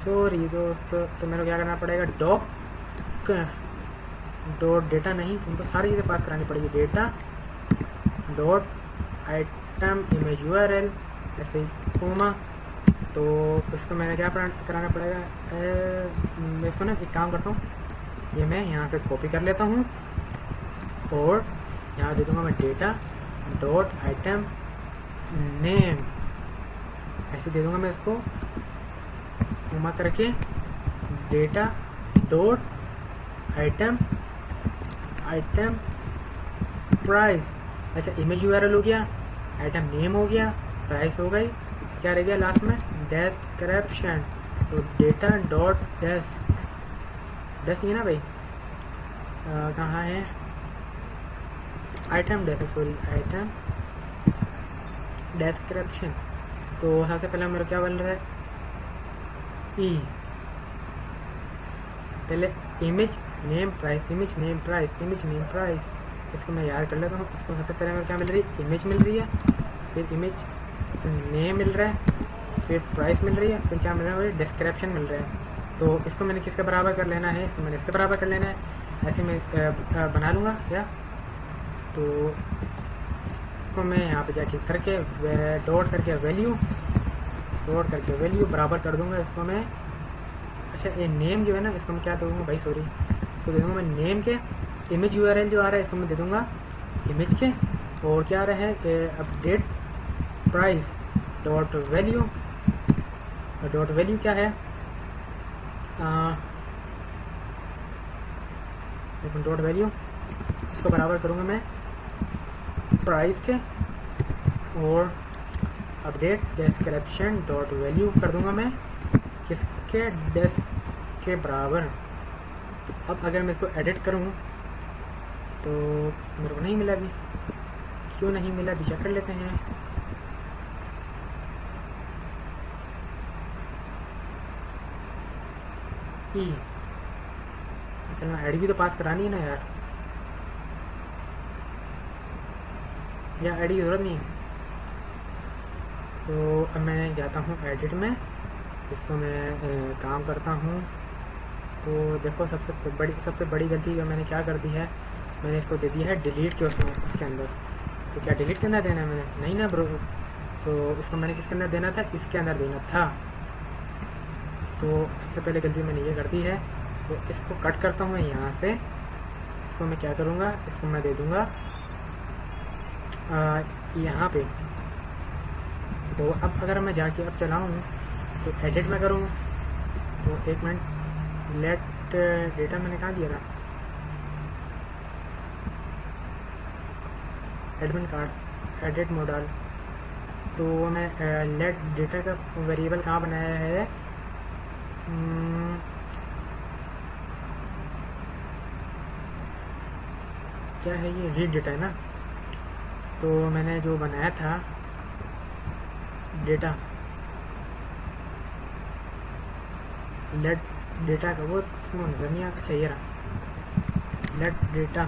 सॉरी दोस्त। तो मेरे को क्या करना पड़ेगा, डॉट डेटा नहीं, तुमको सारी चीज़ें पास करानी पड़ेगी। Data dot item image URL, ऐसे ही कोमा। तो इसको मैंने क्या कराना पड़ेगा, मैं इसको ना एक काम करता हूँ, ये मैं यहाँ से कॉपी कर लेता हूँ और यहाँ दे दूँगा मैं डेटा डॉट आइटम नेम, ऐसे दे दूँगा मैं इसको कोमा करके, डेटा डॉट आइटम प्राइस। अच्छा, इमेज यूआरएल हो गया, आइटम नेम हो गया, प्राइस हो गई, क्या रह गया लास्ट में, डिस्क्रिप्शन। तो डेटा डॉट डेस्क ये ना भाई, कहाँ है, item desk, sorry item description. तो सबसे पहले मेरा क्या बन रहा है, ई, पहले image name price, image name price, image name price, इसको मैं याद कर लेता हूँ। इसको सबसे पहले मेरे क्या मिल रही है, इमेज मिल रही है, फिर इमेज नेम मिल रहा है, फिर प्राइस मिल रही है, फिर क्या मिल रहा है, डिस्क्रिप्शन मिल रहा है। तो इसको मैंने किसके बराबर कर लेना है, तो मैंने इसके बराबर कर लेना है, ऐसे मैं बना लूँगा या। तो इसको मैं यहाँ पे जाके करके डॉट करके वैल्यू बराबर कर दूँगा इसको मैं। अच्छा, ये नेम जो है ना, इसको मैं क्या दूँगा भाई, सॉरी, इसको दे दूँगा मैं नेम के, इमेज यूआरएल जो आ रहा है इसको मैं दे दूँगा इमेज के, और क्या आ रहा है, अपडेट प्राइस डॉट वैल्यू क्या है, डॉट वैल्यू, इसको बराबर करूँगा मैं प्राइस के, और अपडेट डिस्क्रिप्शन डॉट वैल्यू कर दूँगा मैं किसके, डेस्क के बराबर। अब अगर मैं इसको एडिट करूँ तो मेरे को नहीं मिला अभी, क्यों नहीं मिला अभी चेक कर लेते हैं। ई, असल में आईडी भी तो पास करानी है ना यार, या आईडी की ज़रूरत नहीं है। तो अब मैं जाता हूँ एडिट में, इसको मैं काम करता हूँ। तो देखो सबसे बड़ी गलती जो मैंने क्या कर दी है, मैंने इसको दे दिया है डिलीट के उसके अंदर। तो क्या डिलीट के अंदर देना है मैंने, नहीं ना ब्रो। तो इसको मैंने किसके अंदर देना था, इसके अंदर देना था। तो सबसे पहले गलती मैंने ये कर दी है। तो इसको कट करता हूँ मैं यहाँ से, इसको मैं क्या करूँगा, इसको मैं दे दूँगा यहाँ पे। तो अब अगर मैं जाके अब चलाऊँ तो एडिट में करूँ, तो एक मिनट, लेट डेटा मैंने कहाँ दिया था, एडमिन कार्ड एडिट मॉडल। तो मैं लेट डेटा का वेरिएबल कहाँ बनाया है, क्या है ये, रीड डेटा है ना। तो मैंने जो बनाया था डेटा लेट डेटा का वो नजर नहीं आता। अच्छा ये रहा let data,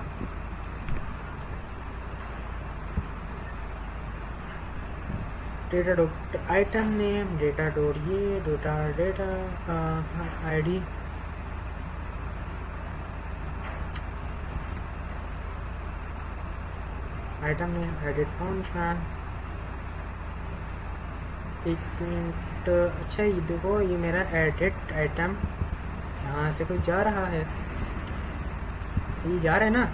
data dot item name, data dot ये data data ID, item name edit function. एक मिनट, अच्छा ये देखो ये मेरा एडिट आइटम यहाँ से कुछ जा रहा है, ये जा रहा है ना,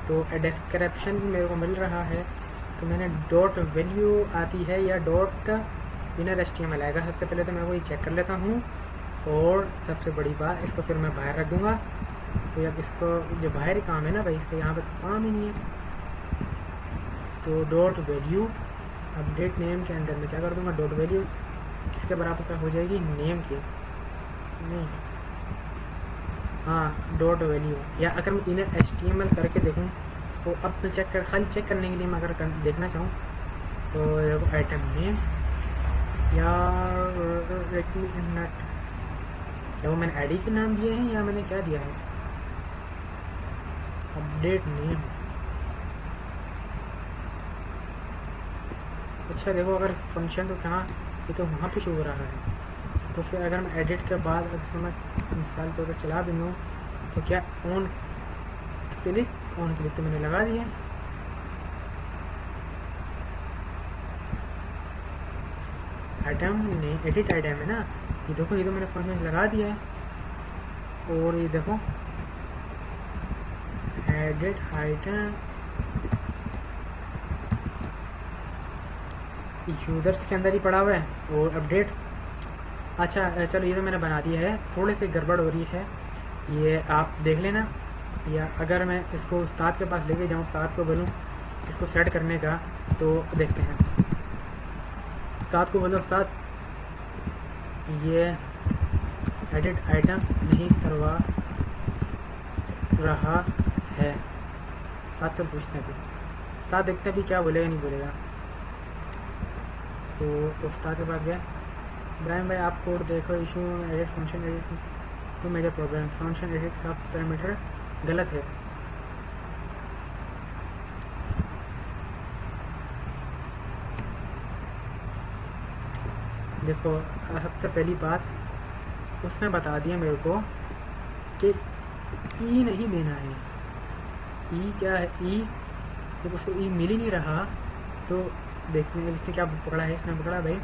तो डिस्क्रिप्शन भी मेरे को मिल रहा है। तो मैंने डॉट वैल्यू आती है या डॉट इनर HTML आएगा। सबसे पहले तो मैं वो ये चेक कर लेता हूँ, और सबसे बड़ी बात इसको फिर मैं बाहर रख दूँगा। तो अब इसको जो बाहर ही काम है ना भाई, इसको यहाँ पे काम ही नहीं है। तो डॉट वैल्यू अपडेट नेम के अंदर मैं क्या कर दूँगा, डॉट वैल्यू किसके बराबर क्या हो जाएगी, नेम की नहीं, हाँ डॉट वैल्यू। या अगर मैं इनर HTML करके देखूँ तो अब मैं खाली चेक करने के लिए मैं अगर देखना चाहूँ तो आइटम नेम या नट, क्या वो मैंने आईडी के नाम दिए हैं या मैंने क्या दिया है, अपडेट नेम। अच्छा देखो अगर फंक्शन तो कहाँ, ये तो वहाँ पे शो हो रहा है। तो फिर अगर मैं एडिट के बाद अगर मैं मिसाल के ऊपर चला भी लूँ तो क्या ऑन क्लिक, ऑन क्लिक तो मैंने लगा दिया। आइटम ने एडिट आइटम है ना, ये देखो ये तो मैंने फंक्शन लगा दिया है। और ये देखो एडिट आइटम यूज़र्स के अंदर ही पड़ा हुआ है, और अपडेट। अच्छा चलो ये तो मैंने बना दिया है, थोड़े से गड़बड़ हो रही है, ये आप देख लेना। या अगर मैं इसको उस्ताद के पास लेके जाऊँ, उस्ताद को बोलूँ इसको सेट करने का, तो देखते हैं। उस्ताद को बोलो उस्ताद ये एडिट आइटम नहीं करवा रहा है, उस्ताद से पूछते हैं। उस्ताद देखते हैं भी क्या बोलेगा नहीं बोलेगा। तो उस्ताद के पास गया, इब्राहिम भाई आप कोड देखो, इशू एडिट फंक्शन एडिट तो मेजर प्रॉब्लम, फंक्शन एडिट का पैरामीटर गलत है। देखो सबसे पहली बात उसने बता दिया मेरे को कि ई नहीं देना है। ई क्या है, ई जब उसको ई मिल ही नहीं रहा तो देखने इसने क्या पकड़ा है, इसने पकड़ा भाई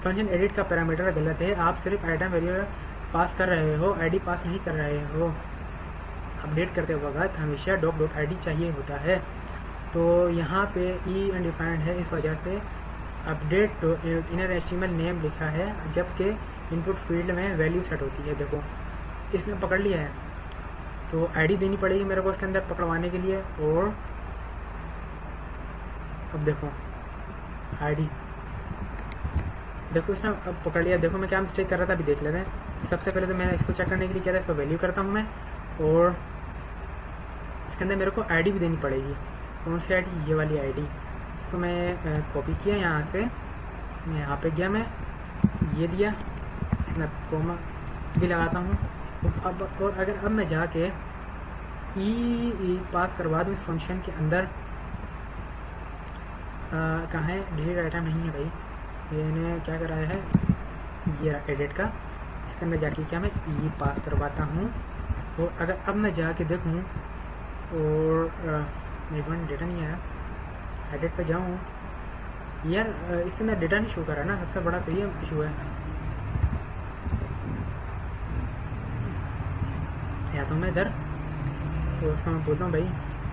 फंक्शन एडिट का पैरामीटर गलत है, आप सिर्फ आइटम वेरिएबल पास कर रहे हो, आईडी पास नहीं कर रहे हो। अपडेट करते वक्त हमेशा डॉक आईडी चाहिए होता है। तो यहाँ पे ई अनडिफाइंड है, इस वजह से अपडेट इनर HTML नेम लिखा है, जबकि इनपुट फील्ड में वैल्यू सेट होती है। देखो इसने पकड़ लिया है, तो आईडी देनी पड़ेगी मेरे को इसके अंदर पकड़वाने के लिए। और अब देखो आईडी, देखो इसने अब पकड़ लिया। देखो मैं क्या मिस्टेक कर रहा था अभी देख लेते हैं। सबसे पहले तो मैंने इसको चेक करने के लिए क्या था, इसको वैल्यू करता हूँ मैं, और इसके अंदर मेरे को आईडी भी देनी पड़ेगी। कौन सी आईडी, ये वाली आईडी। इसको मैं कॉपी किया यहाँ से, यहाँ पे गया मैं, ये दिया, इसमें कोमा भी लगाता हूँ। अब और अगर अब मैं जाके ई पास करवा दूँ इस फंक्शन के अंदर, कहाँ है, डिलीट आइटम नहीं है भाई, मैंने क्या कराया है, ये एडिट का, इसके अंदर जाके क्या मैं ई पास करवाता हूँ। और अगर अब मैं जाके देखूँ और एक मिनट डेटा नहीं आया, एडिट पे जाऊँ यार, इसके अंदर डेटा नहीं शो कर रहा ना, सबसे बड़ा तो ये इशू है। या तो मैं इधर तो उसका मैं बोलता हूँ भाई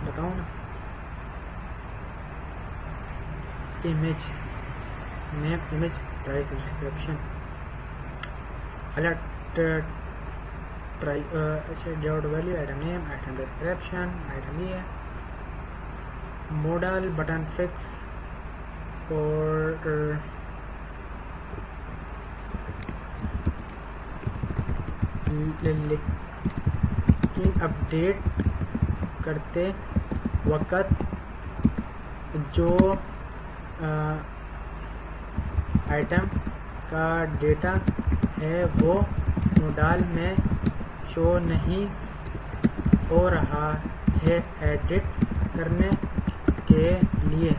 बताओ ना, image name, image price description, alert try, अच्छा dot value, item name, item description, item ये है, मॉडल बटन फिक्स, और अपडेट करते वक्त जो आइटम का डेटा है वो मोडाल में शो नहीं हो रहा है एडिट करने के लिए।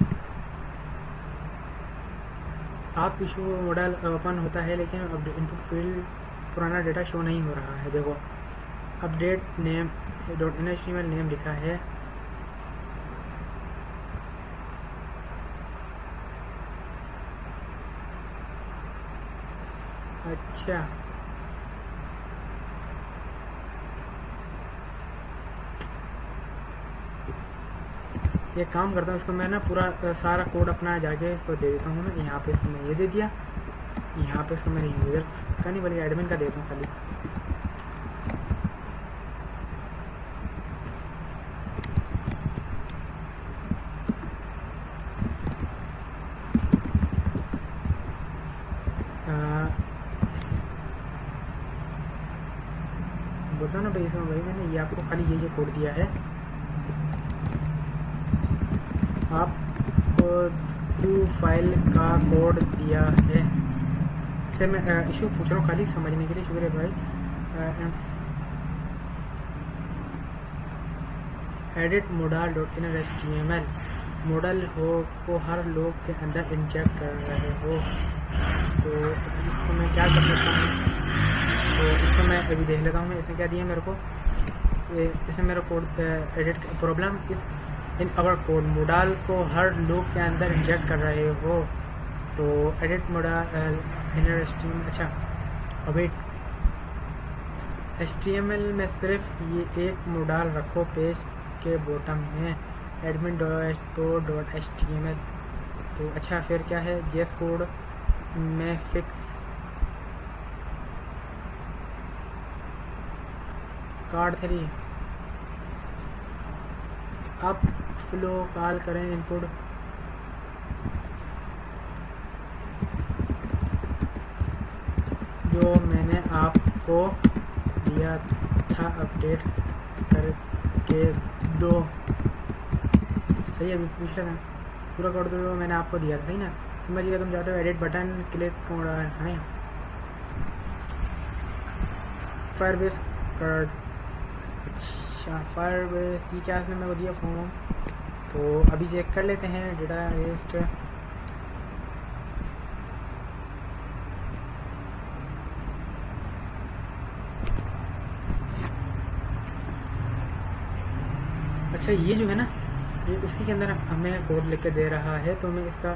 आप इशू मोडाल ओपन होता है लेकिन इनपुट फील्ड पुराना डेटा शो नहीं हो रहा है। देखो अपडेट नेम .html नेम लिखा है, अच्छा ये काम करता हूँ, इसको मैं ना पूरा सारा कोड अपना जाके इसको दे देता हूँ। मैं यहाँ पे इसको मैं ये दे दिया, यहाँ पे इसको मैंने यूजर्स का नहीं बल्कि एडमिन का देता हूँ खाली। बोलता ना भाई इसमें भाई मैंने ये आपको खाली ये कोड दिया है, आपको 2 फाइल का कोड दिया है। इससे मैं इशू पूछ रहा हूँ खाली समझने के लिए, शुक्रिया भाई। एडिट मोडाल .html मॉडल हो को हर लोग के अंदर इंजेक्ट कर रहे हो, तो इसको मैं क्या कर सकता हूँ? तो इसको मैं अभी देख लेता हूँ। मैं इसने क्या दिया मेरे को, इसमें मेरा कोड एडिट प्रॉब्लम इस इन अवर कोड मोडाल को हर लूप के अंदर इंजेक्ट कर रहे हो, तो एडिट मोडाल इनर HTML। अच्छा अभी HTML में सिर्फ ये एक मोडाल रखो पेज के बॉटम में admin.html। तो अच्छा फिर क्या है, जेस कोड में फिक्स कार्ड 3 आप फ्लो कॉल करें इनपुट जो मैंने आपको दिया था अपडेट करके दो। सही है, अभी पूछ रहा था पूरा कर दो जो मैंने आपको दिया था, सही ना? समझ गया। तुम चाहते हो एडिट बटन क्लिक है फायरबेस कर। अच्छा फायरबेस ये क्या इसने मेरे को दिया फॉर्म, तो अभी चेक कर लेते हैं डेटा वेस्ट। अच्छा ये जो है ना, ये उसी के अंदर हमें कोड लिख के दे रहा है, तो मैं इसका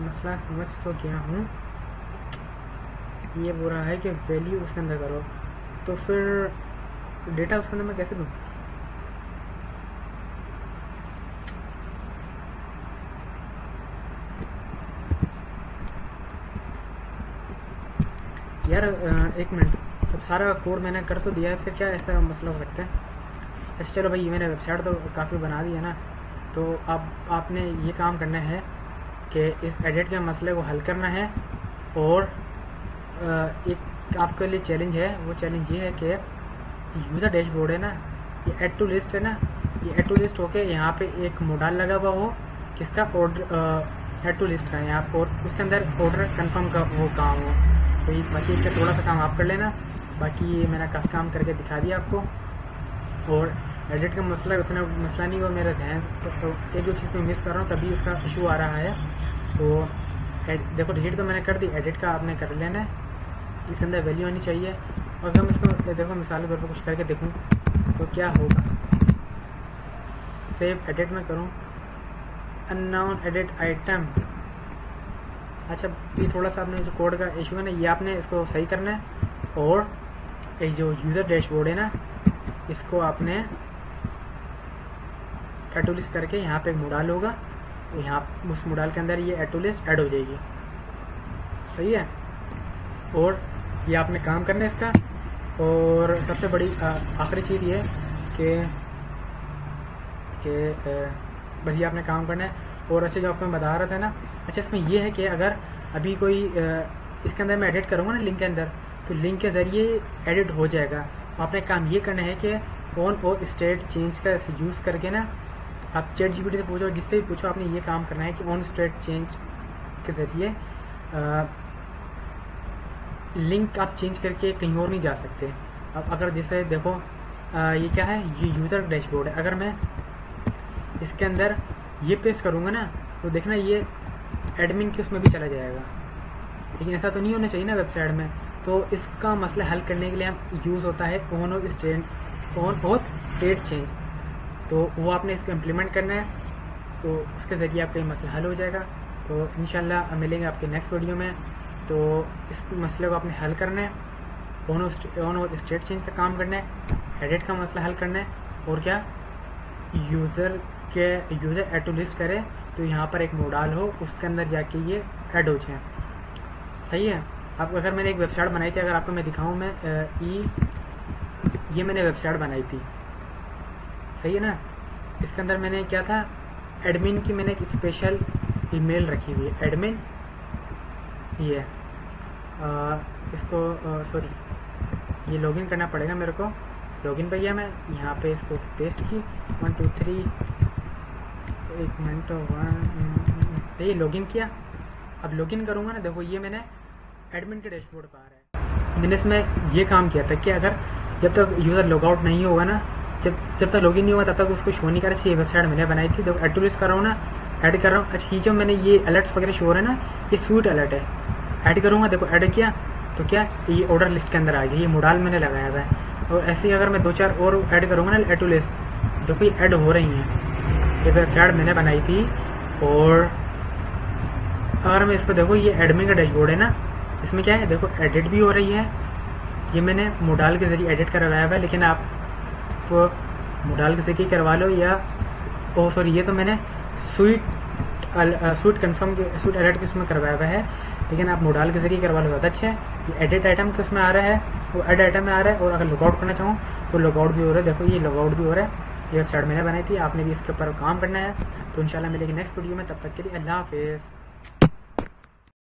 मसला समझ तो गया हूँ। ये बोल रहा है कि वैल्यू उसके अंदर करो, तो फिर डेटा उसके अंदर मैं कैसे दूँ? यार एक मिनट, अब सारा कोड मैंने कर तो दिया है, फिर क्या ऐसा मसला हो सकता है? अच्छा चलो भाई, मैंने वेबसाइट तो काफ़ी बना दी है ना, तो अब आपने ये काम करना है कि इस एडिट के मसले को हल करना है। और एक आपके लिए चैलेंज है, वो चैलेंज ये है कि यूज़र डैशबोर्ड है ना, ये ऐड टू लिस्ट है ना, ये ऐड टू लिस्ट होके यहाँ पे एक मोडाल लगा हुआ हो किसका ऑर्डर ऐड टू लिस्ट का है यहाँ, और उसके अंदर ऑर्डर कंफर्म का वो काम हो। तो ये बाकी इसका थोड़ा सा काम आप कर लेना, बाकी ये मैंने काफ़ी काम करके दिखा दिया आपको। और एडिट का मसला उतना मसला नहीं, वो मेरा ध्यान तो एक दो चीज़ में मिस कर रहा हूँ तभी उसका इशू आ रहा है। तो देखो डिलीट तो मैंने कर दी, एडिट का आपने कर लेना है, इसके अंदर वैल्यू आनी चाहिए। और अगर मैं इसको देखो मिसाल के तौर पर कुछ करके देखूँ तो क्या होगा। सेव एडिट में करूँ, अननाउन एडिट आइटम। अच्छा ये थोड़ा सा आपने जो कोड का इशू है ना, ये आपने इसको सही करना है। और ये जो यूज़र डैशबोर्ड है ना, इसको आपने ऐड टू लिस्ट करके यहाँ पे एक मोडाल होगा, तो यहाँ उस मोडाल के अंदर ये ऐड टू लिस्ट ऐड हो जाएगी। सही है, और ये आपने काम करना है इसका। और सबसे बड़ी आखिरी चीज़ ये कि बस ये आपने काम करना है। और अच्छा जो आपको मैं बता रहा था ना, अच्छा इसमें ये है कि अगर अभी कोई इसके अंदर मैं एडिट करूँगा ना लिंक के अंदर, तो लिंक के ज़रिए एडिट हो जाएगा। आपने काम ये करना है कि ऑन और स्टेट चेंज का यूज़ करके ना, आप चैट जीपीटी से पूछो, जिससे भी पूछो, आपने ये काम करना है कि ऑन स्टेट चेंज के ज़रिए लिंक आप चेंज करके कहीं और नहीं जा सकते। अब अगर जैसे देखो ये क्या है, ये यूज़र डैशबोर्ड है। अगर मैं इसके अंदर ये पेस्ट करूँगा ना तो देखना ये एडमिन के उसमें भी चला जाएगा, लेकिन ऐसा तो नहीं होना चाहिए ना वेबसाइट में। तो इसका मसला हल करने के लिए हम यूज़ होता है ऑन और स्टेट चेंज। तो वो आपने इसको इम्प्लीमेंट करना है, तो उसके ज़रिए आपका ये मसला हल हो जाएगा। तो इंशाल्लाह मिलेंगे आपके नेक्स्ट वीडियो में। तो इस मसले को आपने हल करना है, ऑन और स्टेट चेंज का काम करना है, एडिट का मसला हल करना है, और क्या यूज़र ऐड टू लिस्ट करे तो यहाँ पर एक मोडाल हो, उसके अंदर जाके ये ऐड हो जाए। सही है। अब अगर मैंने एक वेबसाइट बनाई थी, अगर आपको मैं दिखाऊँ, मैं ये मैंने वेबसाइट बनाई थी, सही है ना। इसके अंदर मैंने क्या था, एडमिन की मैंने एक स्पेशल ईमेल रखी हुई है, एडमिन ये इसको सॉरी ये लॉगिन करना पड़ेगा मेरे को। लॉगिन पे गया मैं, यहाँ पे इसको पेस्ट की 1 2 3 एक मिनट 1 ये लॉगिन किया। अब लॉगिन करूँगा ना, देखो ये मैंने एडमिन के डैशबोर्ड पर आ रहा है। मैंने इसमें ये काम किया था कि अगर जब तक यूज़र लॉगआउट नहीं होगा ना, जब तक लॉगिन नहीं होगा तब तक उसको शो नहीं करा चाहिए। वेबसाइट मैंने बनाई थी, देखो ऐड टू लिस्ट कर रहा हूँ ना, ऐड कर रहा हूँ। अच्छा ये जो मैंने ये अलर्ट्स वगैरह शो हो रहे हैं ना, ये स्वीट अलर्ट है। ऐड करूँगा, देखो ऐड किया तो क्या ये ऑर्डर लिस्ट के अंदर आ गया, ये मोडाल मैंने लगाया हुआ है। और ऐसे ही अगर मैं 2-4 और ऐड करूँगा ना ऐड टू लिस्ट, देखो ये ऐड हो रही हैं। ये वेबसाइट मैंने बनाई थी। और अगर मैं इस पर देखो, ये एडमिन का डैशबोर्ड है ना, इसमें क्या है देखो एडिट भी हो रही है। ये मैंने मोडाल के ज़रिए एडिट करवाया हुआ है, लेकिन आप तो मोडाल के ज़रिए करवा लो या सॉरी ये तो मैंने स्वीट कन्फर्म के स्वीट अलर्ट के उसमें करवाया हुआ है, लेकिन आप मोडाल के ज़रिए करवा लो ज़्यादा अच्छा है। ये एडिट आइटम के उसमें आ रहा है, वो एड आइटम में आ रहा है। और अगर लॉगआउट करना चाहूँ तो लॉगआउट भी हो रहा है, देखो ये लॉगआउट भी हो रहा है। ये वेबसाइट मैंने बनाई थी, आपने भी इसके ऊपर काम करना है। तो इंशाल्लाह मिलेगी नेक्स्ट वीडियो में, तब तक के लिए अल्लाह हाफिज़।